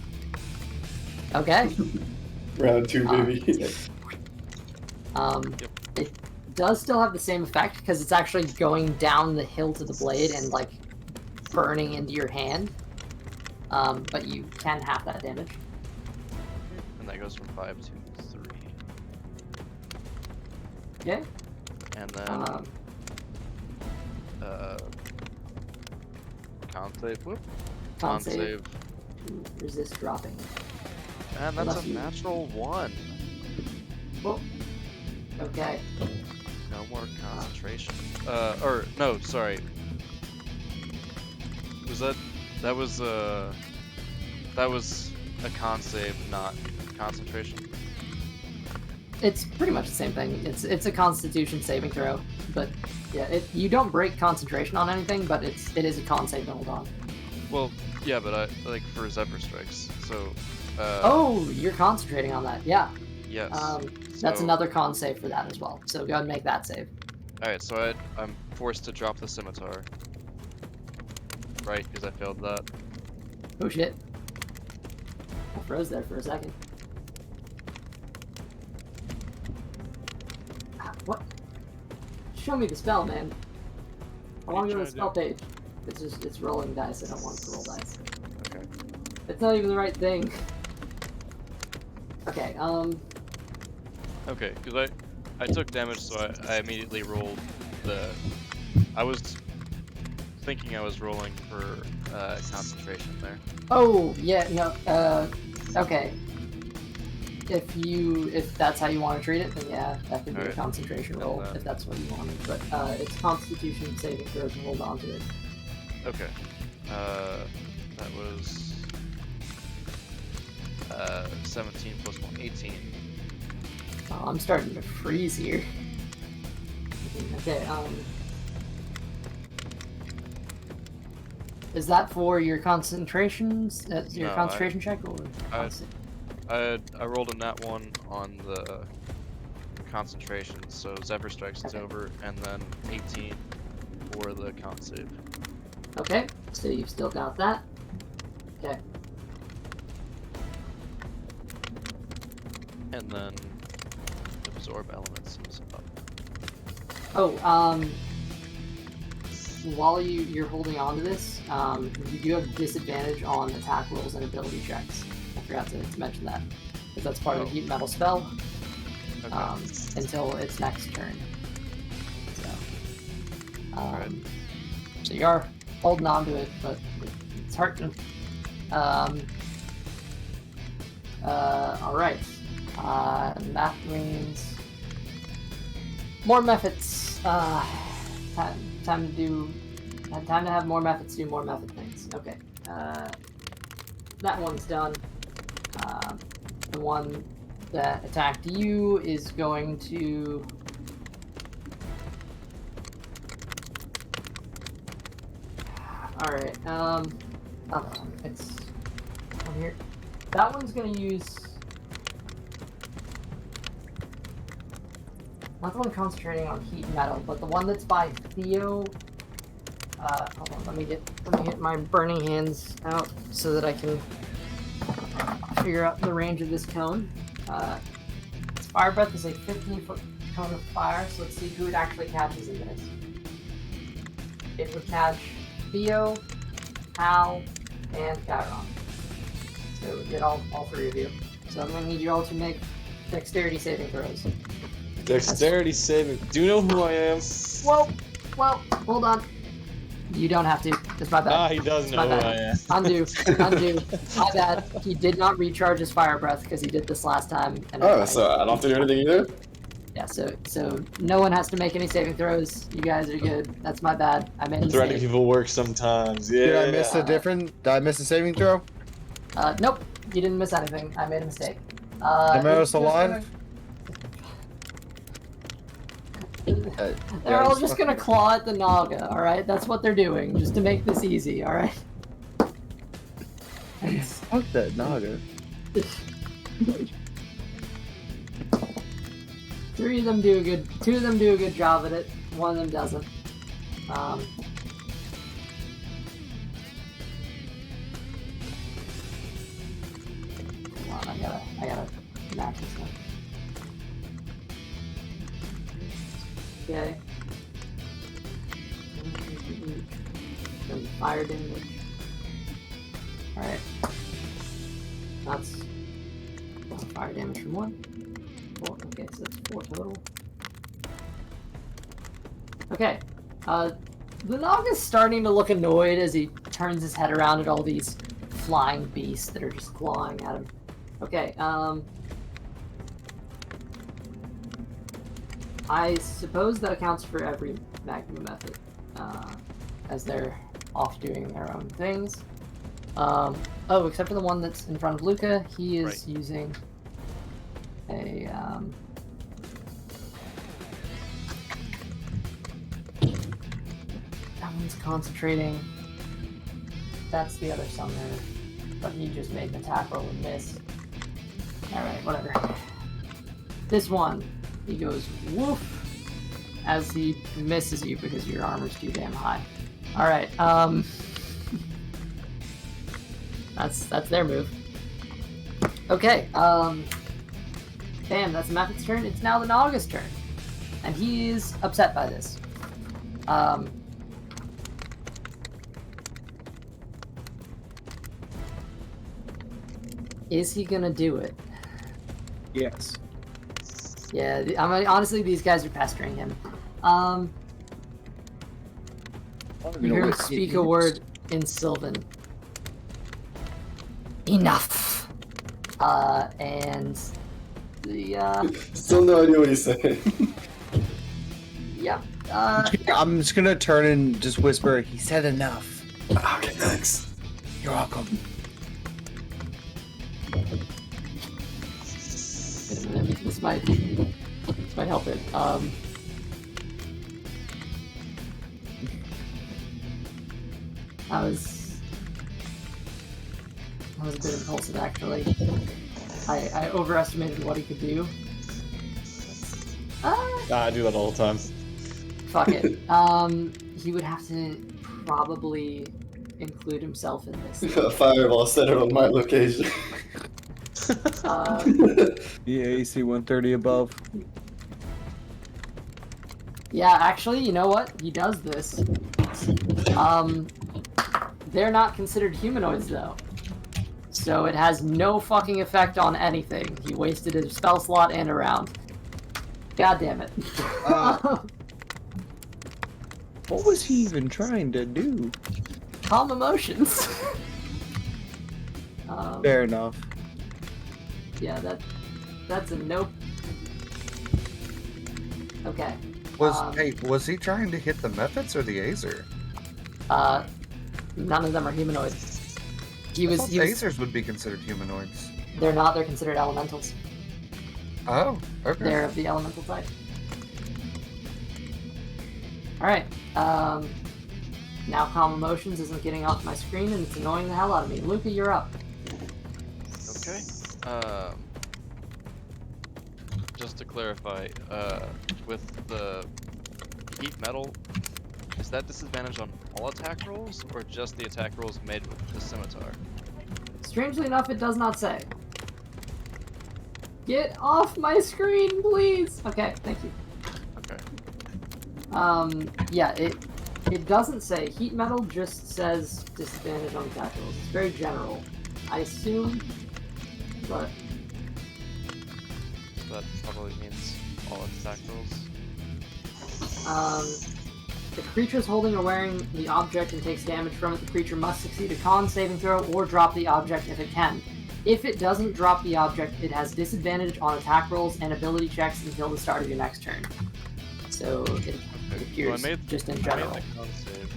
Okay. Round 2, baby. Yep. It does still have the same effect because it's actually going down the hilt of the blade and like burning into your hand. But you can half that damage. And that goes from 5 to 3. Okay. And then con save. Whoop. Con save. Resist dropping. And that's Unless a you- natural 1. Whoa. Okay. No more concentration. Or no, sorry. Was that was a con save, not concentration? it's pretty much the same thing. It's a Constitution saving throw, but yeah, you don't break concentration on anything, but it is a con save to hold on. Well, yeah, but I like for Zephyr Strikes. So. Oh, you're concentrating on that. Yeah. Yes. That's So- another con save for that as well. So go ahead and make that save. All right, so I'm forced to drop the scimitar. Right, because I failed that. Oh shit. I froze there for a second. What? Show me the spell, man. I want to go to the spell page. It's rolling dice. I don't want it to roll dice. Okay. It's not even the right thing. Okay, Okay, because I took damage, so I immediately rolled the. I was thinking I was rolling for concentration there. oh, yeah, no, okay. If that's how you want to treat it, then yeah, that could be a Alright. concentration roll, then- if that's what you wanted, but, it's Constitution saving throw to hold on to it. Okay. That was 17 plus 1, 18. Oh, I'm starting to freeze here. Okay, is that for your concentrations? Your No, concentration check, or? I rolled a nat 1 on the concentration, so Zephyr Strikes is Okay. over, and then 18 for the con save. Okay, so you've still got that. Okay. And then absorb elements is up. Oh, while you're holding on to this, you do have disadvantage on attack rolls and ability checks. I forgot to mention that, because that's part of the Oh. heat metal spell Okay. until its next turn. So, Alright. so you are holding on to it, but it's hurting. All right. That means more methods. Time to have more methods do more method things. Okay. That one's done. The one that attacked you is going to. All right. Oh, it's on here. That one's gonna use. Not the one concentrating on heat metal, but the one that's by Theo. Hold on, let me get my burning hands out so that I can figure out the range of this cone. Its fire breath is a 15-foot cone of fire, so let's see who it actually catches in this. It would catch Theo, Hal, and Kairon. So it would get all three of you. So I'm gonna need you all to make dexterity saving throws. Dexterity saving. Do you know who I am? Well, hold on. You don't have to. It's my bad. Ah, he does know My who bad. I am. Undo. My bad. He did not recharge his fire breath because he did this last time. And Oh, so I don't have to do anything either? yeah. So no one has to make any saving throws. You guys are good. That's my bad. I made a Threatening mistake. people works sometimes. Yeah. Did I miss a different? Did I miss a saving throw? Nope. You didn't miss anything. I made a mistake. Am I it's just alive? They're all just gonna claw at the Naga, alright? That's what they're doing, just to make this easy, alright? Fuck that Naga. Two of them do a good job at it, one of them doesn't. Hold on, I gotta match this one. Okay. Some fire damage. Alright. That's fire damage from one. 4. Okay, so that's 4 total. Okay. The Naga's starting to look annoyed as he turns his head around at all these flying beasts that are just clawing at him. Okay, I suppose that accounts for every Magma method, as they're off doing their own things. Oh, except for the one that's in front of Luca, he is Right. using a That one's concentrating. That's the other summoner. But he just made an attack roll and missed. Alright, whatever. This one, he goes woof as he misses you because your armor's too damn high. Alright, that's their move. Okay, damn, that's Mephit's turn. It's now the Naga's turn. And he is upset by this. Is he gonna do it? Yes. Yeah, honestly, these guys are pestering him. You hear him speak a word in Sylvan. Enough! And the, Still no idea what he's saying. Yep, I'm just gonna turn and just whisper, he said enough. Okay, thanks. You're welcome. this might help it. I was a bit impulsive, actually. I overestimated what he could do. I do that all the time. Fuck it. He would have to probably include himself in this. A fireball centered on my location. Yeah, AC 130 above. Yeah, actually, you know what? He does this. They're not considered humanoids, though. So it has no fucking effect on anything. He wasted his spell slot and a round. God damn it. What was he even trying to do? Calm emotions. Fair enough. Yeah, that's a nope. Okay. Was he trying to hit the Mephits or the Azer? None of them are humanoids. He was Azers would be considered humanoids. They're not, they're considered elementals. Oh, okay. They're of the elemental type. Alright, now Calm Emotions isn't getting off my screen and it's annoying the hell out of me. Luca, you're up. Okay. Just to clarify, with the heat metal, is that disadvantage on all attack rolls, or just the attack rolls made with the scimitar? Strangely enough, it does not say. Get off my screen, please! Okay, thank you. Okay. Yeah, it doesn't say. Heat metal just says disadvantage on attack rolls. It's very general. I assume, but... That probably means all attack rolls. If the creature is holding or wearing the object and takes damage from it, the creature must succeed a con saving throw or drop the object if it can. If it doesn't drop the object, it has disadvantage on attack rolls and ability checks until the start of your next turn. So it appears just in general. I made the con save.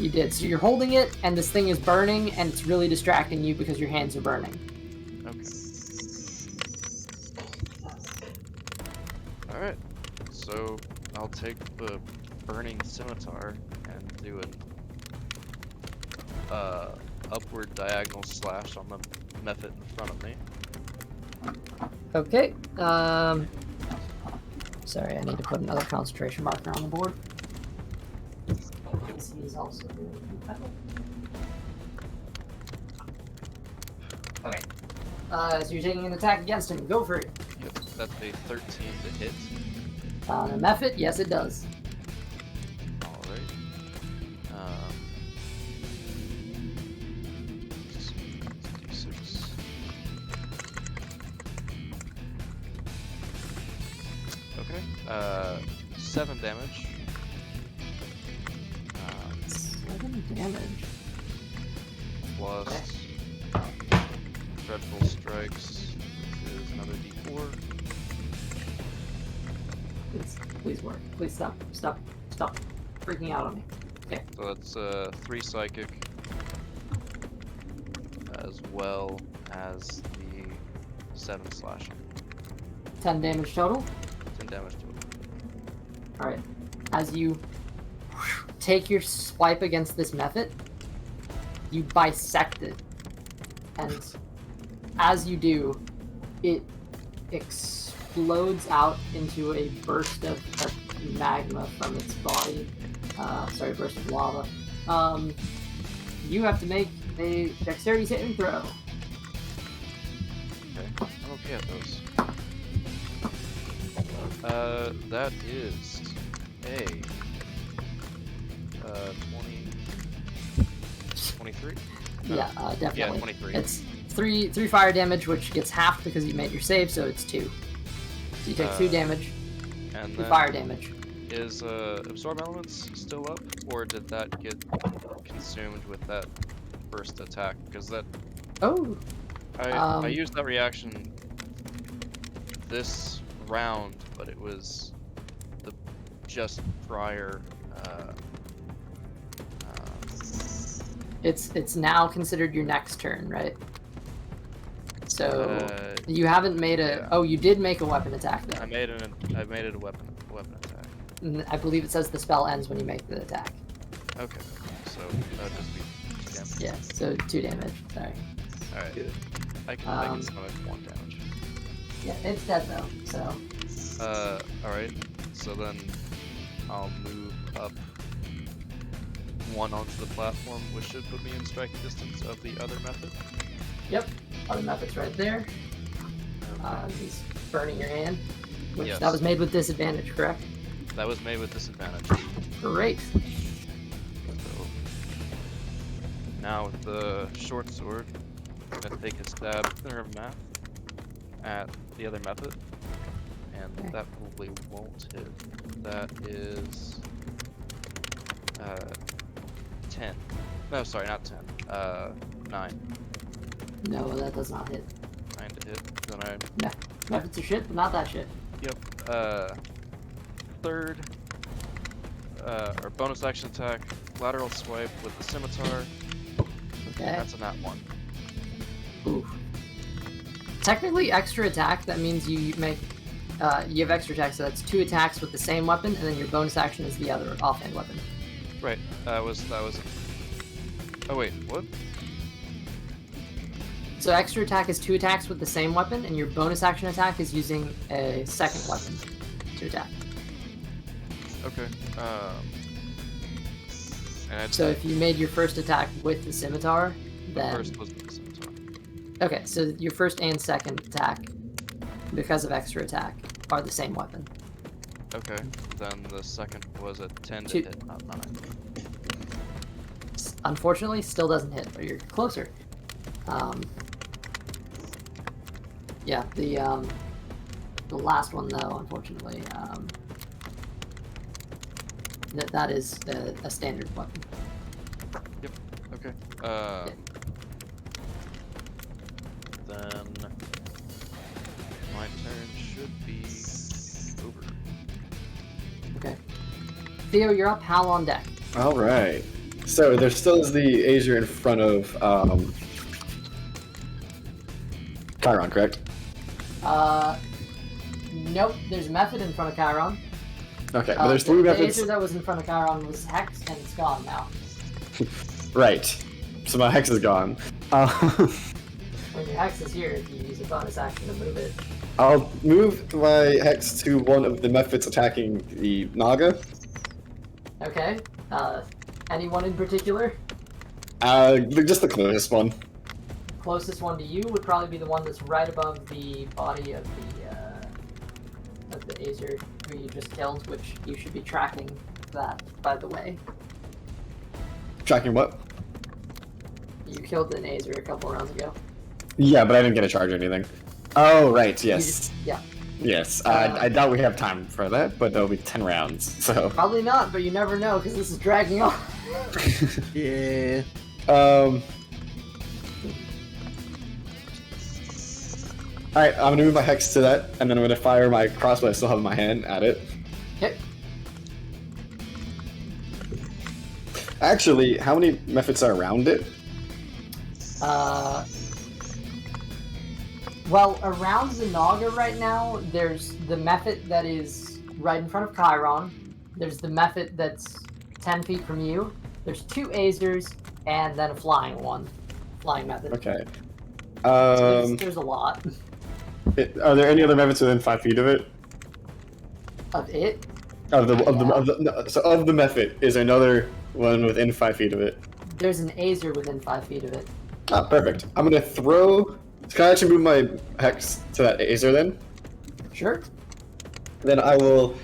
You did. So you're holding it, and this thing is burning, and it's really distracting you because your hands are burning. Okay. Alright, so I'll take the burning scimitar and do an upward diagonal slash on the Mephit in front of me. Okay. Sorry, I need to put another concentration marker on the board. This is also really metal. Okay. So you're taking an attack against him. Go for it. Yep, that's a 13 to hit. The Mephit, yes, it does. Alright. D6. Okay. 7 damage. 7 damage. Plus Dreadful Strikes, which is another D4. Please work. Please stop freaking out on me. Okay. So that's 3 psychic, as well as the 7 slashing. 10 damage total. 10 damage total. Alright. As you take your swipe against this method, you bisect it, and as you do, it explodes out into a burst of magma from its body. Burst of lava. You have to make a dexterity saving throw. Okay, I'm okay at those. That is a 23? No. Yeah, definitely. Yeah, 23. It's three fire damage, which gets half because you made your save, so it's 2. So you take 2 damage, And 2 then fire damage. is absorb elements still up, or did that get consumed with that first attack? Because that Oh, I used that reaction this round, but it was the just prior. it's now considered your next turn, right? So you haven't made a. yeah. Oh, you did make a weapon attack though. I made it a weapon attack. I believe it says the spell ends when you make the attack. Okay, so that would just be 2 damage. Yeah, so 2 damage. Sorry. All right. I can stomach 1 damage. Yeah, it's dead though. So. All right. So then I'll move up 1 onto the platform, which should put me in striking distance of the other method. Yep. Other method's right there. He's burning your hand. Which Yes. that was made with disadvantage, correct? That was made with disadvantage. Great. So now with the short sword, I'm gonna take a stab center of math at the other method, and Okay. that probably won't hit. That is 10. No, sorry, not 10. 9. No, that does not hit. 9 to hit. Then I Methods are shit, but not that shit. third or bonus action attack, lateral swipe with the scimitar. Okay. That's a nat 1. Oof. Technically, extra attack. That means you make. You have extra attack, so that's 2 attacks with the same weapon, and then your bonus action is the other offhand weapon. Right. That was. Oh wait, what? So extra attack is 2 attacks with the same weapon, and your bonus action attack is using a second weapon to attack. Okay. And So if you made your first attack with the scimitar, then first was the scimitar. okay. So your first and second attack, because of extra attack, are the same weapon. Okay. Then the second was a 10 to Two- hit, not 9. Unfortunately, still doesn't hit, but you're closer. Yeah, the last one though, unfortunately, that is a standard weapon. Okay. Then my turn should be over. Okay. Theo, you're up. Hal on deck. All right. So there still is the Azer in front of Kairon, correct? Nope. There's a method in front of Kairon. Okay, but there's 3 the methods. Azer that was in front of Kairon was Hex, and it's gone now. Right. So my hex is gone. When your Hex is here, you use a bonus action to move it. I'll move my hex to one of the methods attacking the Naga. Okay. Anyone in particular? Just the closest one. Closest one to you would probably be the one that's right above the body of the Azer who you just killed, which you should be tracking that, by the way. Tracking what? You killed an Azer a couple rounds ago. Yeah, but I didn't get a charge or anything. Oh, right, You yes. just- yeah. Yes, I doubt we have time for that, but there'll be 10 rounds, so... Probably not, but you never know, because this is dragging on. Yeah. Alright, I'm gonna move my hex to that, and then I'm gonna fire my crossbow I still have in my hand at it. Okay. Actually, how many methods are around it? Well, around the Naga right now, there's the method that is right in front of Kairon. There's the method that's 10 feet from you. There's 2 Azers and then a flying one. Flying method. Okay. So there's a lot Are there any other methods within 5 feet of it? of it. Of the method, is there another one within 5 feet of it? There's an Azer within 5 feet of it. Ah, perfect. I'm gonna throw. Can I actually move my hex to that Azer then? Sure. Then I will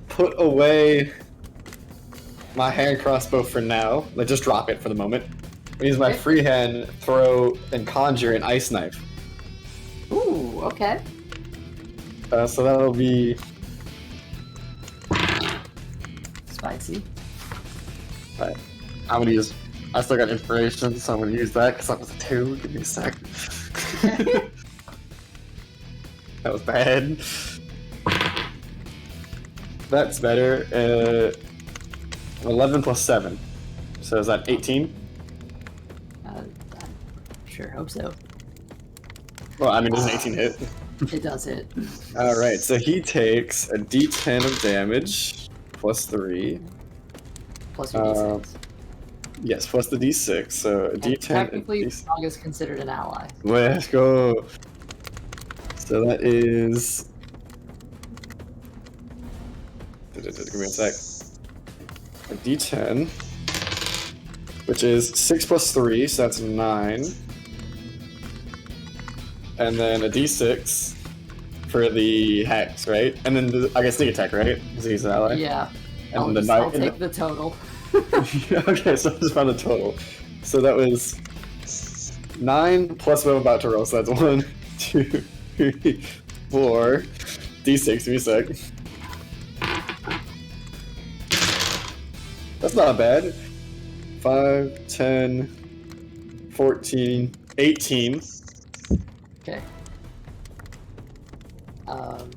put away my hand crossbow for now. Like, just drop it for the moment. Use my Okay. free hand, throw, and conjure an ice knife. Ooh, okay. So that'll be. Spicy. Right. I'm gonna use. I still got inspiration, so I'm gonna use that because that was a 2. Give me a sec. That was bad. That's better. 11 plus 7. So is that 18? I sure hope so. Well, I mean, does an 18 hit? It does hit. Alright, so he takes a d10 of damage, plus 3. Plus your Uh, d6. Yes, plus the d6, so a And d10 technically, and d6. Nog is considered an ally. Let's go! So that is... Give me a sec. A d10, which is 6 plus 3, so that's 9. And then a d6 for the hex, right? And then I guess sneak attack, right? Because he's an ally. Yeah. And the I'll knife. take the total. Okay, so I just found the total. So that was 9 plus what I'm about to roll, so that's 1, 2, 3, 4. D6, give me a sec. That's not bad. 5, 10, 14, 18. Okay.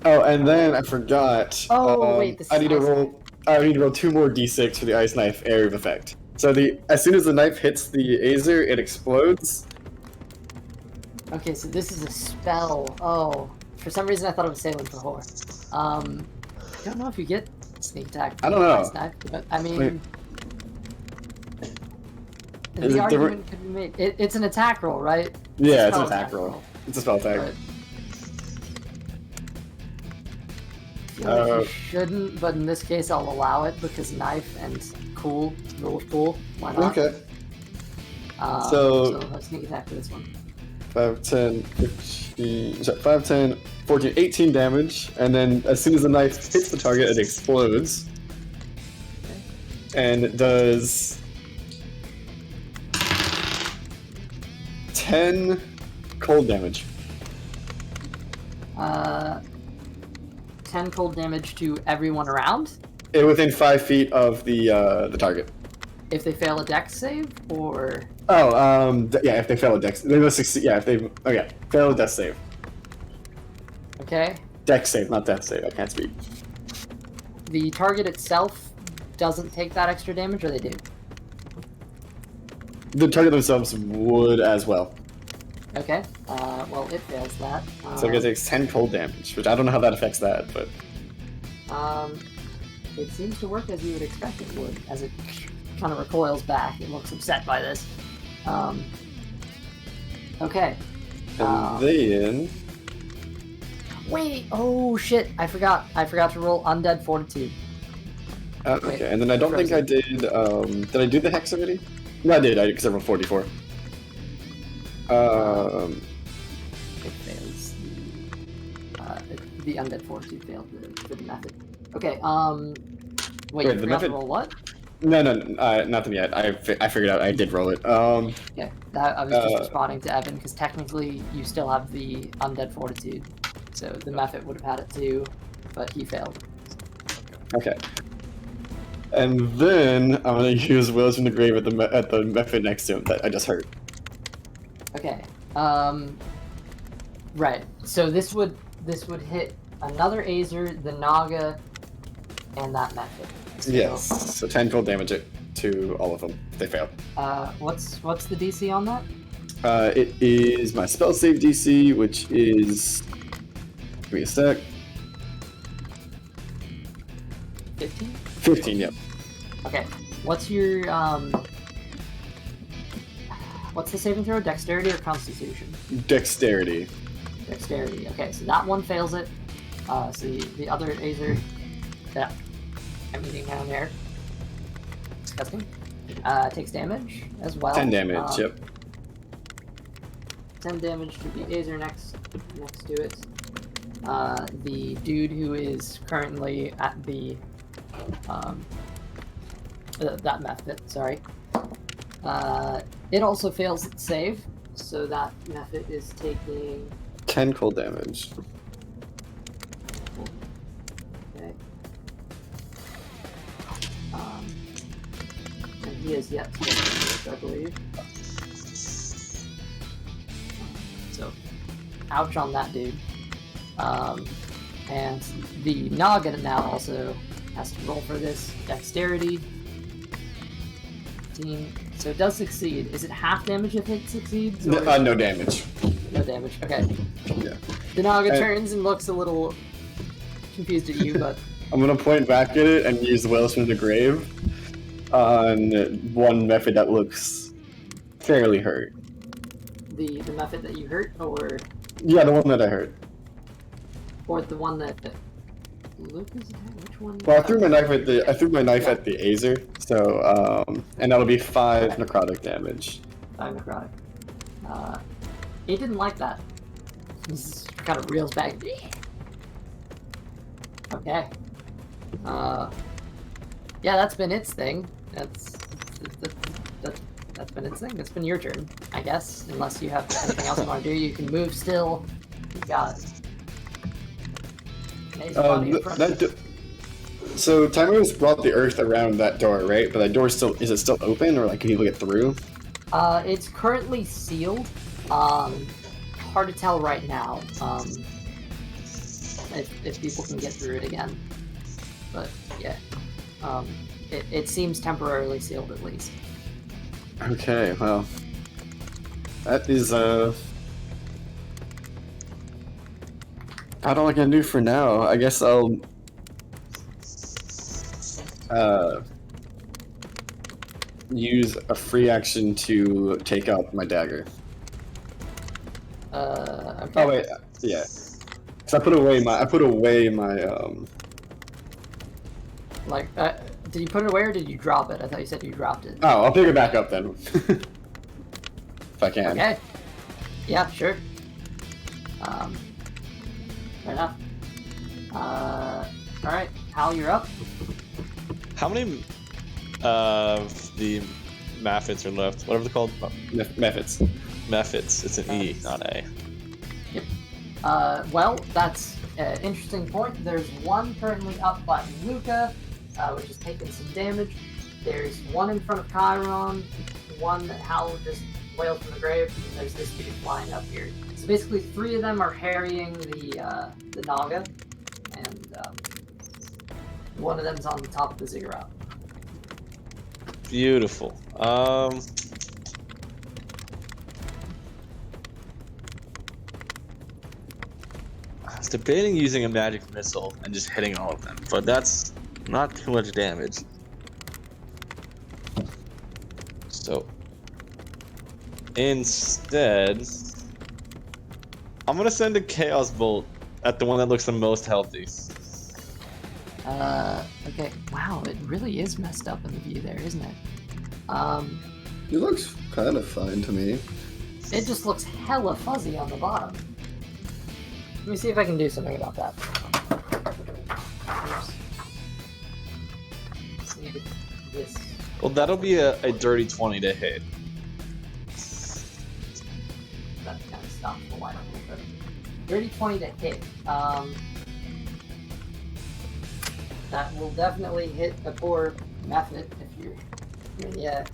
Oh, and then I forgot. Oh, wait, this I is need to ice roll. knife. I need to roll 2 more d6 for the ice knife area of effect. So as soon as the knife hits the Azer, it explodes. Okay, so this is a spell. Oh, for some reason I thought it was Salem for Horror. I don't know if you get sneak attack. I don't know. Ice knife, but I mean, Wait. Is the it argument could be made. It's an attack roll, right? Yeah, a it's an spell attack roll. It's a spell attack. But... I feel like Uh, you shouldn't, but in this case I'll allow it because knife and cool, rule of cool. Why not? Okay. So let's sneak attack for this one. 5, 10, 15, sorry, 5, 10, 14, 18 damage, and then as soon as the knife hits the target, it explodes. And it does 10 cold damage. 10 cold damage to everyone around Within 5 feet of the target. if they fail a dex save, or Oh, yeah, if they fail a dex, they must succeed. Yeah, if they, fail a death save. okay. Dex save, not death save. I can't speak. The target itself doesn't take that extra damage, or they do? The target themselves would as well. Okay. Well, it fails that. So it takes 10 cold damage, which I don't know how that affects that, but It seems to work as you would expect it would, as it kind of recoils back. It looks upset by this. Okay. and then Wait! Oh shit! I forgot to roll Undead Fortitude. okay, Wait, and then I don't think I did. Did I do the hex already? No, I did. I did because I rolled 44. It fails. The Undead Fortitude failed the method. Okay. Wait, Wait, you the forgot method- to roll what? No, nothing yet. I figured out. I did roll it. Yeah, I was just Uh, responding to Evan because technically you still have the Undead Fortitude, so the method would have had it too, but he failed. Okay. And then I'm gonna use Wills from the Grave at the method next to him that I just heard. Okay. Right. So this would hit another Azer, the Naga, and that method. So, Yes. So 10 cold damage it to all of them. If they fail. What's the DC on that? It is my spell save DC, which is. Give me a sec. 15. 15. Yep. Okay. What's your what's the saving throw? Dexterity or Constitution? Dexterity. Dexterity. Okay, so that one fails it. So the other Azer that I'm eating down there, disgusting, takes damage as well. 10 damage. Yep. 10 damage to the Azer next to it. The dude who is currently at the that method, sorry. It also fails its save, so that method is taking 10 cold damage. Okay. And he has yet to get damage, I believe. So, ouch on that dude. And the Naga now also has to roll for this dexterity. 15. So it does succeed. Is it half damage if it succeeds? Or No damage. No damage. Okay. Yeah. The Naga turns and looks a little confused at you, but I'm gonna point back at it and use Wells from the Grave on one method that looks fairly hurt. the method that you hurt, or Yeah, the one that I hurt. the one that Luke is attacking? Which one? Well, I threw my knife at the Azer, so and that'll be 5 necrotic damage. 5 necrotic. He didn't like that. He's kind of reels back. Okay. Yeah, that's been its thing. That's been its thing. It's been your turn, I guess. Unless you have anything else you want to do, you can move still. You got it. Okay, he's body in front. So Timer's brought the earth around that door, right? But that door is it still open, or like can people get through? It's currently sealed. Hard to tell right now. If people can get through it again, but yeah, it seems temporarily sealed at least. Okay, well, that is about all I can do for now. I guess I'll use a free action to take out my dagger. Okay. Oh wait, yeah. So I put away my did you put it away or did you drop it? I thought you said you dropped it. Oh, I'll pick it back up then. If I can. Okay. Yeah, sure. Fair enough. Alright, Hal, you're up. How many of the methods are left? Whatever they're called? Methods. Methods. It's an E, not A. Yep. Well, that's an interesting point. There's one currently up by Luca, which is taking some damage. There's one in front of Kairon, one that Hal just wailed from the grave, and there's this dude flying up here. So basically 3 of them are harrying the Naga, and one of them's on the top of the ziggurat. Beautiful. I was debating using a magic missile and just hitting all of them, but that's not too much damage. So instead, I'm gonna send a Chaos Bolt at the one that looks the most healthy. Okay. Wow, it really is messed up in the view there, isn't it? It looks kind of fine to me. It just looks hella fuzzy on the bottom. Let me see if I can do something about that. Oops. See if this. Well, that'll be a dirty 20 to hit. That kind of stops the line a little bit. Dirty 20 to hit. That will definitely hit a poor method if you're. Yeah.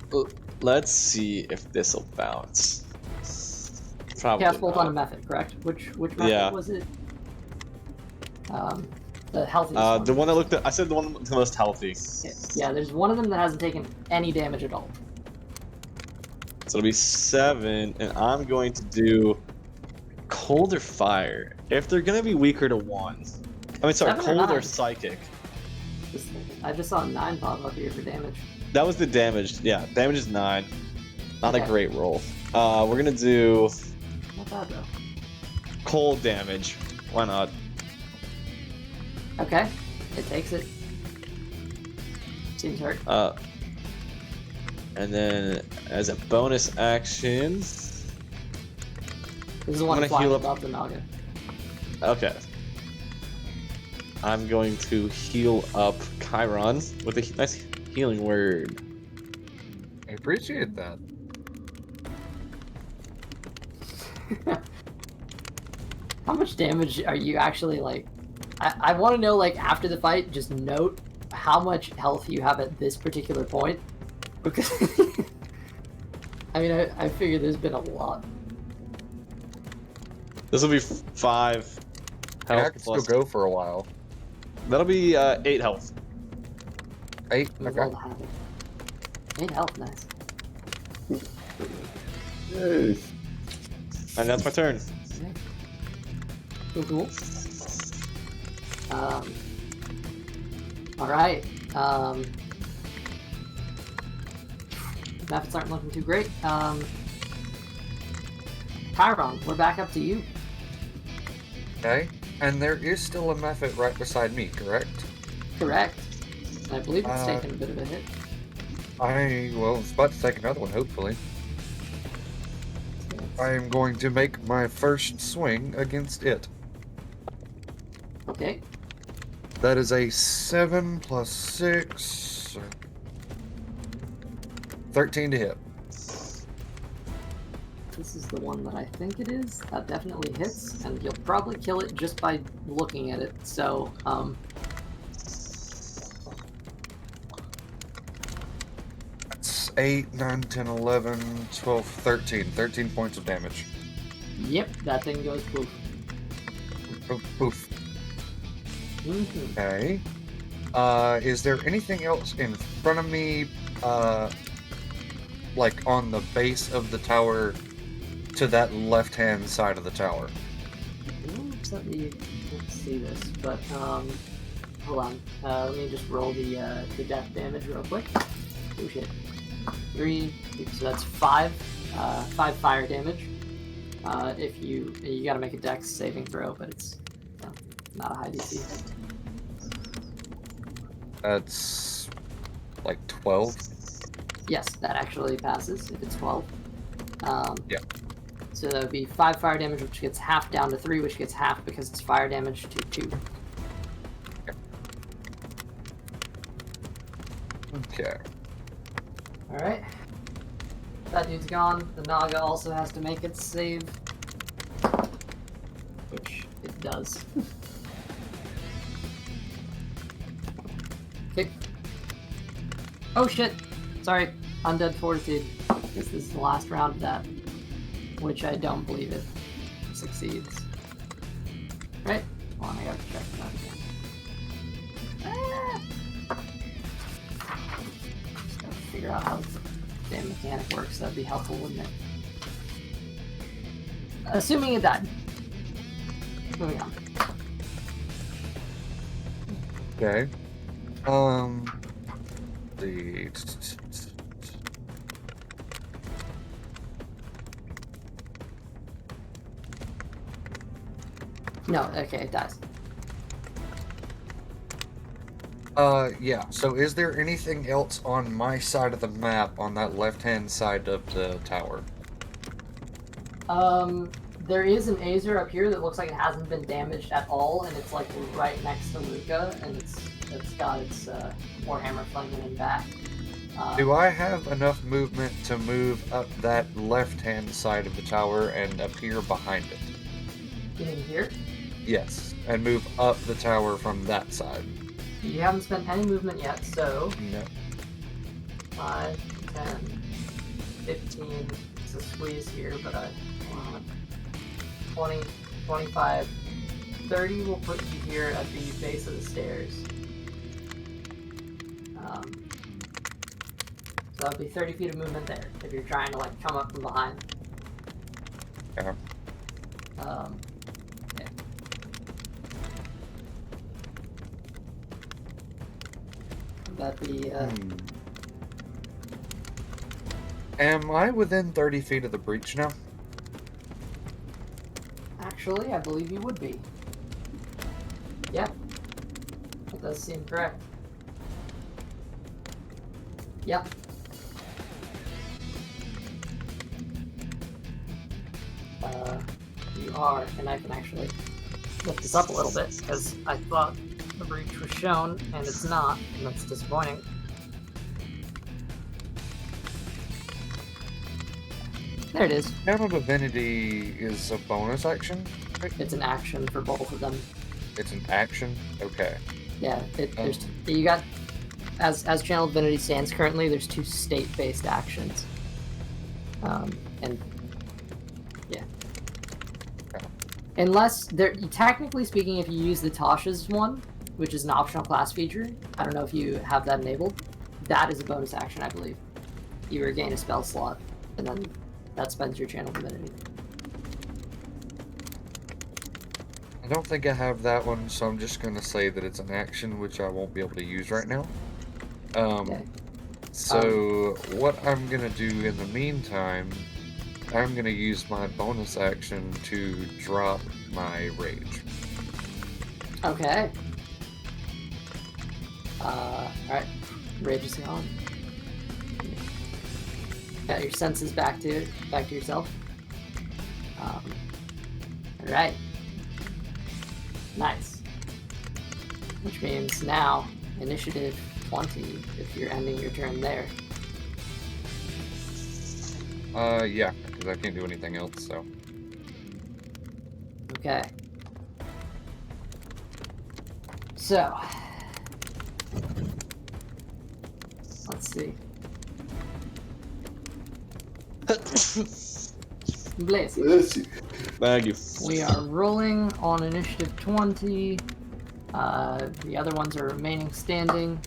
Let's see if this'll bounce. Probably Cast bolt not. on a method, correct? Which method Yeah. was it? The healthy. The one that looked. I said the one the most healthy. Yeah, there's one of them that hasn't taken any damage at all. So it'll be 7, and I'm going to do cold or fire. If they're gonna be weaker to 1, I mean, sorry, 7 or cold or 9? psychic. I just saw 9 pop up here for damage. That was the damage. Yeah, damage is 9. Not a Okay. great roll. We're gonna do Not bad though. cold damage. Why not? Okay, it takes it. Seems hurt. And then as a bonus action, This is the I'm one gonna flying heal up- above the Naga. okay. I'm going to heal up Kairon with a nice healing word. I appreciate that. How much damage are you actually like? I want to know, like, after the fight, just note how much health you have at this particular point. Because, I mean, I figure there's been a lot. This will be 5 And I health can still plus. go for a while. That'll be 8 health. 8? Move Okay. all the havoc. 8 health, nice. Yay. And that's my turn. Cool, cool. Alright. Methods aren't looking too great. Kairon, we're back up to you. Okay. And there is still a method right beside me, correct? Correct. And I believe it's Uh, taken a bit of a hit. Well, it's about to take another one, hopefully. I am going to make my first swing against it. Okay. That is a 7 plus 6. 13 to hit. This is the one that I think it is. That definitely hits, and you'll probably kill it just by looking at it. So, That's 8, 9, 10, 11, 12, 13. 13 points of damage. yep, that thing goes poof. Poof, poof. Mm-hmm. Okay. Is there anything else in front of me, like on the base of the tower to that left-hand side of the tower? Oops, let me can't see this, but hold on. Let me just roll the death damage real quick. Oh shit. 3, so that's 5 fire damage. If you gotta make a dex saving throw, but it's not a high DC. That's like 12. Yes, that actually passes if it's 12. Yeah. So that would be 5 fire damage, which gets half down to 3, which gets half because it's fire damage to 2. Okay. Alright. That dude's gone. The Naga also has to make its save. Which it does. Okay. Oh shit! Sorry. Undead Fortitude. This is the last round of that. Which I don't believe it succeeds. Right? Hold on, I gotta check that again. Just gotta figure out how the damn mechanic works. That'd be helpful, wouldn't it? Assuming it died. Moving on. Okay. The No, okay, it dies. yeah. So is there anything else on my side of the map on that left-hand side of the tower? There is an Azer up here that looks like it hasn't been damaged at all, and it's like right next to Luca, and it's got its Warhammer flaming in back. Do I have enough movement to move up that left-hand side of the tower and appear behind it? You mean here? Yes, and move up the tower from that side. You haven't spent any movement yet, so No. 5, 10, 15. It's a squeeze here, but I want 20, 25, 30 will put you here at the base of the stairs. So that would be 30 feet of movement there if you're trying to like come up from behind. Yeah. Yeah. Would that be Am I within 30 feet of the breach now? Actually, I believe you would be. Yep. That does seem correct. Yep. You are, and I can actually lift this up a little bit, because I thought the breach was shown, and it's not, and that's disappointing. There it is. Channel Divinity is a bonus action? It's an action for both of them. It's an action? Okay. Yeah, there's you got as Channel Divinity stands currently. There's 2 state-based actions, and yeah. Unless they're technically speaking, if you use the Tasha's one, which is an optional class feature, I don't know if you have that enabled. That is a bonus action, I believe. You regain a spell slot, and then that spends your Channel Divinity. I don't think I have that one, so I'm just gonna say that it's an action which I won't be able to use right now. Okay. So what I'm gonna do in the meantime, I'm gonna use my bonus action to drop my rage. Okay. Alright. Rage is gone. Got your senses back to yourself. Alright. Nice. Which means now, initiative 20, if you're ending your turn there. Yeah, because I can't do anything else, so. Okay. So. Let's see. Blaze. Thank you. We are rolling on initiative 20. The other ones are remaining standing.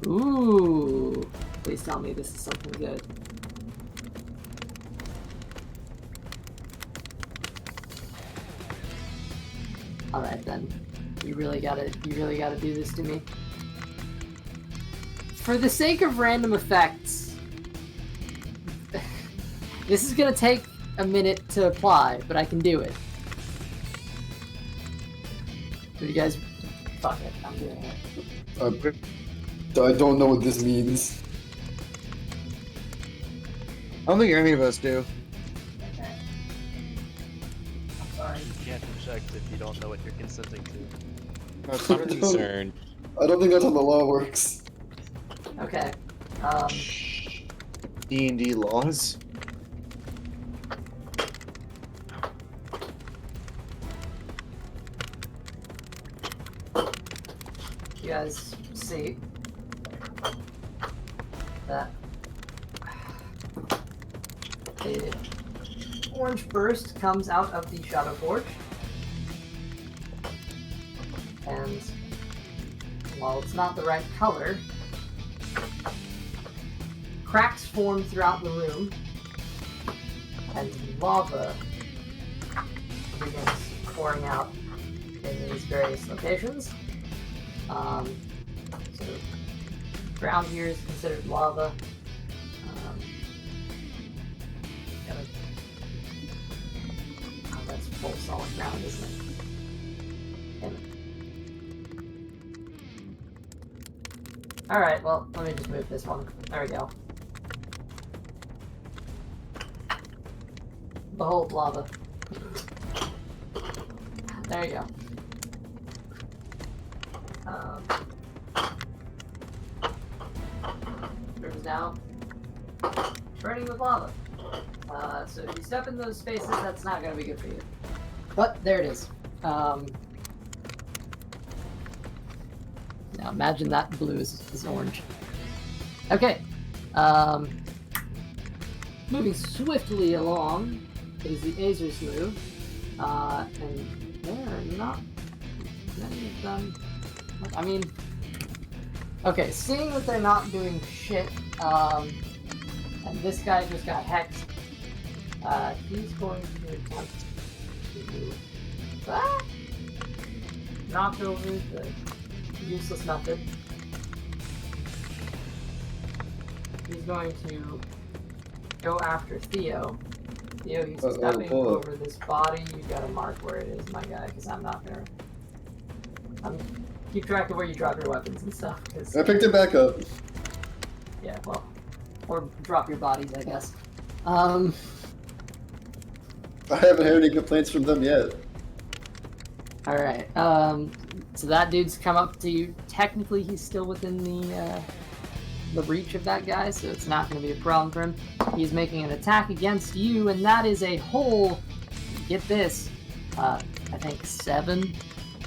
Ooh. Please tell me this is something good. Alright then. You really gotta do this to me. For the sake of random effects, this is gonna take a minute to apply, but I can do it. Do you guys... Fuck it, I'm doing it. I don't know what this means. I don't think any of us do. Okay. I'm sorry. You can't inject if you don't know what you're consenting to. That's I'm concerned. I don't think that's how the law works. Okay. D&D laws. You guys see that the orange burst comes out of the Shadowforge, and while it's not the right color, cracks form throughout the room, and lava begins pouring out in these various locations. So ground here is considered lava. Oh, that's full solid ground, isn't it? Damn it. Alright, well, let me just move this one. There we go. Behold lava. There you go. Rivers now burning with lava. So if you step in those spaces, that's not going to be good for you. But there it is. Now imagine that blue is orange. Okay. Moving swiftly along is the Azers move. And there are not many of them. I mean, okay, seeing that they're not doing shit, and this guy just got hexed, he's going to attempt to knock over the useless method. he's going to go after Theo. Theo, he's Oh, stepping oh. over this body. You gotta mark where it is, my guy, because I'm not gonna. Keep track of where you drop your weapons and stuff. Cause, I picked it back up. yeah, well, or drop your bodies, I guess. I haven't heard any complaints from them yet. All right. So that dude's come up to you. Technically, he's still within the reach of that guy, so it's not going to be a problem for him. He's making an attack against you, and that is a whole. Get this. I think 7.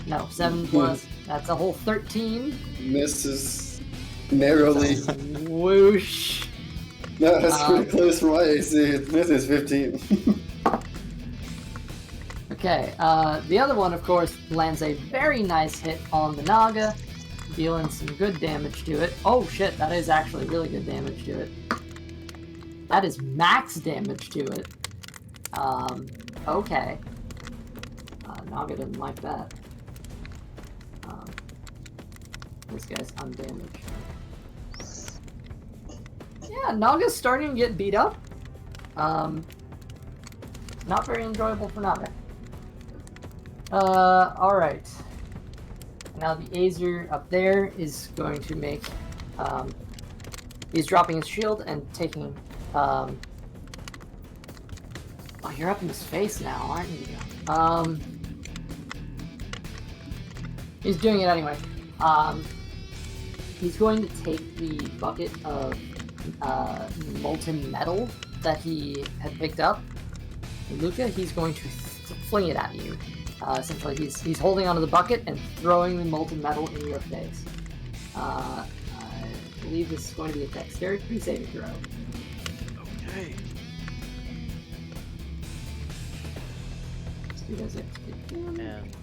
No, 7 plus. That's a whole 13. Misses narrowly. Whoosh. No, that's pretty close for my AC. Misses 15. Okay, the other one, of course, lands a very nice hit on the Naga, dealing some good damage to it. Oh shit, that is actually really good damage to it. That is max damage to it. Okay. Naga didn't like that. This guy's undamaged. Yeah, Naga's starting to get beat up. Not very enjoyable for Naga. Alright. Now the Azer up there is going to make, he's dropping his shield and taking, oh, you're up in his face now, aren't you? He's doing it anyway. He's going to take the bucket of, molten metal that he had picked up. Luca, he's going to fling it at you. Essentially, he's holding onto the bucket and throwing the molten metal in your face. I believe this is going to be a dexterity saving throw. Okay. So he does it. And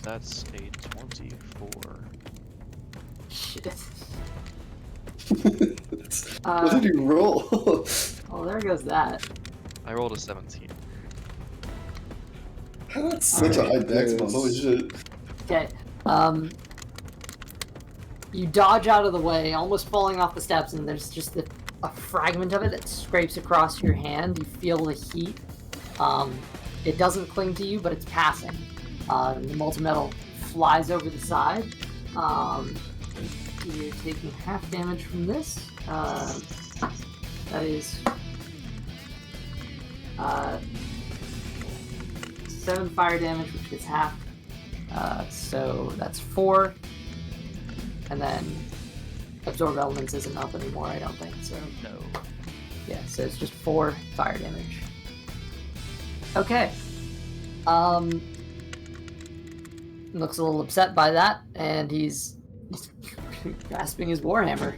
that's a 24. Shit. What did you roll? Oh, there goes that. I rolled a 17. That's such a high dex, man. Holy shit. Okay. You dodge out of the way, almost falling off the steps, and there's just a fragment of it that scrapes across your hand. You feel the heat. It doesn't cling to you, but it's passing. The molten metal flies over the side. You're taking half damage from this. That is 7 fire damage, which gets half. So that's 4. And then absorb elements isn't up anymore, I don't think. So No. yeah, so it's just 4 fire damage. Okay. Looks a little upset by that, and he's grasping his warhammer.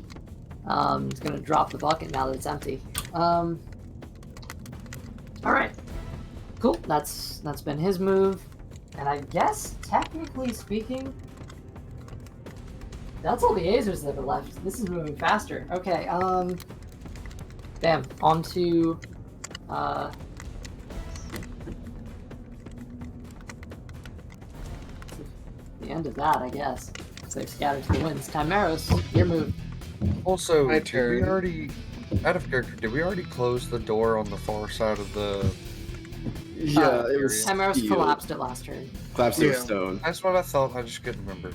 He's gonna drop the bucket now that it's empty. All right. Cool. That's been his move, and I guess technically speaking, that's all the Azers that are left. This is moving faster. Okay. Damn. On to the end of that, I guess. So they've scattered to the winds. Timeros, your move. Also, My did we turn. already, out of character, did we already close the door on the far side of the... Yeah, it was Timeros steel. collapsed it last turn. Collapsed to Yeah. stone. That's what I thought, I just couldn't remember.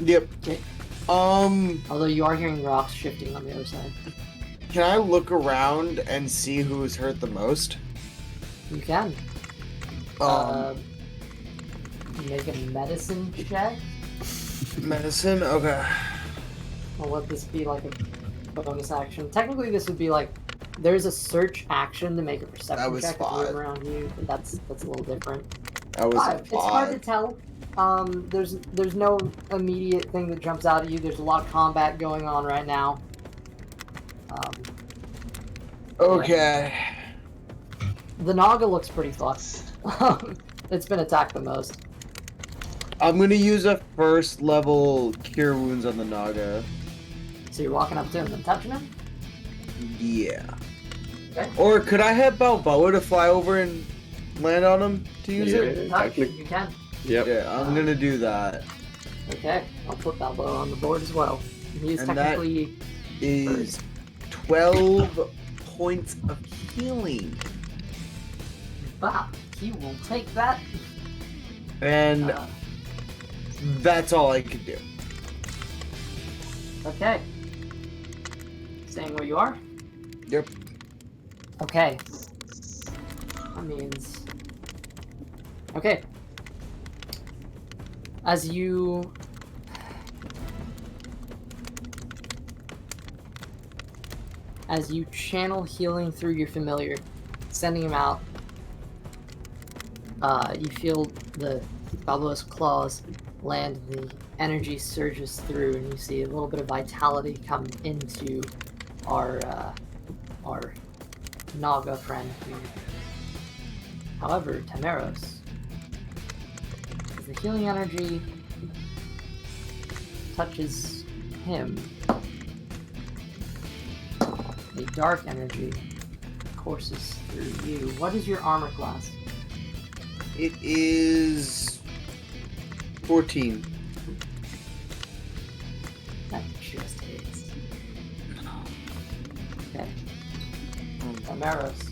Yep. Okay. Although you are hearing rocks shifting on the other side. Can I look around and see who is hurt the most? You can. Make a medicine check. Medicine? Okay. I'll let this be like a bonus action. Technically, this would be like there's a search action to make a That perception was check if you 5. move around you, but that's a little different. That was 5. It's hard to 5. tell. There's no immediate thing that jumps out at you. There's a lot of combat going on right now. Okay. The Naga looks pretty fucked. It's been attacked the most. I'm gonna use a first level cure wounds on the Naga. So you're walking up to him and touching him? Yeah. Okay. Or could I have Balboa to fly over and land on him to use Yeah. it? Touch, technic- you can. Yep. Yeah, I'm gonna do that. Okay, I'll put that blow on the board as well. He is And that technically Is 12 points of healing. Wow, he will take that. And Uh, that's all I can do. okay. Staying where you are? Yep. Okay. That means... Okay. As you... As you channel healing through your familiar, sending him out, you feel the Balboa's claws land, the energy surges through, and you see a little bit of vitality come into our Naga friend here. However, Tameros, as the healing energy touches him, a dark energy courses through you. What is your armor class? It is 14. That just hits. Okay. Tameros.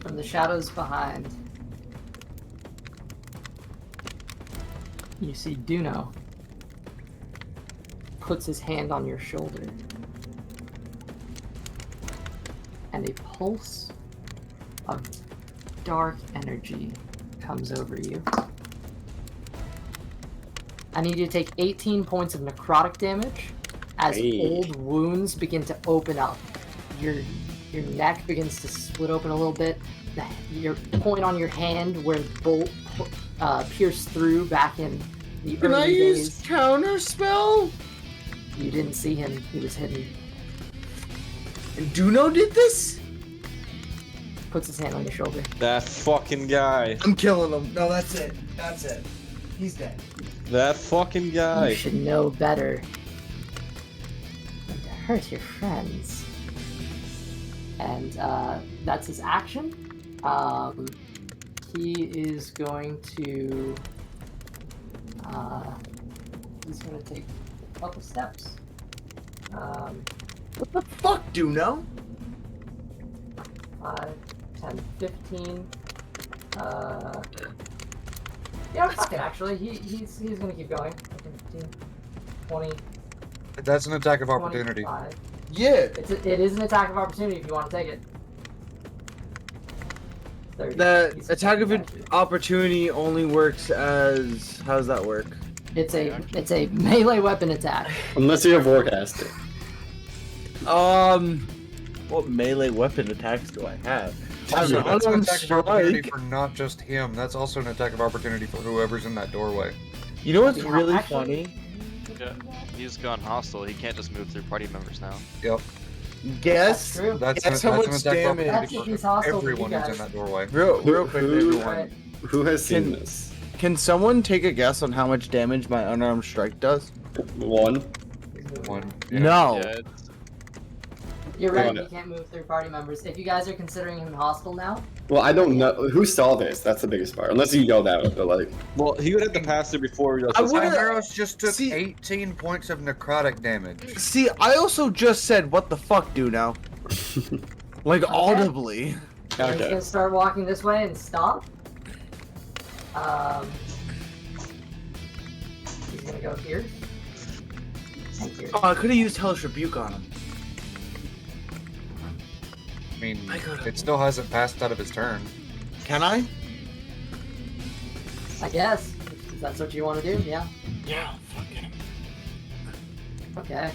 From the shadows behind, you see Duno puts his hand on your shoulder, and a pulse of dark energy comes over you. I need you to take 18 points of necrotic damage as old wounds begin to open up. Your neck begins to split open a little bit. Your point on your hand where the bolt pierced through back in the Can I early use days. counter spell? You didn't see him. He was hidden. And Duno did this? Puts his hand on your shoulder. That fucking guy. I'm killing him. No, that's it. That's it. He's dead. That fucking guy. You should know better than to hurt your friends. And that's his action. He is going to take a couple steps. What the fuck, Duno? 5, 10, 15. Yeah, fuck it, actually. He's gonna keep going. 15, 20, That's an attack of opportunity. 25. Yeah. It is an attack of opportunity if you want to take it. 30. The He's attack of back to you. opportunity only works as... How does that work? It's a melee weapon attack. Unless you have Warcaster. What melee weapon attacks do I have? I have So an that's an unarmed attack of opportunity strike. for not just him. That's also an attack of opportunity for whoever's in that doorway. You know what's Yeah, really actually- funny? Yeah, he's gone hostile. He can't just move through party members now. Yep. Guess. That's true. That's Guess an how attack much of damage? That's if opportunity he's for hostile to you everyone who's in guys. that doorway. Real quick, everyone. Alright. Who has seen Can- this? Can someone take a guess on how much damage my unarmed strike does? One. One. No. Yeah, it's, You're right, Got he it. can't move through party members. If you guys are considering him hostile now, Well, I don't know who saw this. That's the biggest part. Unless you yelled out, but like, Well, he would have to pass through before he does I this. would've- Tymeros just took See- 18 points of necrotic damage. See, I also just said, what the fuck, Duno? Like, audibly. he's okay. gonna start walking this way and stop. He's gonna go here. And here. Oh, I could have used Hellish Rebuke on him. I mean, I gotta- it still hasn't passed out of his turn. Can I? I guess. If that's what you want to do, yeah. Yeah, fuck it. Okay.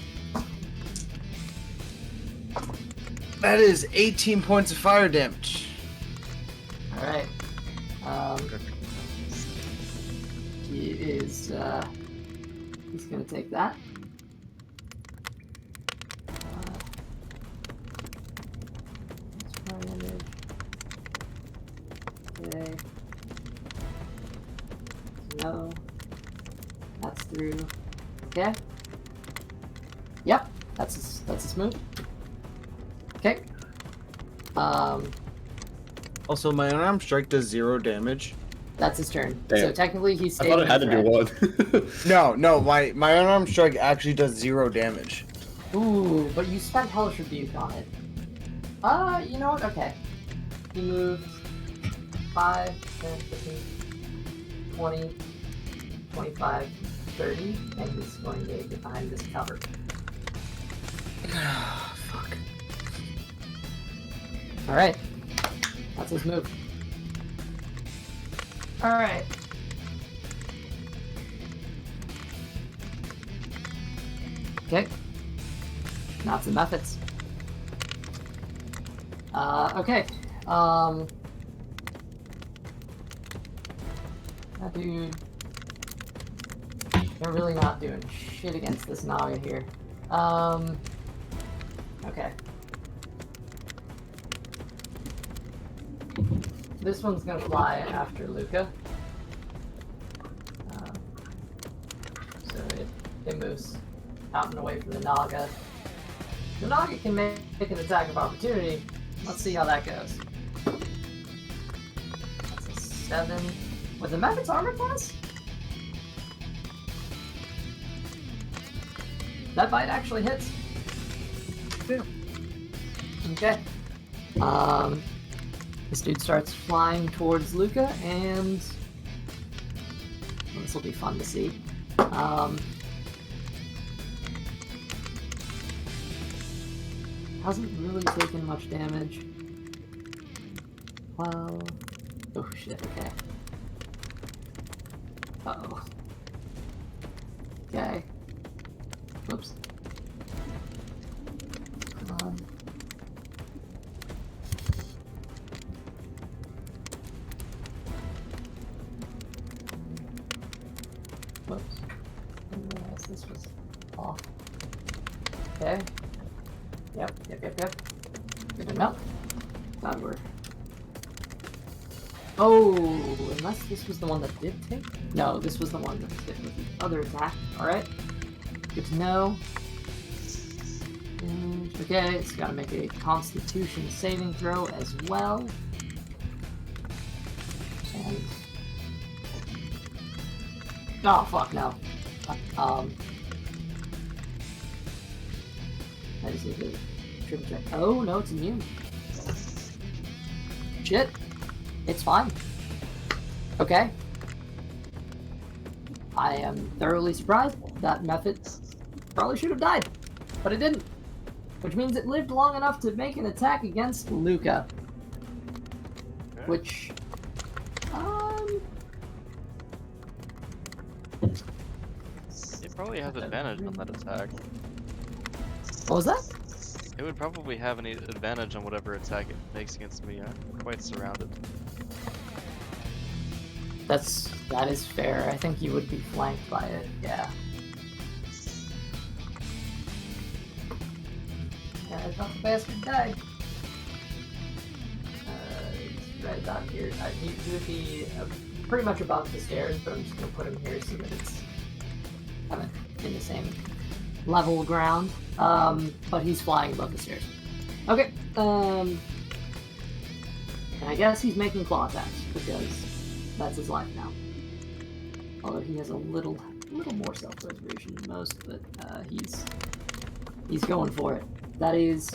That is 18 points of fire damage. Alright. He is, he's gonna take that. Okay. No. That's through. Okay. Yep. That's his move. Okay. Also, my unarmed strike does 0 damage. That's his turn. Damn. So technically he's I staying thought it had to threat. do one. No, my unarmed strike actually does 0 damage. Ooh, but you spent Hellish Rebuke on it. You know what? Okay. He moved 5, 10, 15, 20, 25, 30, and he's going to get behind this cover. Fuck. Alright. That's his move. Alright. Okay. Now it's the methods. Okay. That dude. They're really not doing shit against this Naga here. Okay. This one's gonna fly after Luca. So it moves out and away from the Naga. The Naga can make an attack of opportunity. Let's see how that goes. That's a 7. With the Mephit's armor class? That bite actually hits. Okay. This dude starts flying towards Luca, and well, this will be fun to see. Hasn't really taken much damage. Well, oh shit. Okay. Uh-oh. Okay. Whoops. Come on. Whoops. I didn't realize this was off. Okay. Yep. Good enough. Glad we're... Oh, unless this was the one that did take? No, this was the one that hit with the other attack. Alright. Good to know. And, okay, it's gotta make a Constitution saving throw as well. And... oh, fuck, no. I just need to triple check. Oh, no, it's immune. Shit. It's fine. Okay. I am thoroughly surprised. That method probably should have died, but it didn't. Which means it lived long enough to make an attack against Luca. Okay. Which, It probably has advantage on that attack. what was that? It would probably have any advantage on whatever attack it makes against me. I'm quite surrounded. That is fair. I think you would be flanked by it. Yeah. Yeah, I thought the bastard died. He's right about here. He would be pretty much above the stairs, but I'm just gonna put him here so that it's kind of in the same level ground. But he's flying above the stairs. Okay. And I guess he's making claw attacks because that's his life now. Although he has a little more self-preservation than most, but he's going for it. That is.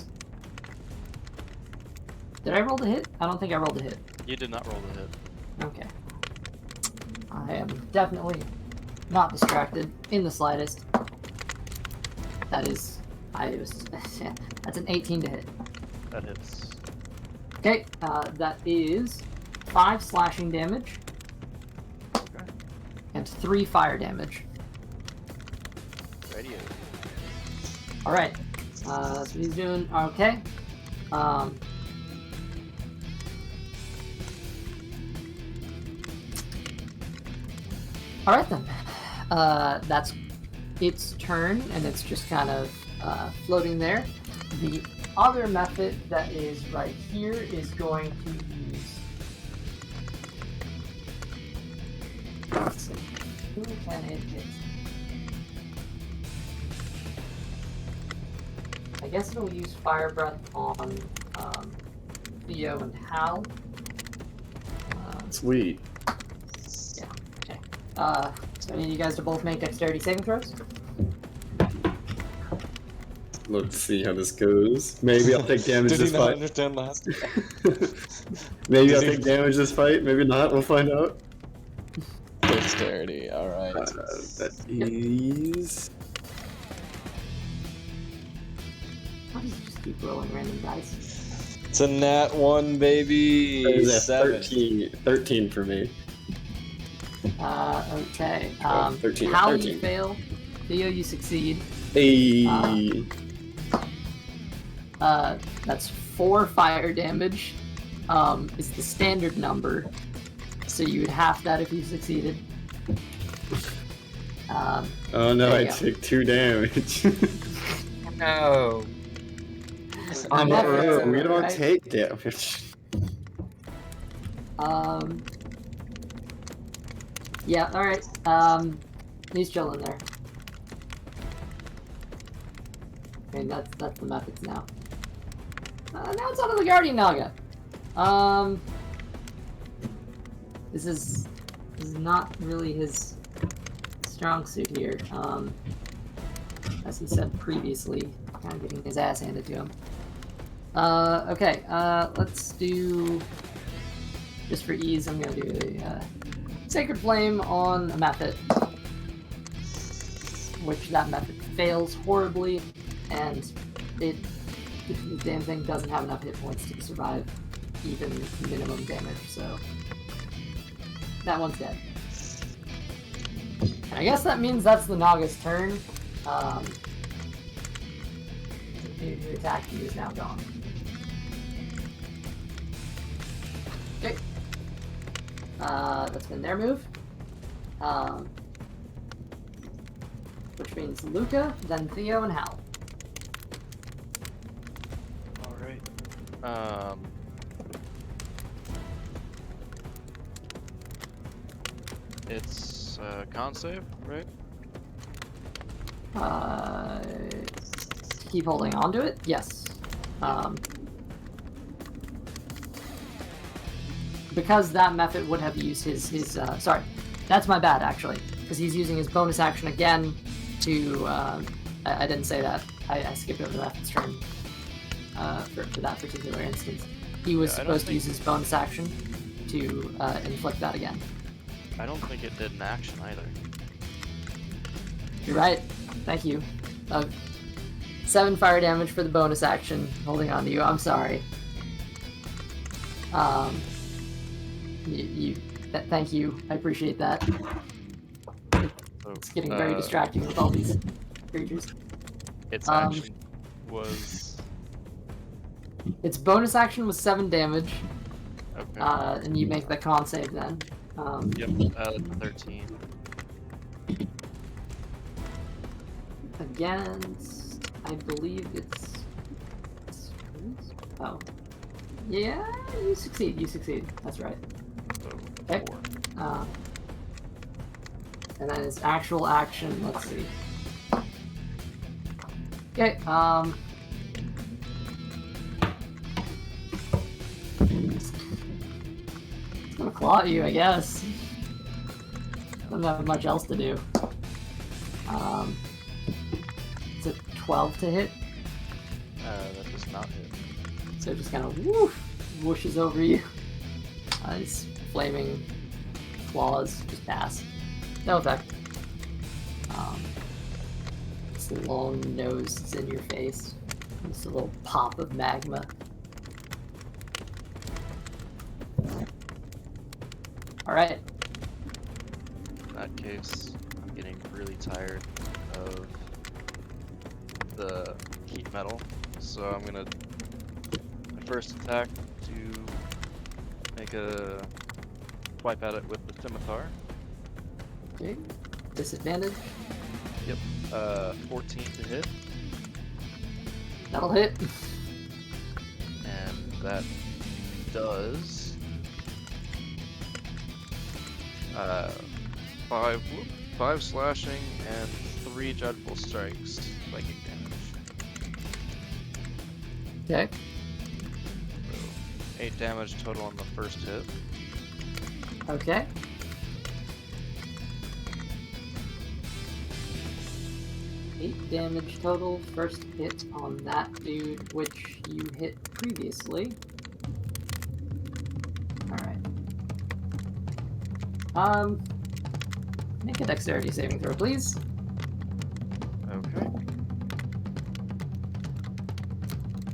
Did I roll the hit? I don't think I rolled the hit. You did not roll the hit. Okay. I am definitely not distracted in the slightest. That is. That's an 18 to hit. That hits. Okay, that is 5 slashing damage. Okay. And 3 fire damage. Radio. Alright. That's what he's doing. Okay. Alright then. That's its turn, and it's just kind of floating there. The other method that is right here is going to use... let's see. Who can it hit? I guess it'll use Fire Breath on Theo and Hal. Sweet. So I need you guys to both make dexterity saving throws. Let's see how this goes. Maybe I'll take damage Did he this not fight. understand last? Maybe Does I'll he- take damage this fight. Maybe not. We'll find out. Dexterity. All right. That is. How does it just keep rolling random dice? It's a nat 1, That baby. is a 7. 13 for me. Okay. 13, Hal, 13. you fail. Theo, you succeed. Hey. That's 4 fire damage. Is the standard number. So you would half that if you succeeded. Oh no, there I you go. take 2 damage. No. I'm That's a rogue. We alright, don't right? take damage. Yeah, alright. He's chilling there. I mean, that's the methods now. Now it's on to the Guardian Naga. This is not really his strong suit here. As he said previously, kind of getting his ass handed to him. Okay, let's do, just for ease, I'm gonna do a Sacred Flame on a method, which that method fails horribly, and the damn thing doesn't have enough hit points to survive even minimum damage, so that one's dead. And I guess that means that's the Naga's turn. Who attacked you is now gone. Okay. That's been their move. Which means Luca, then Theo, and Hal. Alright. It's con save, right? To keep holding on to it? Yes. Because that method would have used his sorry, that's my bad actually, because he's using his bonus action again to, I didn't say that, I skipped over that turn for that particular instance. He was Yeah, I don't supposed to think- use his bonus action to inflict that again. I don't think it did an action either. You're right, thank you. 7 fire damage for the bonus action, holding on to you, I'm sorry. Thank you, I appreciate that. So, It's getting very distracting with all these creatures. Its action was Its bonus action was 7 damage, okay. and you make the con save then. Yep, 13. Against, I believe it's... Oh. Yeah, you succeed, that's right. So Okay. 4. And then his actual action, let's see. Okay, it's gonna claw at you, I guess. Doesn't have much else to do. It's a 12 to hit, That does not hit. so it just kind of whooshes over you. His flaming claws just pass. No effect. Its long nose is in your face. Just a little pop of magma. Alright. In that case, I'm getting really tired of the heat metal, so I'm gonna my first attack to make a swipe at it with the scimitar. Okay. Disadvantage. 14 to hit, That'll hit. and that does 5 slashing and 3 dreadful strikes, psychic damage. Okay. So 8 damage total on the first hit. Okay. 8 damage total. First hit on that dude, which you hit previously. Alright. Make a dexterity saving throw, please. Okay.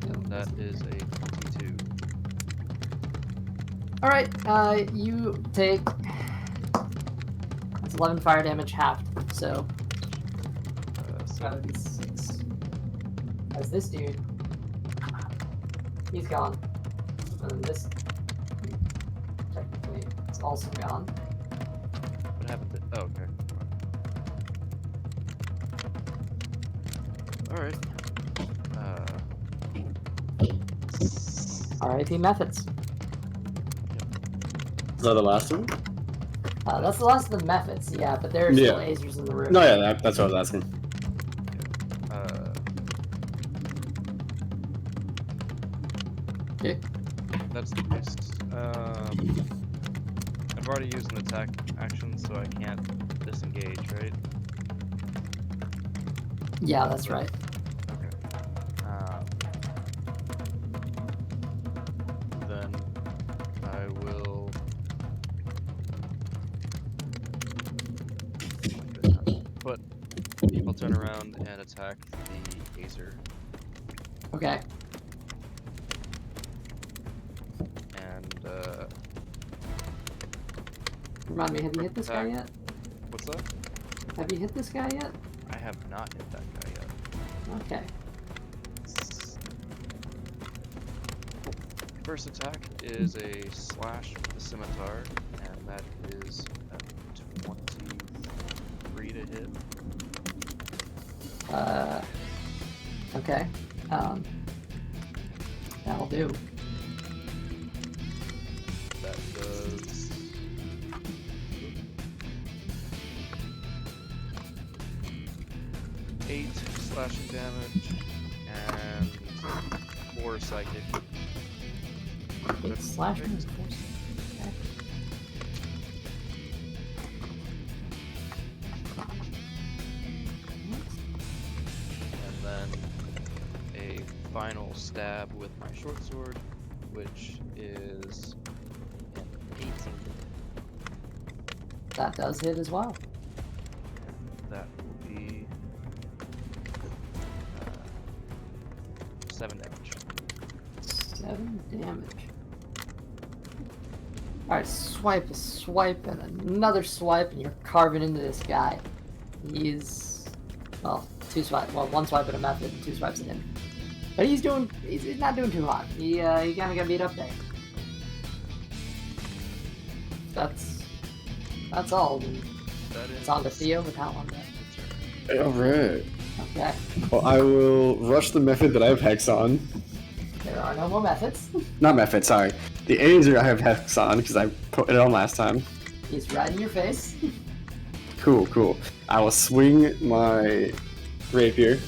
No, That is a 22. Alright, you take... That's 11 fire damage halved, so... That would be 6. As this dude... He's gone. And this... Technically, is also gone. What happened to... Oh, okay. Alright. R.I.P. Methods. Is that the last one? That's the last of the methods, yeah, but there are still Yeah. Azers in the room. No, yeah, that's what I was asking. Yeah. That's the case. I've already used an attack action, so I can't disengage, right? Yeah, that's right. Okay. Then I will put. I'll turn around and attack the Azer, Okay. and Remind me, have you hit this guy Attack. yet? what's that? Have you hit this guy yet? I have not hit that guy yet. Okay. First attack is a slash with the scimitar, and that is a 23 to hit. Okay. That'll do. That does 8 slashing damage and 4 psychic. It's slashing is force. Okay. And then a final stab with my short sword, which is an 18 to hit. That does hit as well. And that will be 7 damage. 7 damage. Alright, swipe, a swipe, and another swipe, and you're carving into this guy. He's... well, 2 swipes. Well, 1 swipe at a method, and 2 swipes at him. But he's not doing too hot. He kinda got beat up there. That's all. That It's is on to Theo with how long that. Alright. Okay. Well, I will rush the method that I have Hex on. There are no more methods. Not method, sorry. The Azer I have Hex on because I put it on last time. He's right in your face. Cool, cool. I will swing my rapier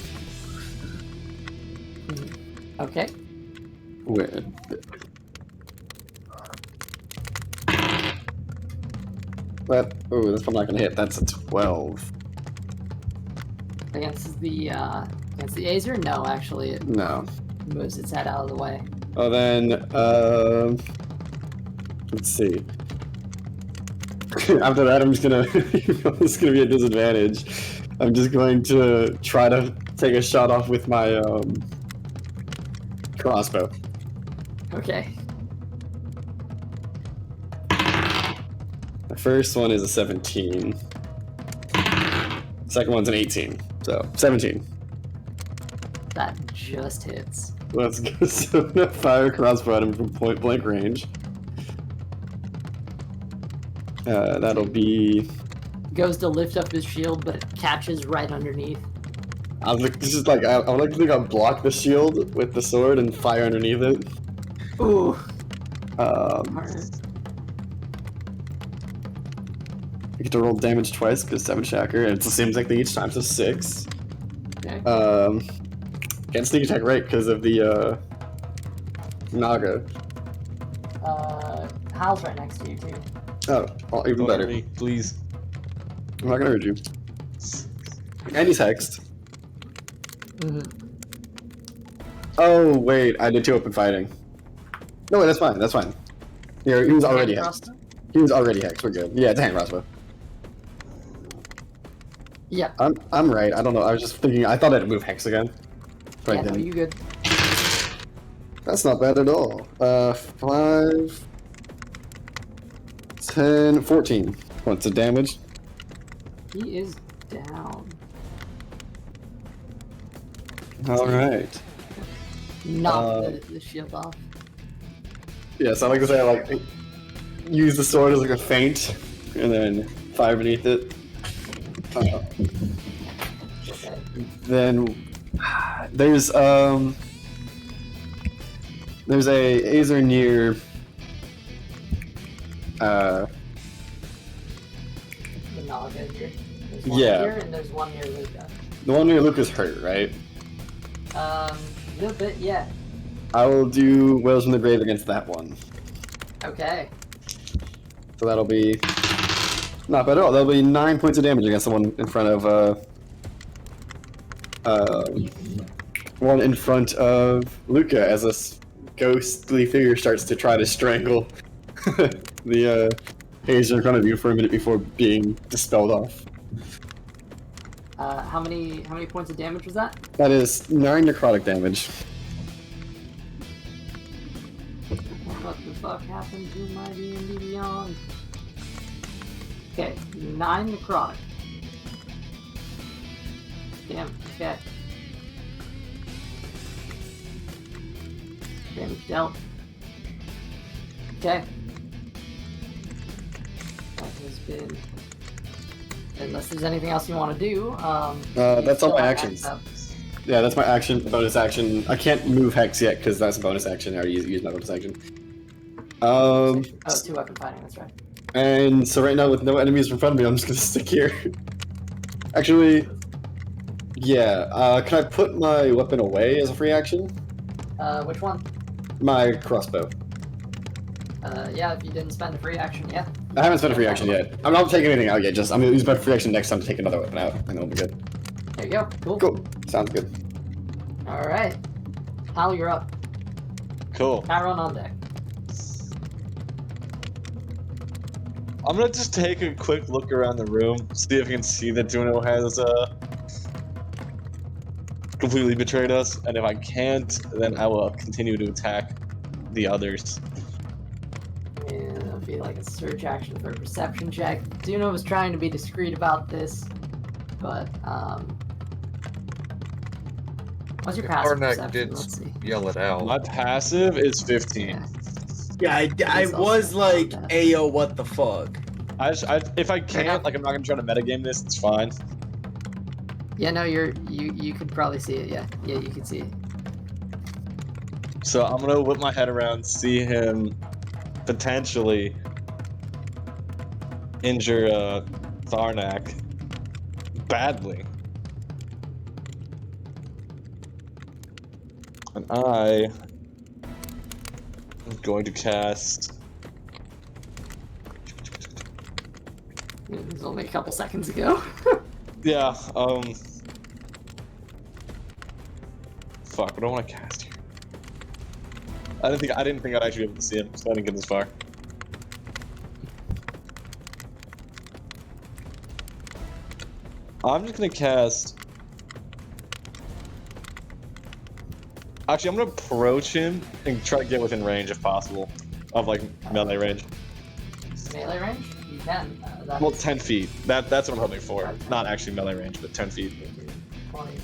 Okay. with. But, oh, that's probably not gonna hit. That's a 12. Against the Azer? No, actually, it No. moves its head out of the way. Oh, then, let's see. After that, I'm just gonna, it's gonna be a disadvantage. I'm just going to try to take a shot off with my, crossbow. Okay. The first one is a 17. Second one's an 18. So, 17. That just hits. Let's go. So I'm gonna fire a crossbow at him from point blank range. That'll be. Goes to lift up his shield, but it catches right underneath. I was like, this is like I would like to think I'll block the shield with the sword and fire underneath it. Ooh. I get to roll damage twice because 7 shacker, and it seems like they each time, so 6. Okay. Can't sneak attack right because of the Naga. Hal's right next to you too. Oh, well, even better. Me, please. I'm not gonna hurt you. And he's hexed. Oh wait, I did 2 open fighting. No wait, that's fine. That's fine. He was already Hand hexed. crossbow? He was already hexed. We're good. Yeah, it's a hand crossbow. Yeah. I'm right. I don't know. I was just thinking. I thought I'd move hex again. But I Yeah, no, didn't. you good. That's not bad at all. 5, 10, 14 points of damage. He is down. All right. Knock the shield off. Yeah, so I like to say I like use the sword as like a feint, and then fire beneath it. Then there's a Azer near The Naga here. There's one Yeah. here and there's one near Luca. the one near Luke is hurt, right? A little bit, yeah. I will do Whales from the Grave against that one. Okay. So that'll be not bad at all. That'll be 9 points of damage against the one in front of one in front of Luca as this ghostly figure starts to try to strangle the Azer in front of you for a minute before being dispelled off. How many points of damage was that? That is 9 necrotic damage. What the fuck happened to my D&D Beyond? Okay, 9 necrotic. Damn, okay. Damage dealt. Okay. That has been... Unless there's anything else you want to do, That's all still my have actions. access. Yeah, that's my action, bonus action. I can't move Hex yet because that's a bonus action. I already used my bonus action. 2 weapon fighting, that's right. And so right now with no enemies in front of me, I'm just gonna stick here. Actually, yeah, can I put my weapon away as a free action? Which one? My crossbow. Yeah, if you didn't spend a free action, yeah. I haven't spent a free action yet. I'm not taking anything out yet, just I'm gonna use my free action next time to take another weapon out, and it'll be good. There you go, cool. Cool, sounds good. Alright. Hal, you're up. Cool. Kairon on deck. I'm gonna just take a quick look around the room, see if I can see that Duno has completely betrayed us, and if I can't, then I will continue to attack the others. And it'll be like a search action for a perception check. Duno was trying to be discreet about this, but what's your passive Arnak perception? did Let's see. yell it out. My passive is 15. Yeah. Yeah, I He's was also like, not bad. ayo, what the fuck? If I can't, like, I'm not gonna try to metagame this. It's fine. Yeah, no, you could probably see it. Yeah, you could see it. So I'm gonna whip my head around, see him potentially injure Tharnak badly. And I am going to cast. It was only a couple seconds ago. Yeah, fuck, what do I want to cast here? I didn't think I'd actually be able to see him, so I didn't get this far. I'm just gonna cast. Actually, I'm gonna approach him and try to get within range if possible, of like melee range. Melee range? You can. That's Well, 10 feet. That's what I'm hoping for. Not actually melee range, but 10 feet. 20,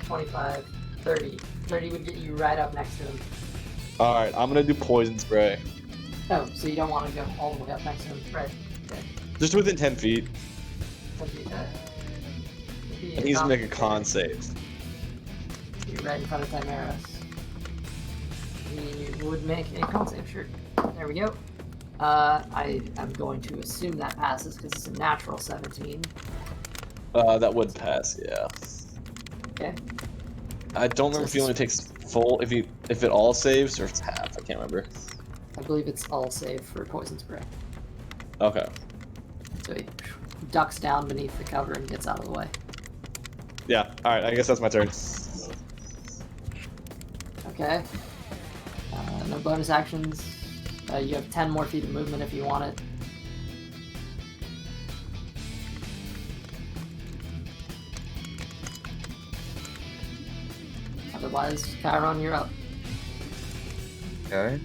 25, 30. 30 would get you right up next to him. Alright, I'm gonna do poison spray. Oh, so you don't want to go all the way up next to him. Right. Okay. Just within 10 feet. Would be, And he's gonna make a con save. You're right in front of Timaris. He would make a con save, sure. There we go. I'm going to assume that passes because it's a natural 17. That would pass, yeah. Okay. I don't remember if he only takes full, if it all saves, or if it's half, I can't remember. I believe it's all save for poison spray. Okay. So he ducks down beneath the cover and gets out of the way. Yeah, alright, I guess that's my turn. Okay. No bonus actions. You have 10 more feet of movement if you want it. Otherwise, Kairon, you're up. Okay.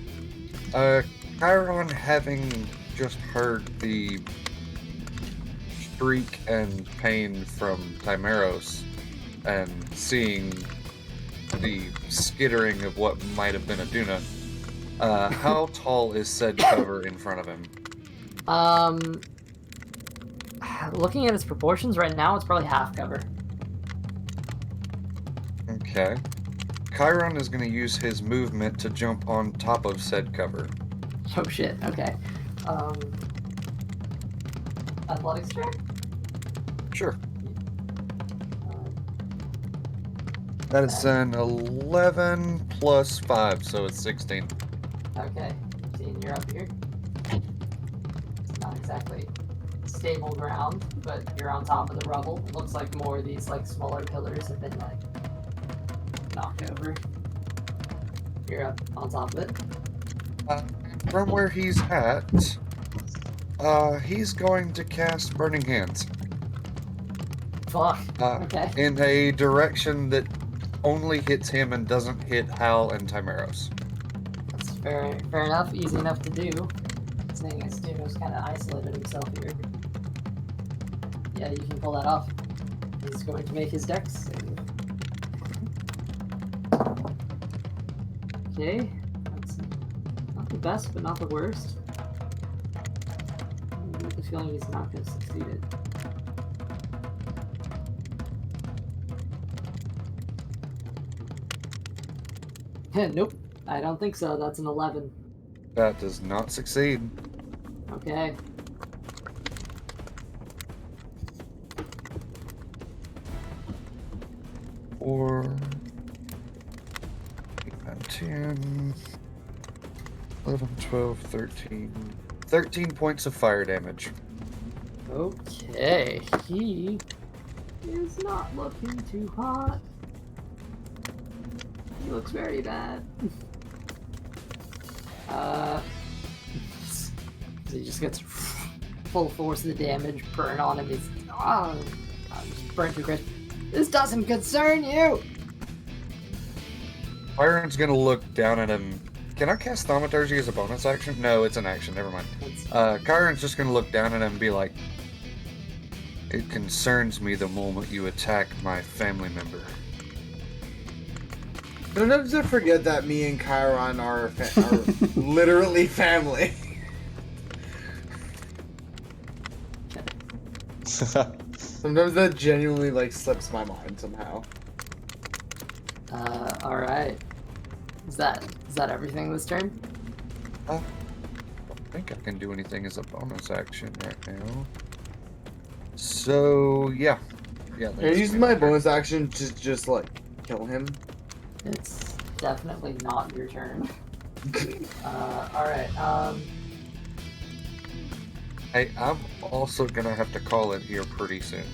Kairon, having just heard the shriek and pain from Timeros, and seeing the skittering of what might have been a Duna, how tall is said cover in front of him? Looking at its proportions right now, it's probably half cover. Okay. Kairon is going to use his movement to jump on top of said cover. Oh shit, okay. Athletics check? Sure. That is an 11 plus 5, so it's 16. Okay, seeing you're up here. It's not exactly stable ground, but you're on top of the rubble. It looks like more of these like smaller pillars have been like knocked over. You're up on top of it. From where he's at, he's going to cast Burning Hands. Fuck. Okay. In a direction that only hits him and doesn't hit Hal and Timeros. That's fair enough, easy enough to do. Seeing as Duno's kind of isolated himself here. Yeah, you can pull that off. He's going to make his dex save. Okay, that's not the best, but not the worst. I get the feeling he's not going to succeed it. Nope, I don't think so. That's an 11. That does not succeed. Okay. Or 10, 11, 12, 13. 13 points of fire damage. Okay, he is not looking too hot. He looks very bad. So he just gets full force of the damage burn on him. He's just burnt to crisp. This doesn't concern you. Byron's gonna look down at him. Can I cast Thaumaturgy as a bonus action? No, it's an action. Never mind. Kairon's just gonna look down at him and be like, "It concerns me the moment you attack my family member." Sometimes I forget that me and Kairon are literally family. Sometimes that genuinely like slips my mind somehow. All right. Is that everything this turn? I don't think I can do anything as a bonus action right now. So yeah. Can I use my bonus action to just like kill him? It's definitely not your turn. All right. Hey, I'm also gonna have to call it here pretty soon.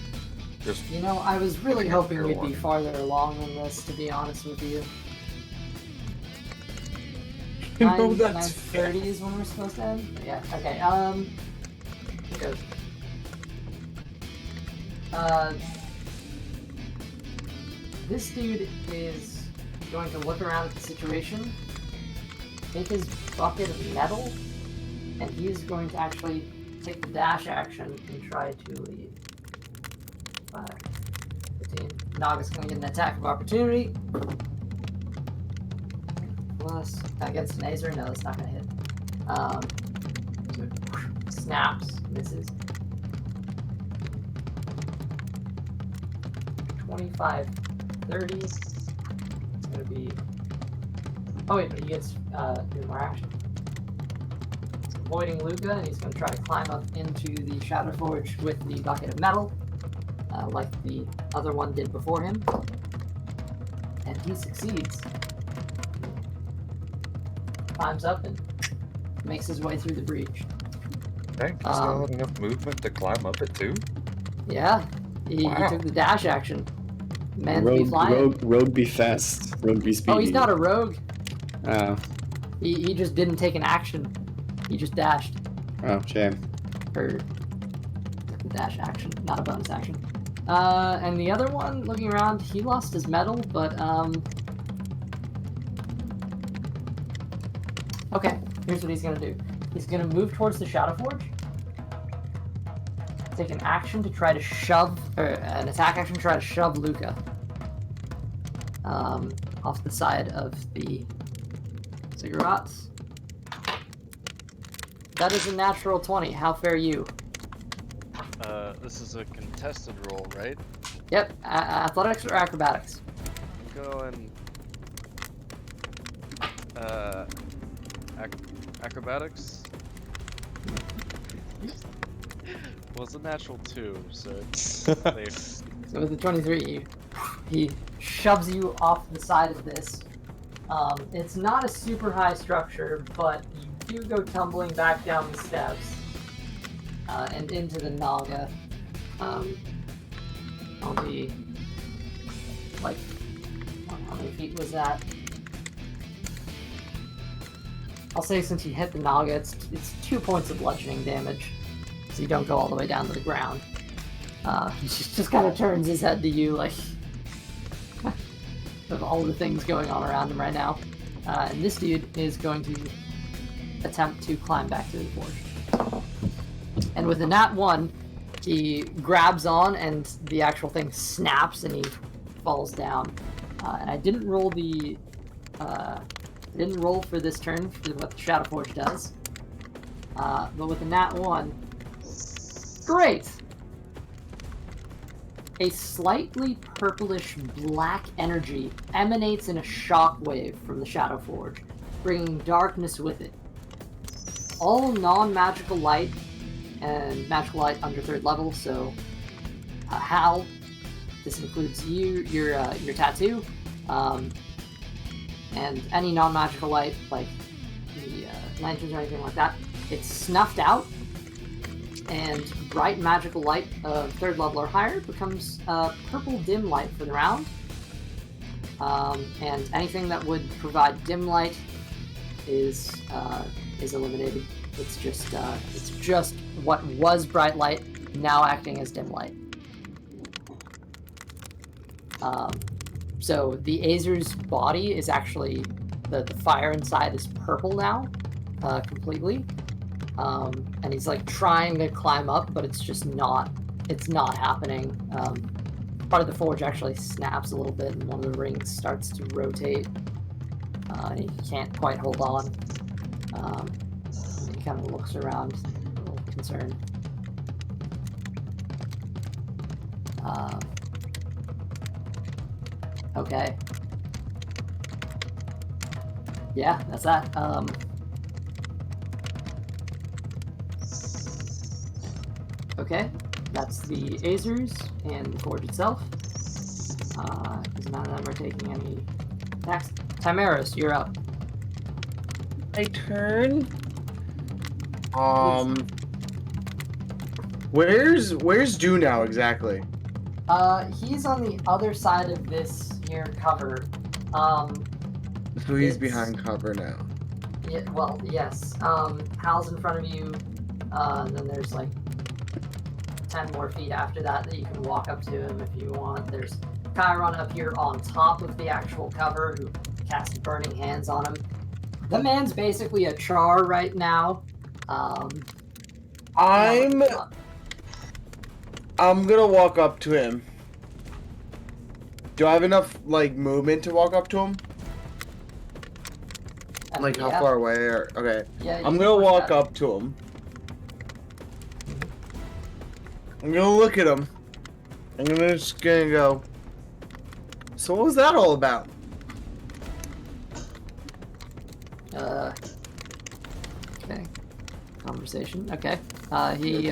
Just You know, I was really Looking at hoping your we'd one. be farther along in this, to be honest with you. You know 9:30 is when we're supposed to end? But yeah, okay, here goes. This dude is going to look around at the situation, take his bucket of metal, and he's going to actually take the dash action and try to leave. 5, 15. Naga's going to get an attack of opportunity. Plus, against an Azer? No, that's not going to hit. So it snaps, misses. 25, 30. It's going to be... Oh wait, but he gets do more action. He's avoiding Luca, and he's going to try to climb up into the Shadowforge with the bucket of metal, like the other one did before him. And he succeeds. Climbs up and makes his way through the breach. okay, he still had enough movement to climb up it too. Yeah, he Wow. took the dash action. Man be flying. Rogue be fast. Rogue be speedy. Oh, he's not a rogue. Oh. He just didn't take an action. He just dashed. Oh, shame. Or dash action, not a bonus action. And the other one, looking around, he lost his medal, but okay, here's what he's gonna do. He's gonna move towards the Shadowforge. Take an action to try to shove, or an attack action to try to shove Luca. Off the side of the cigarettes. That is a natural 20. How fare you? This is a contested roll, right? Yep. Athletics or acrobatics? I'm going. Acrobatics? Well, it's a natural 2, so it's safe. So with the 23, he shoves you off the side of this. It's not a super high structure, but you do go tumbling back down the steps and into the Naga. I'll be like, how many feet was that? I'll say since you hit the Naga, it's 2 points of bludgeoning damage, so you don't go all the way down to the ground. He just kind of turns his head to you, like, of all the things going on around him right now. And this dude is going to attempt to climb back to the forge. And with a nat 1, he grabs on, and the actual thing snaps, and he falls down. And I didn't roll for this turn for what the Shadowforge does. But with a nat 1, great! A slightly purplish black energy emanates in a shockwave from the Shadowforge, bringing darkness with it. All non-magical light, and magical light under 3rd level, so Hal, this includes you, your tattoo, and any non-magical light, like the lanterns or anything like that, it's snuffed out, and bright magical light of 3rd level or higher becomes purple dim light for the round. And anything that would provide dim light is eliminated. It's just what was bright light now acting as dim light. So the Azer's body is actually the fire inside is purple now, completely. And he's like trying to climb up, but it's just not happening. Part of the forge actually snaps a little bit, and one of the rings starts to rotate. And he can't quite hold on. He kind of looks around, a little concerned. Okay. Yeah, that's that. Okay, that's the Azers and the forge itself. Because none of them are taking any attacks. Timeros, you're up. My turn. Where's Dew now exactly? He's on the other side of this here cover. So he's behind cover now. Yeah, well, yes. Hal's in front of you. And then there's like 10 more feet after that you can walk up to him if you want. There's Kairon up here on top of the actual cover who casts Burning Hands on him. The man's basically a char right now. I'm gonna walk up to him. Do I have enough like movement to walk up to him? Like how far away? Or okay. Yeah, I'm gonna walk up to him. I'm gonna look at him. I'm just gonna go. So what was that all about? Okay. Conversation. Okay. He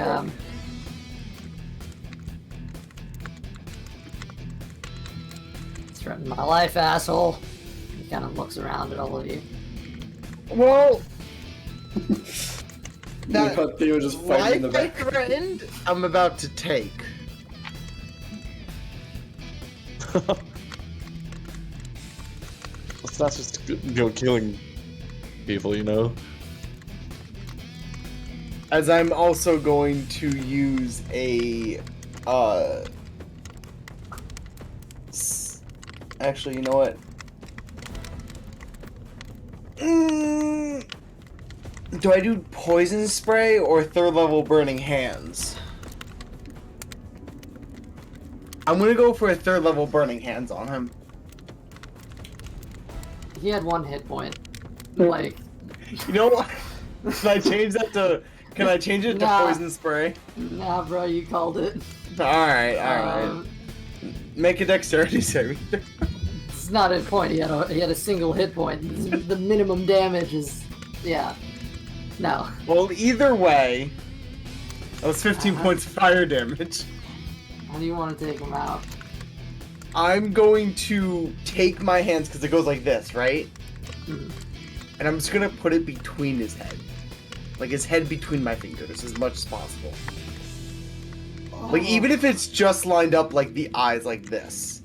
threatened my life, asshole. He kind of looks around at all of you. Well, I thought Theo just fighting in the life I back. threatened, I'm about to take. It's not just killing people, you know. As I'm also going to use a actually, you know what? Do I do poison spray or third level burning hands? I'm gonna go for a third level burning hands on him. He had 1 hit point. Like, You know what? Can I change that to? Can I change it to Nah. poison spray? nah, bro, you called it. All right. Um, Make a dexterity save. It's not a point. He had a single hit point. The minimum damage is, yeah. No. Well, either way, that was 15 points of fire damage. How do you want to take him out? I'm going to take my hands because it goes like this, right? Mhm. And I'm just gonna put it between his head, like his head between my fingers as much as possible. Like even if it's just lined up like the eyes like this,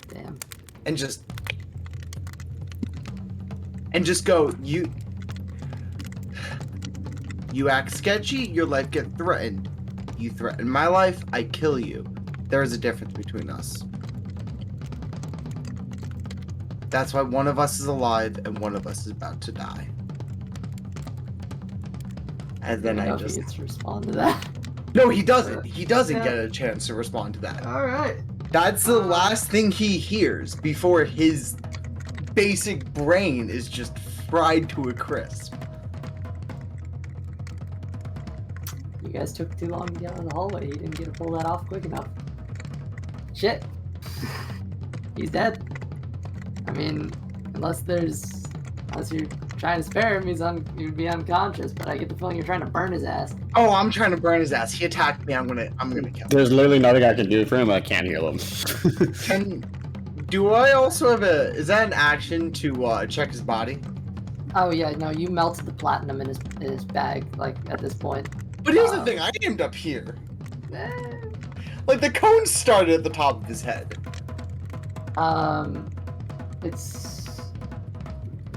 Damn. and just go, you act sketchy, your life get threatened. You threaten my life, I kill you. There is a difference between us. That's why one of us is alive and one of us is about to die. And then I I know if he just gets to respond to that. no, he doesn't. He doesn't Yeah. get a chance to respond to that. All right. That's the last thing he hears before his basic brain is just fried to a crisp. You guys took too long to get out of the hallway. He didn't get to pull that off quick enough. Shit. He's dead. I mean, unless you're trying to spare him, he'd be unconscious. But I get the feeling you're trying to burn his ass. Oh, I'm trying to burn his ass. He attacked me. I'm gonna kill him. There's literally nothing I can do for him. I can't heal him. Do I also have is that an action to check his body? Oh yeah, no, you melted the platinum in his bag. Like at this point. But here's the thing, I aimed up here. Eh, Like the cone started at the top of his head.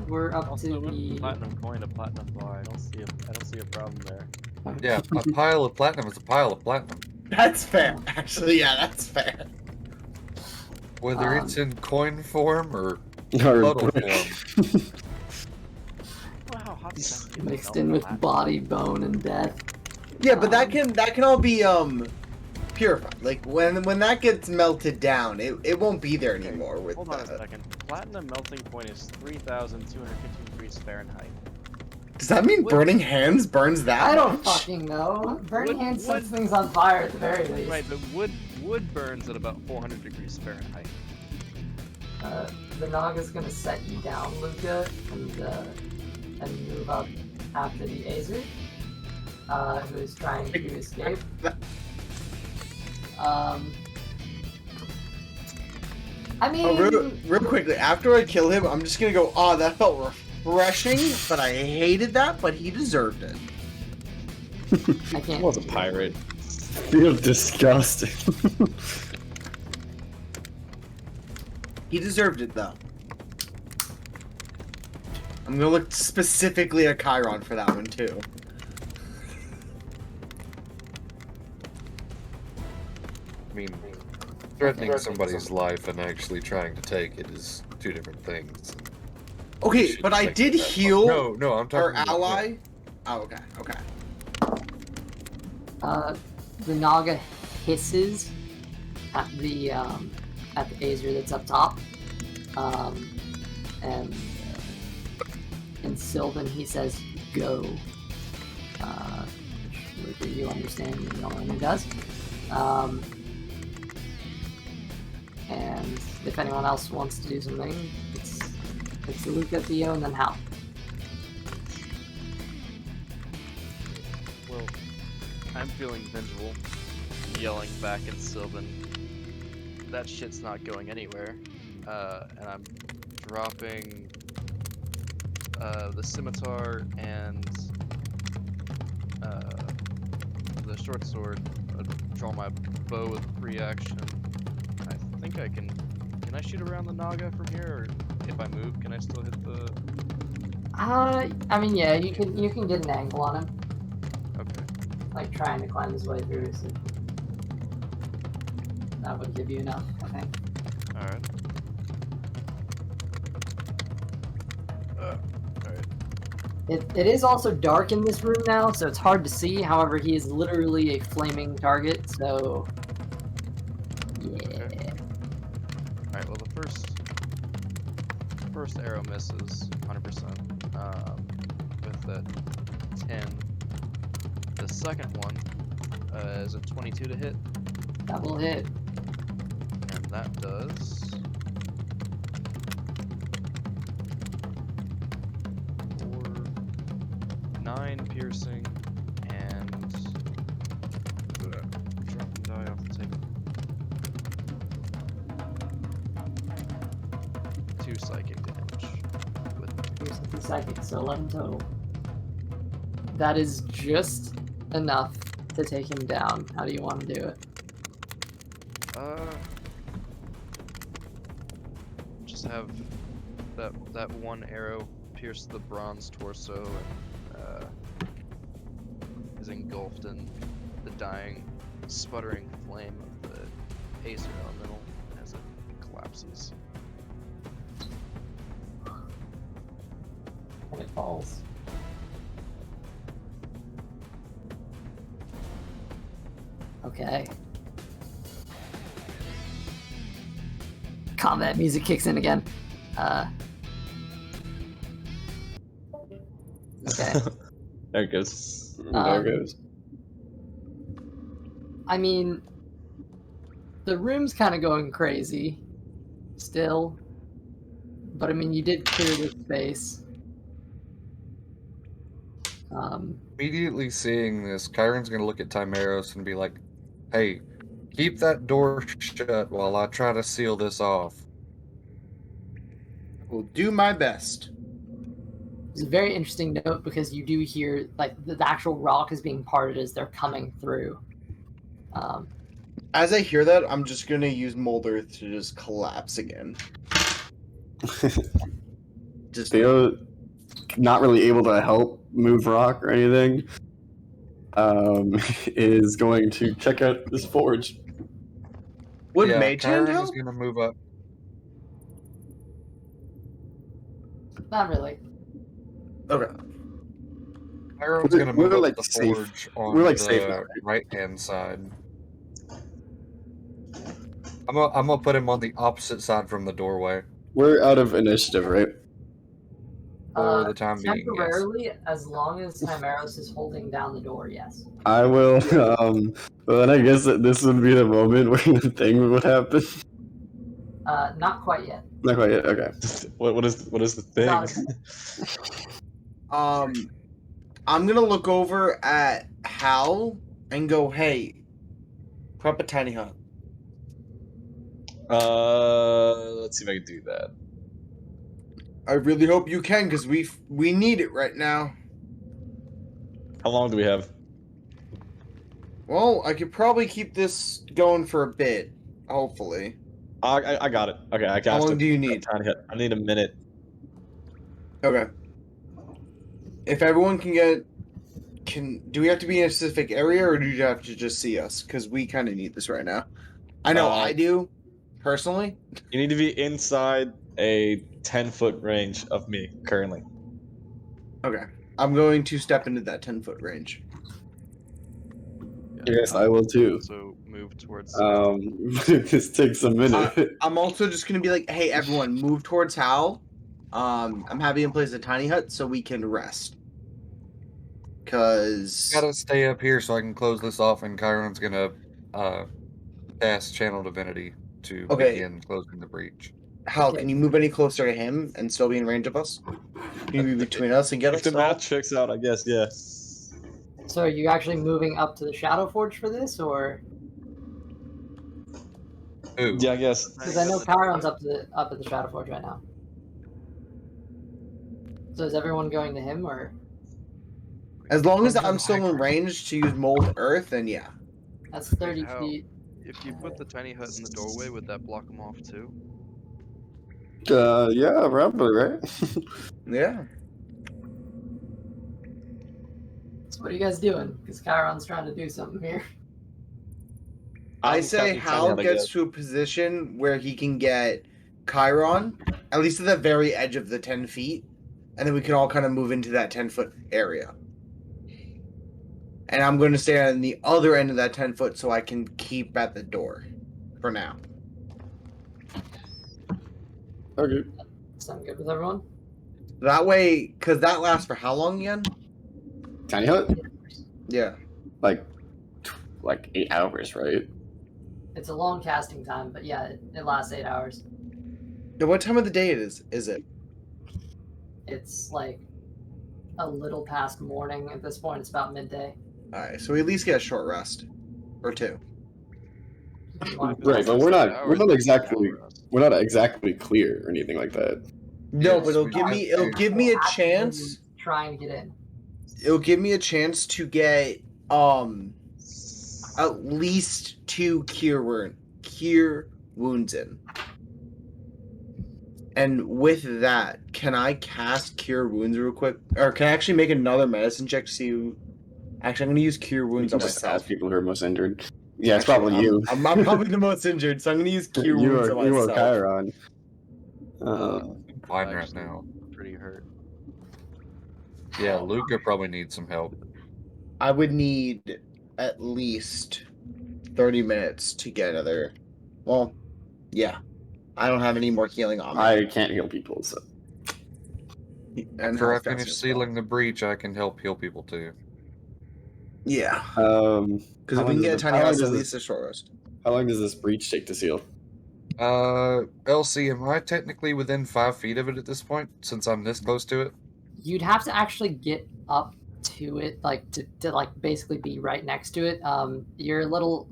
We're up Also, to with the. platinum coin, a platinum bar. I don't see a problem there. Yeah, a pile of platinum is a pile of platinum. That's fair. Actually, yeah, that's fair. Whether it's in coin form or Or puddle form. Wow, how does that get Mixed melt in with platinum? body, bone, and death. Yeah, but that can all be purified. Like when that gets melted down, it won't be there anymore with Hold on a second. Platinum melting point is 3,215 degrees Fahrenheit. Does that mean burning hands burns that I don't much? fucking know. Burning Wood- hands wood- sets things on fire at the very least. Right, but wood burns at about 400 degrees Fahrenheit. The Naga's gonna set you down, Luca, and move up after the Azer, who's trying to escape. I mean, Real quickly, after I kill him, I'm just gonna go, oh, that felt refreshing, but I hated that, but he deserved it. I He can't. was a pirate. Feel disgusting. He deserved it, though. I'm gonna look specifically at Kairon for that one, too. I mean, threatening somebody's life and actually trying to take it is two different things. Okay, should but I think did of that. heal No, I'm talking our about ally. Oh, okay, okay. The Naga hisses at the Azer that's up top, and in Sylvan he says go. Which you understand, you know what he does. And if anyone else wants to do something, it's Luca, Theo, and then Hal. Well, I'm feeling vengeful, yelling back at Sylvan. That shit's not going anywhere. And I'm dropping the scimitar and the short sword. Draw my bow with free action. I think think I can. Can I shoot around the Naga from here, or if I move, can I still hit the? I mean, yeah, you can get an angle on him, Okay. like trying to climb his way through. So that would give you enough, I think. All right. All right. It is also dark in this room now, so it's hard to see. However, he is literally a flaming target, so yeah. Okay. All right. Well, the first arrow misses 100% with that 10. The second one is a 22 to hit, That will hit. and that does 9 piercing and drop the die off the table. 2 psychic damage. Here's the psychic, so 11 total. That is just enough to take him down. How do you want to do it? Just have that one arrow pierce the bronze torso and is engulfed in the dying, sputtering flame of the Azer elemental as it collapses. And it falls. Okay. Combat music kicks in again. Okay. There it goes. There Um, it goes. I mean, the room's kind of going crazy still. But I mean, you did clear this space. Immediately seeing this, Kairon's gonna look at Timeros and be like, "Hey, keep that door shut while I try to seal this off." Will do my best. It's a very interesting note because you do hear like the actual rock is being parted as they're coming through. As I hear that, I'm just gonna use Mold Earth to just collapse again. Just Theo, not really able to help move rock or anything, is going to check out this forge. would yeah, Mage Hand Kairon is help? gonna move up. Not really. Okay. Kairon's We're- gonna move we're, up like, the safe. forge on We're, like, the safe now, right? right-hand side. I'm gonna put him on the opposite side from the doorway We're out of initiative, right? for the time being. Yes. Temporarily, as long as Timeros is holding down the door, yes. I will. But then I guess that this would be the moment where the thing would happen. Not quite yet. Not quite yet. Okay. What is the thing? Not I'm gonna look over at Hal and go, "Hey, prep a tiny hut." Let's see if I can do that. I really hope you can, because we need it right now. How long do we have? Well, I could probably keep this going for a bit, hopefully. I got it. Okay, I got How long it. do you need? Tiny hut. I need a minute. Okay. If everyone can get... do we have to be in a specific area, or do you have to just see us? Because we kind of need this right now. I know I do, personally. You need to be inside a 10-foot range of me currently. Okay. I'm going to step into that 10-foot range. Yes, I will too. So move towards. This takes a minute. I'm also just going to be like, "Hey, everyone, move towards Hal. I'm having him place a tiny hut so we can rest. Because... Gotta stay up here so I can close this off, and Kairon's gonna cast Channel Divinity to begin closing the breach. Hal, can you move any closer to him and still be in range of us? Can you be between us and get If us the all? math checks out, I guess, yeah. So are you actually moving up to the Shadowforge for this, or? Ooh. Yeah, I guess. Because I know Kairon's up at the Shadowforge right now. So is everyone going to him, or? As long as I'm still in range to use Mold Earth, then yeah. That's 30 How? feet. If you put the tiny hut in the doorway, would that block them off too? Yeah, probably, right? Yeah. So what are you guys doing? Because Chiron's trying to do something here. I I'm say casting Hal Tiny Hut, I gets guess. to a position where he can get Kairon, at least at the very edge of the 10 feet, and then we can all kind of move into that 10-foot area. And I'm going to stay on the other end of that 10 foot so I can keep at the door for now. Okay. Sound good with everyone? That way, because that lasts for how long again? Tiny hut? Yeah. Like 8 hours, right? It's a long casting time, but yeah, it lasts 8 hours. Yeah, what time of the day is it? It's like a little past morning at this point. It's about midday. Alright, so we at least get a short rest. Or two. You want If it Right, but lasts we're 8 not hours, we can rest. clear or anything like that. No, Yes, but it'll we give have me it'll to. give me a Actively chance. trying to get in. It'll give me a chance to get at least 2 cure wounds in. And with that, can I cast Cure Wounds real quick? Or can I actually make another medicine check to see who... Actually, I'm going to use Cure You Wounds can on just myself. ask people who are most injured. Yeah, it's Actually, probably you. I'm probably the most injured, so I'm going to use Cure you Wounds are on you are myself. Chiron. I'm fine right Actually, now. pretty hurt. Yeah, Luca probably needs some help. I would need at least 30 minutes to get another... Well, yeah. I don't have any more healing on me. I can't heal people, so And After I health finish as well. sealing the breach, I can help heal people too. Yeah. Because Because if we can get a tiny house, at least a short rest. how long does this breach take to seal? LC, am I technically within 5 feet of it at this point, since I'm this close to it? You'd have to actually get up to it, like to like basically be right next to it. You're a little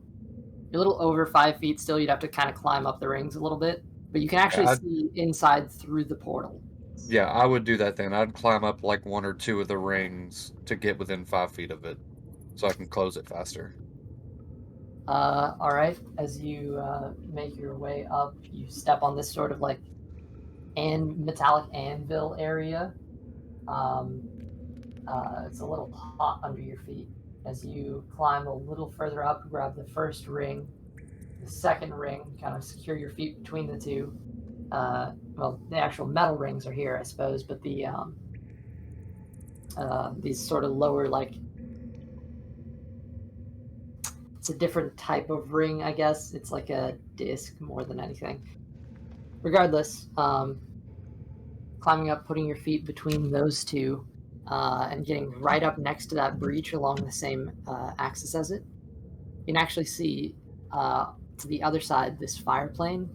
over 5 feet still. You'd have to kind of climb up the rings a little bit, but you can actually see inside through the portal. Yeah, I would do that then. I'd climb up like 1 or 2 of the rings to get within 5 feet of it, so I can close it faster. All right. As you make your way up, you step on this sort of like metallic anvil area. It's a little hot under your feet. As you climb a little further up, grab the first ring, the second ring, kind of secure your feet between the two. Well, the actual metal rings are here, I suppose, but the these sort of lower, like, it's a different type of ring, I guess. It's like a disc more than anything. Regardless, climbing up, putting your feet between those two, and getting right up next to that breach along the same axis as it, you can actually see to the other side, this fire plane.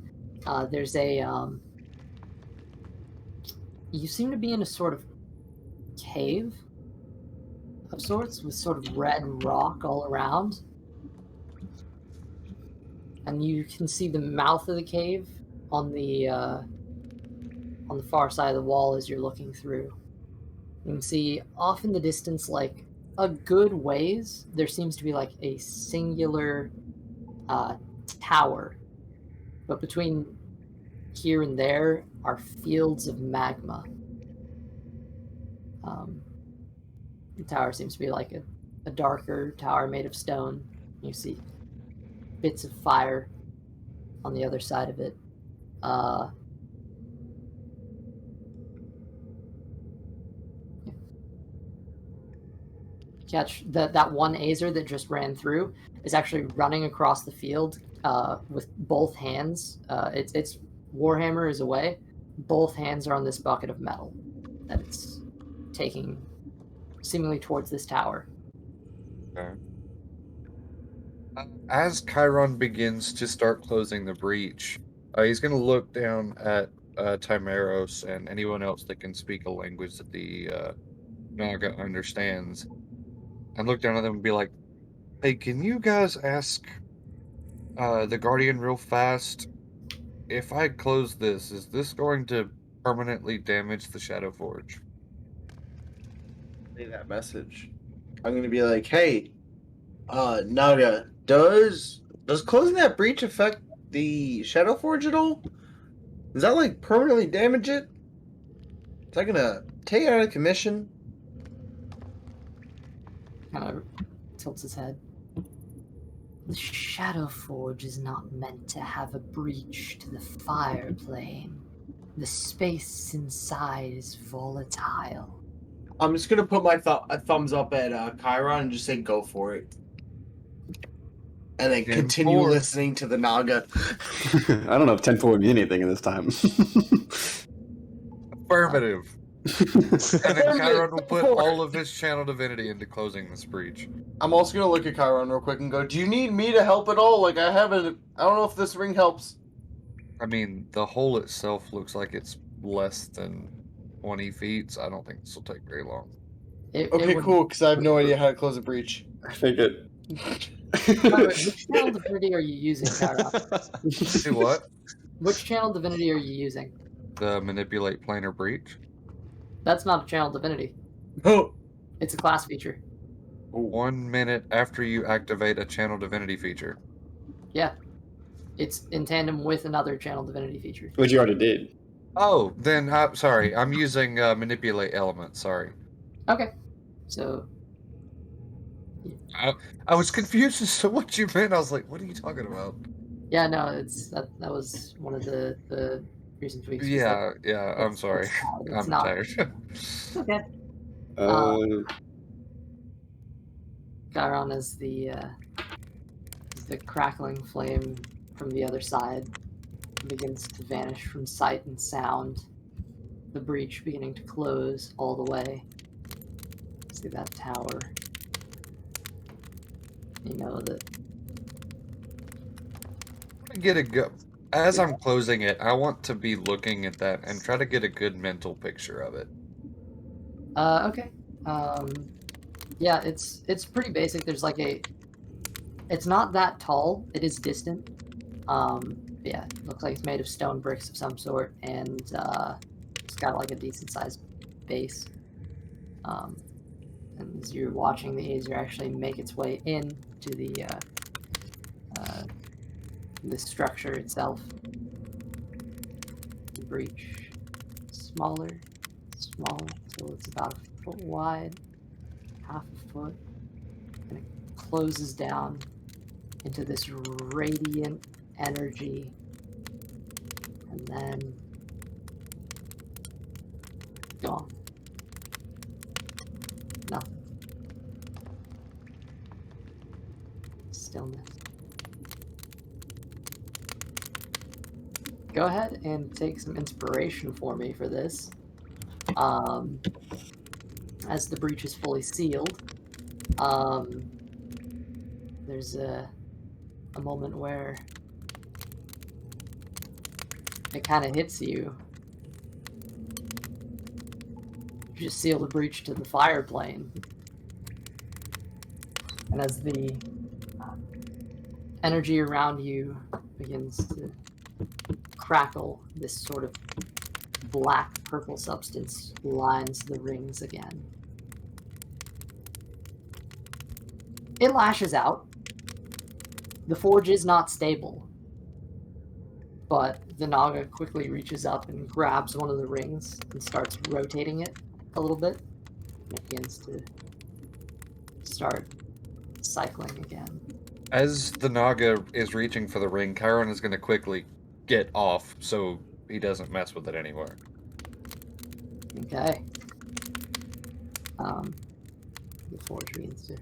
There's a you seem to be in a sort of cave of sorts with sort of red rock all around, and you can see the mouth of the cave on the far side of the wall as you're looking through. You can see off in the distance, like a good ways, there seems to be like a singular tower, but between here and there are fields of magma. The tower seems to be like a darker tower made of stone. You see bits of fire on the other side of it. Catch that one Azer that just ran through is actually running across the field with both hands. Its Warhammer is away. Both hands are on this bucket of metal that it's taking seemingly towards this tower. Okay. As Chiron begins to start closing the breach, he's going to look down at Timeros and anyone else that can speak a language that the Naga understands, and look down at them and be like, "Hey, can you guys ask the Guardian real fast? If I close this, is this going to permanently damage the Shadowforge?" Say that message. I'm gonna be like, hey, Naga, does Does closing that breach affect the Shadowforge at all? Does that like permanently damage it? Is that gonna take it out of commission? Kind of tilts his head. The Shadowforge is not meant to have a breach to the fire plane. The space inside is volatile. I'm just gonna put my thumbs up at Kairon and just say go for it. And then continue 10-4. listening to the Naga. I don't know if 10-4 would mean anything in this time. Affirmative. And then Affirmative, Kairon will put 10-4. all of his channel divinity into closing this breach. I'm also gonna look at Kairon real quick and go, do you need me to help at all? Like I don't know if this ring helps. I mean, the hole itself looks like it's less than 20 feet, so I don't think this will take very long. Okay, cool, because I have no idea how to close a breach. I think it. Which channel divinity are you using, Kairon? See what? Which channel divinity are you using? The manipulate planar breach. That's not a channel divinity. Oh, It's a class feature. 1 minute after you activate a channel divinity feature. Yeah. It's in tandem with another channel divinity feature. Which you already did. Oh, then sorry, I'm using manipulate element. Sorry, Okay. So, I was confused as to what you meant. I was like, "What are you talking about?" yeah, no, it's that was one of the recent tweaks. was that Yeah. I'm sorry. it's I'm not. tired. Okay. Kairon is the crackling flame from the other side begins to vanish from sight and sound. The breach beginning to close all the way. See that tower. You know that Get a go. As I'm closing it, I want to be looking at that and try to get a good mental picture of it. okay. Yeah, it's pretty basic. There's like it's not that tall. It is distant. Yeah, it looks like it's made of stone bricks of some sort, and it's got like a decent sized base. And as you're watching the Azer actually make its way into the structure itself, the breach smaller, until it's about a foot wide, half a foot, and it closes down into this radiant energy, and then gone. Nothing. Stillness. Go ahead and take some inspiration for me for this. As the breach is fully sealed, there's a moment where it kind of hits you. You just seal the breach to the fire plane, and as the energy around you begins to crackle, this sort of black purple substance lines the rings again. It lashes out. The forge is not stable, but the Naga quickly reaches up and grabs one of the rings and starts rotating it a little bit. And it begins to start cycling again. As the Naga is reaching for the ring, Kairon is going to quickly get off so he doesn't mess with it anymore. Okay. The forge begins to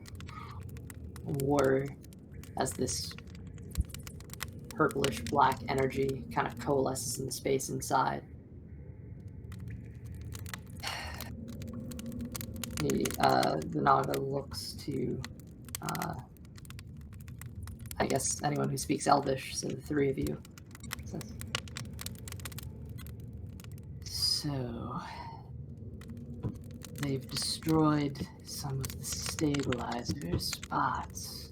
whir as this purplish black energy kind of coalesces in the space inside. The Naga looks to, I guess, anyone who speaks Elvish, so the three of you. So, they've destroyed some of the stabilizer spots.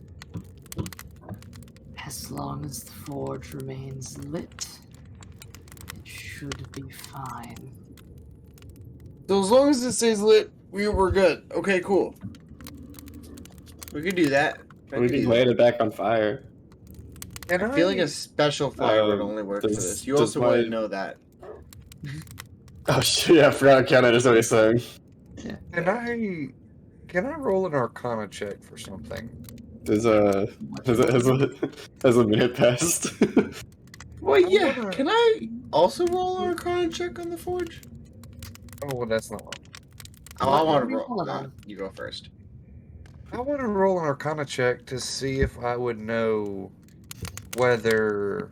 As long as the forge remains lit, it should be fine. so as long as it stays lit, we're good. Okay, cool. We can do that. We can light it back on fire. And I feel like a special fire would only work for does- this. You does also wouldn't my- know that. Oh shit! Yeah, I forgot Canada is what he's saying. Can I roll an Arcana check for something? Has a minute passed? Well, I yeah. wanna- Can I also roll an Arcana check on the Forge? Oh, well, that's not one. Oh, I What want are to you roll. rolling No, on? you go first. I want to roll an Arcana check to see if I would know whether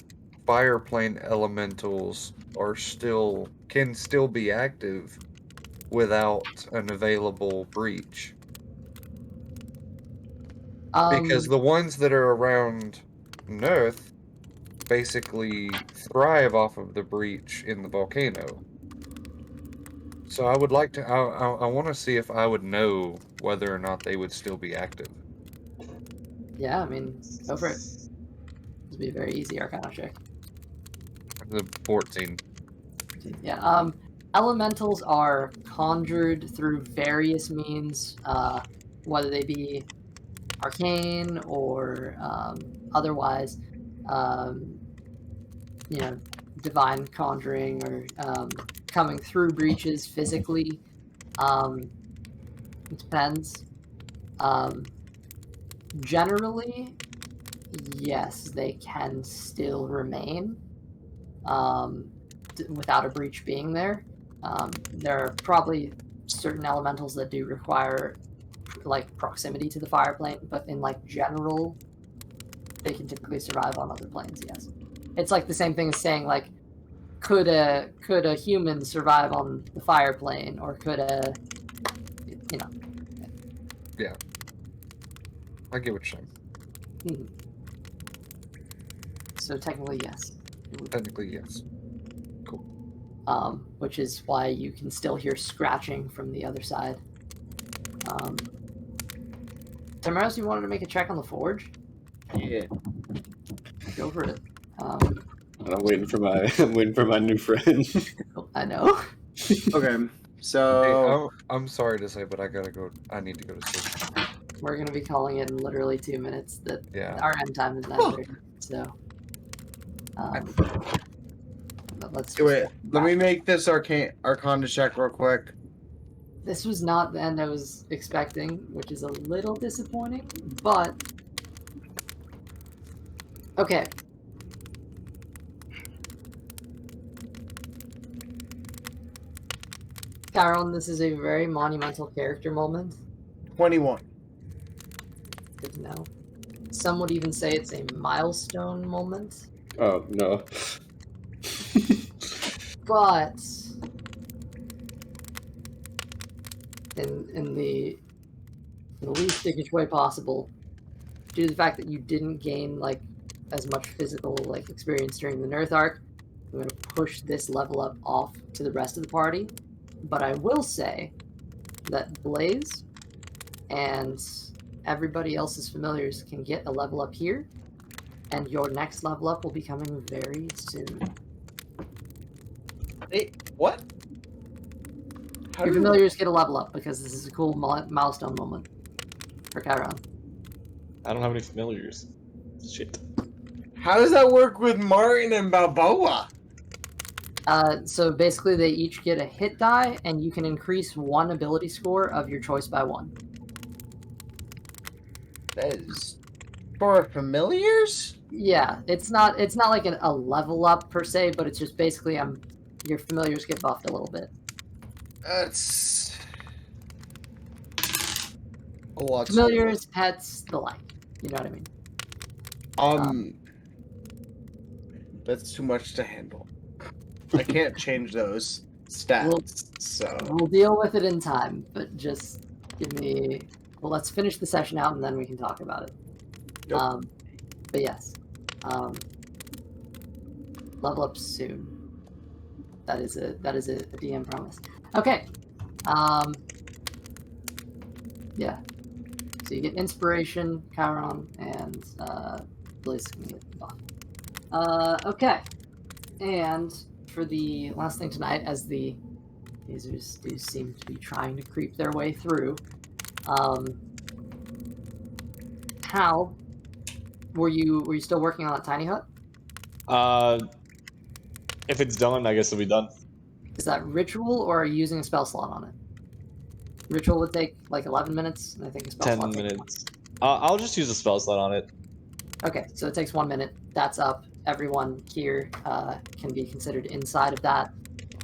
fire plane elementals can still be active without an available breach. Because the ones that are around Nerth basically thrive off of the breach in the volcano. So I would like to. I want to see if I would know whether or not they would still be active. Yeah, I mean, go for it. This would be a very easy Arcana check. The 14. Yeah. Elementals are conjured through various means, whether they be arcane or otherwise, you know, divine conjuring or coming through breaches physically. It depends. Generally, yes, they can still remain without a breach being there. There are probably certain elementals that do require like proximity to the fire plane, but in like general, they can typically survive on other planes. Yes, it's like the same thing as saying like, could a human survive on the fire plane, or could a, you know. Yeah, I get what you're saying. So technically, yes. Technically, yes. Which is why you can still hear scratching from the other side. Tamaros, you wanted to make a check on the forge? Yeah. Go for it. I'm waiting for my new friend. I know. Okay. Hey, So I'm sorry to say, but I gotta go. I need to go to sleep. We're gonna be calling it in literally 2 minutes. That Yeah. our end time is 9:30. So, but let's just wait. Let me make this Arcana check real quick. This was not the end I was expecting, which is a little disappointing, but okay. Kairon, this is a very monumental character moment. 21. Good to know. Some would even say it's a milestone moment, Oh no. but in the least dickish way possible, due to the fact that you didn't gain like as much physical like experience during the Nerth arc, I'm going to push this level up off to the rest of the party. But I will say that Blaze and everybody else's familiars can get a level up here, and your next level up will be coming very soon. Hey, what? How Your do familiars get a level up because this is a cool milestone moment for Kairon. I don't have any familiars. Shit. How does that work with Martin and Balboa? So basically, they each get a hit die, and you can increase one ability score of your choice by 1. That is for familiars? Yeah, it's not like a level up per se, but it's just basically your familiars get buffed a little bit. That's a lot. Familiars, pets, the like. You know what I mean? That's too much to handle. I can't change those stats, so We'll deal with it in time, but just give me. Well, let's finish the session out, and then we can talk about it. Yep. But yes, level up soon. That is a DM promise. Okay. Yeah. So you get inspiration, Kairon, and Blaze can get buff. Okay. And for the last thing tonight, as the Azers do seem to be trying to creep their way through, Hal, Were you still working on that tiny hut? If it's done, I guess it'll be done. Is that ritual, or are you using a spell slot on it? Ritual would take like 11 minutes, and I think a spell 10 slot takes minutes. I'll just use a spell slot on it. Okay, so it takes 1 minute. That's up. Everyone here can be considered inside of that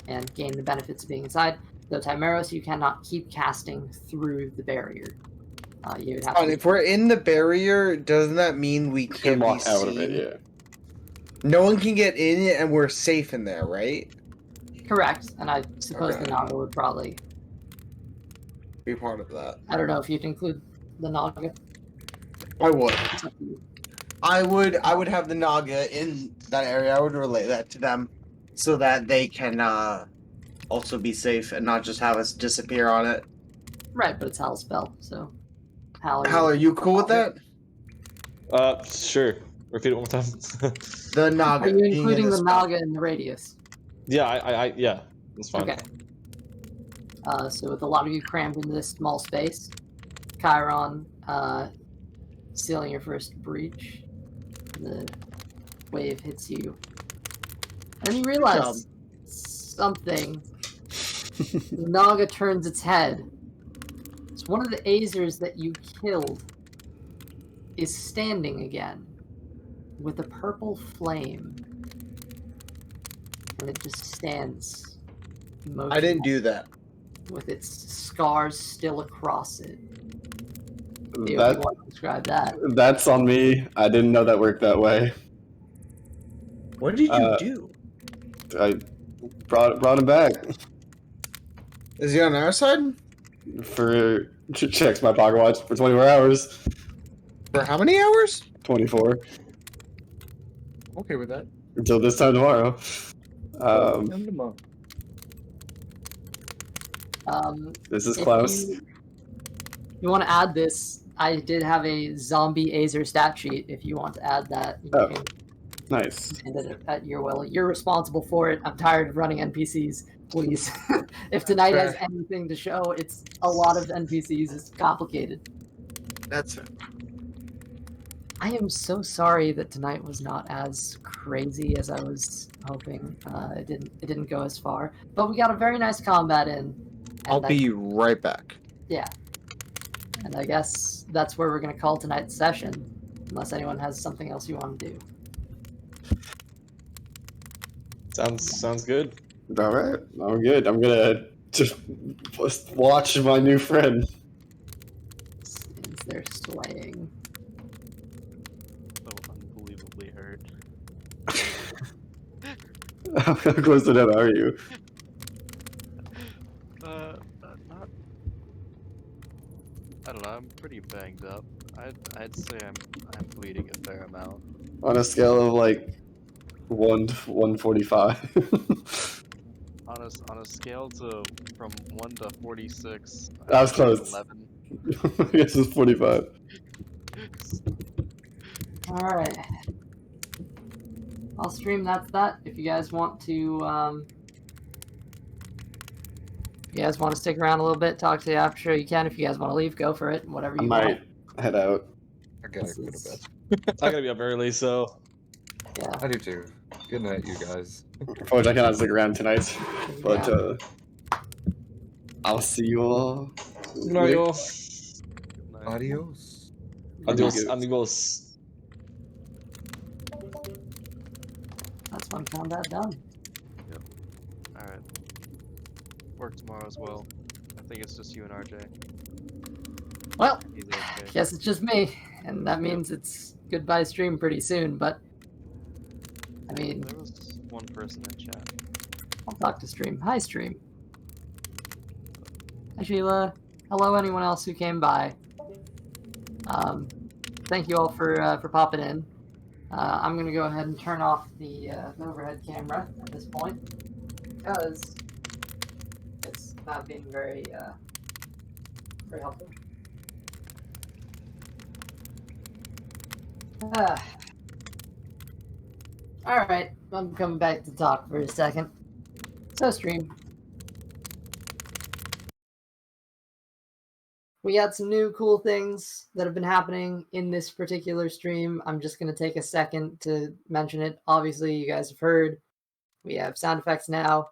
and gain the benefits of being inside. Though Timeros, you cannot keep casting through the barrier. You would have to. If we're in the barrier, doesn't that mean we You can can't be walk out of seen? it, No one can get in it, and we're safe in there, right? Correct, and I suppose Okay. the Naga would probably. Be part of that. I don't know if you'd include the Naga. I would. It's up to you. I would have the Naga in that area. I would relay that to them so that they can also be safe and not just have us disappear on it. Right, but it's Hal's spell, so. Hal, Hal, are you cool with that? Sure. Repeat it one more time. The Naga. Are you being in including the the spell. Naga in the radius? Yeah, yeah, that's fine. Okay. So with a lot of you crammed into this small space, Kairon, sealing your first breach, the wave hits you. And you realize something. The Naga turns its head. It's one of the Azers that you killed is standing again with a purple flame. And it just stands I didn't do that. with its scars still across it. yeah. You want to describe that? That's on me. I didn't know that worked that way. What did you do? I brought him back Is he on our side? for checks my pocket watch for 24 hours. For how many hours? 24 Okay with that. until this time tomorrow. This is If Klaus. you want to add this, I did have a zombie Azer stat sheet. If you want to add that, you Oh. can Nice. send it at your will. You're responsible for it. I'm tired of running NPCs. Please, if tonight has Fair. anything to show, it's a lot of NPCs. It's complicated. That's it. I am so sorry that tonight was not as crazy as I was hoping. It didn't go as far, but we got a very nice combat in. I'll and be right back. Yeah. And I guess that's where we're going to call tonight's session, unless anyone has something else you want to do. Sounds good. All right, I'm good. I'm gonna just watch my new friend. Since they're swaying. So unbelievably hurt. How close to death are you? Not. I don't know. I'm pretty banged up. I'd say I'm bleeding a fair amount. On a scale of like 1 to 145. On a scale from 1 to 46. I was I'd say close. 11. I guess it's 45. Alright. I'll stream that. If you guys want to, if you guys want to stick around a little bit, talk to the after show, you can. If you guys want to leave, go for it. Whatever I you might want. head out. I gotta This go to is- bed. I gotta be up early, so Yeah. I do too. Good night, you guys. Unfortunately, I cannot stick around tonight. But Yeah. I'll see you all. no, yo. Good night. Adios. Adios, amigos. That's one combat done. Alright. Work tomorrow as well. I think it's just you and RJ. Well, He's okay. guess it's just me, and that means it's goodbye stream pretty soon, but I mean, There was one person in chat. I'll talk to stream. Hi, stream. Hi, Sheila. Hello, anyone else who came by. Thank you all for popping in. I'm gonna go ahead and turn off the overhead camera at this point because it's not being very helpful. Alright, I'm coming back to talk for a second. So stream. we got some new cool things that have been happening in this particular stream. I'm just going to take a second to mention it. Obviously, you guys have heard we have sound effects now,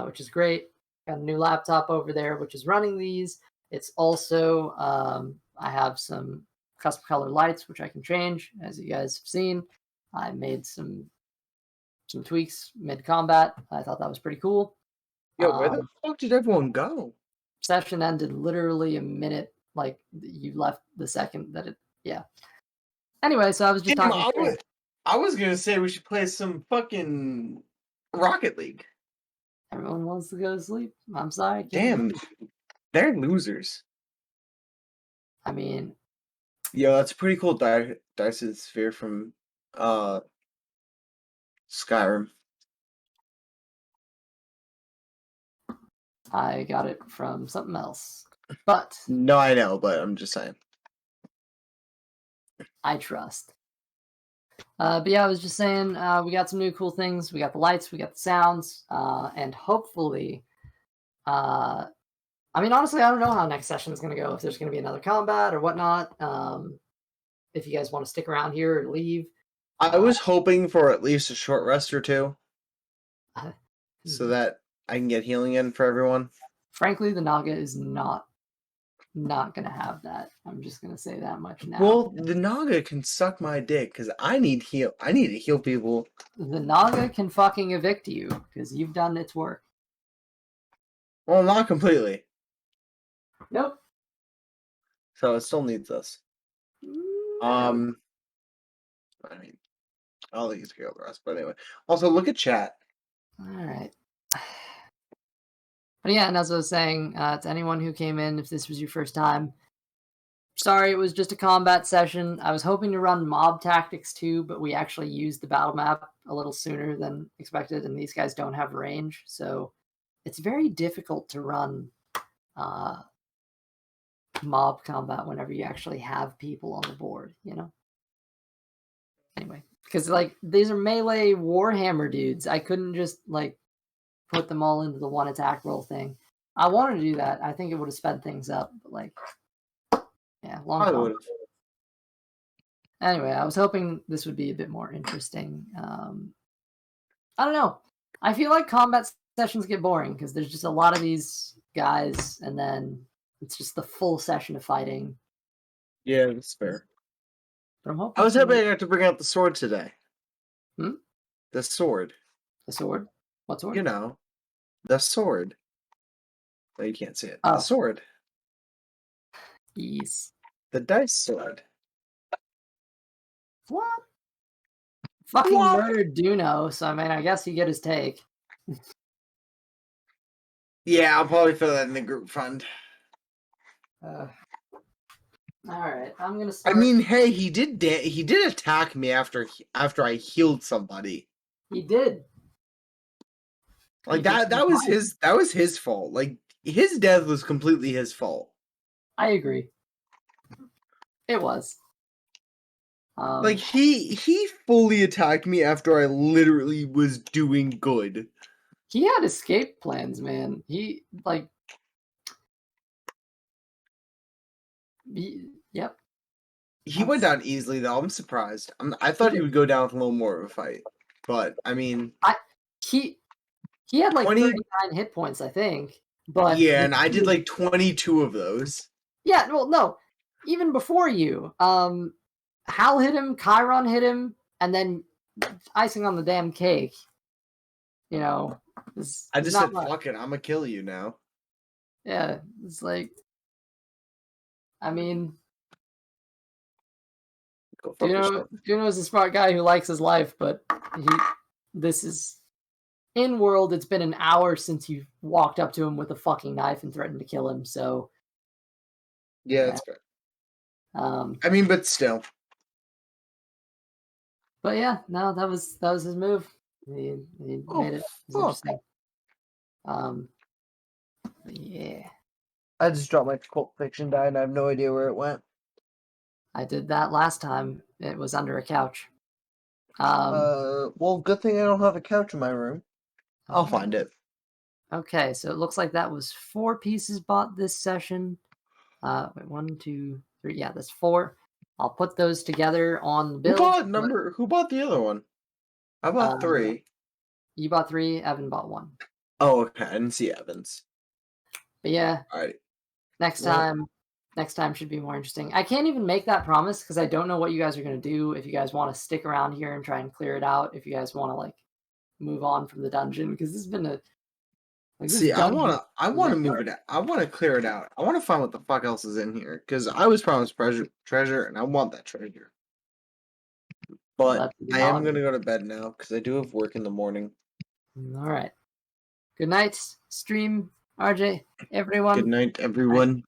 which is great. Got a new laptop over there, which is running these. It's also, I have some custom color lights, which I can change, as you guys have seen. I made some tweaks mid-combat. I thought that was pretty cool. Yo, where the fuck did everyone go? Session ended literally a minute, like you left the second that it, yeah. Anyway, so I was just Damn, talking. I was gonna say we should play some fucking Rocket League. Everyone wants to go to sleep. I'm sorry. Damn, they're losers. I mean, Yo, that's a pretty cool Dyson sphere from Skyrim. I got it from something else. But No, I know, but I'm just saying. I trust. But yeah, I was just saying, we got some new cool things. We got the lights, we got the sounds, and hopefully, I mean, honestly, I don't know how next session is going to go. If there's going to be another combat or whatnot. If you guys want to stick around here or leave. I was hoping for at least a short rest or two, so that I can get healing in for everyone. Frankly, the Naga is not going to have that. I'm just going to say that much now. Well, the Naga can suck my dick because I need to heal people. The Naga can fucking evict you because you've done its work. Well, not completely. Nope. So it still needs us. I mean, I don't think it's gonna go the rest, but anyway. Also, look at chat. All right. But yeah, and as I was saying, to anyone who came in, if this was your first time, sorry, it was just a combat session. I was hoping to run mob tactics too, but we actually used the battle map a little sooner than expected, and these guys don't have range, so it's very difficult to run mob combat whenever you actually have people on the board, you know? Anyway, because like these are melee Warhammer dudes. I couldn't just like put them all into the one attack roll thing. I wanted to do that. I think it would have sped things up, but like, yeah, long I con. would. Anyway, I was hoping this would be a bit more interesting. I don't know. I feel like combat sessions get boring because there's just a lot of these guys, and then it's just the full session of fighting. Yeah, that's fair. But I'm hoping I was hoping I got to bring out the sword today. Hmm? The sword. The sword. What sword? You know, the sword. Well, you can't see it. Oh. The sword. Yes. The dice sword. What? Fucking What? murdered Duno, so I mean, I guess he get his take. Yeah, I'll probably throw that in the group fund. All right, I'm gonna start. I mean, hey, he did attack me after I healed somebody. He did. Like He did that was fine. his fault. Like his death was completely his fault. I agree. It was. Like he fully attacked me after I literally was doing good. He had escape plans, man. He like. Yep. He went down easily though. I'm surprised. I thought he would go down with a little more of a fight, but I mean, he had like 20 39 hit points, I think. But yeah, and I did like 22 of those. Yeah, well, no, even before you, Hal hit him, Kairon hit him, and then icing on the damn cake. You know, I just said, much. "Fuck it, I'm gonna kill you now." Yeah, it's like, I mean, Go fuck yourself. Juno's a smart guy who likes his life, but this is in world. It's been an hour since you walked up to him with a fucking knife and threatened to kill him. So, Yeah, that's fair. I mean, but still. But yeah, no, that was his move. He made it. It was interesting. Yeah. I just dropped my Cult Fiction die and I have no idea where it went. I did that last time. It was under a couch. Well, good thing I don't have a couch in my room. I'll find it. Okay, so it looks like that was 4 pieces bought this session. Wait, 1, 2, 3. Yeah, that's 4. I'll put those together on the Who bill. bought Who bought the other one? I bought 3. You bought 3. Evan bought 1. Oh, okay. I didn't see Evans. But yeah, All right. next Well- time should be more interesting. I can't even make that promise because I don't know what you guys are going to do. If you guys want to stick around here and try and clear it out, if you guys want to like move on from the dungeon, because this has been a See, I wanna move it out. I wanna clear it out. I wanna find what the fuck else is in here because I was promised treasure, and I want that treasure. But I am gonna go to bed now because I do have work in the morning. All right. Good night, stream, RJ, everyone. Good night, everyone.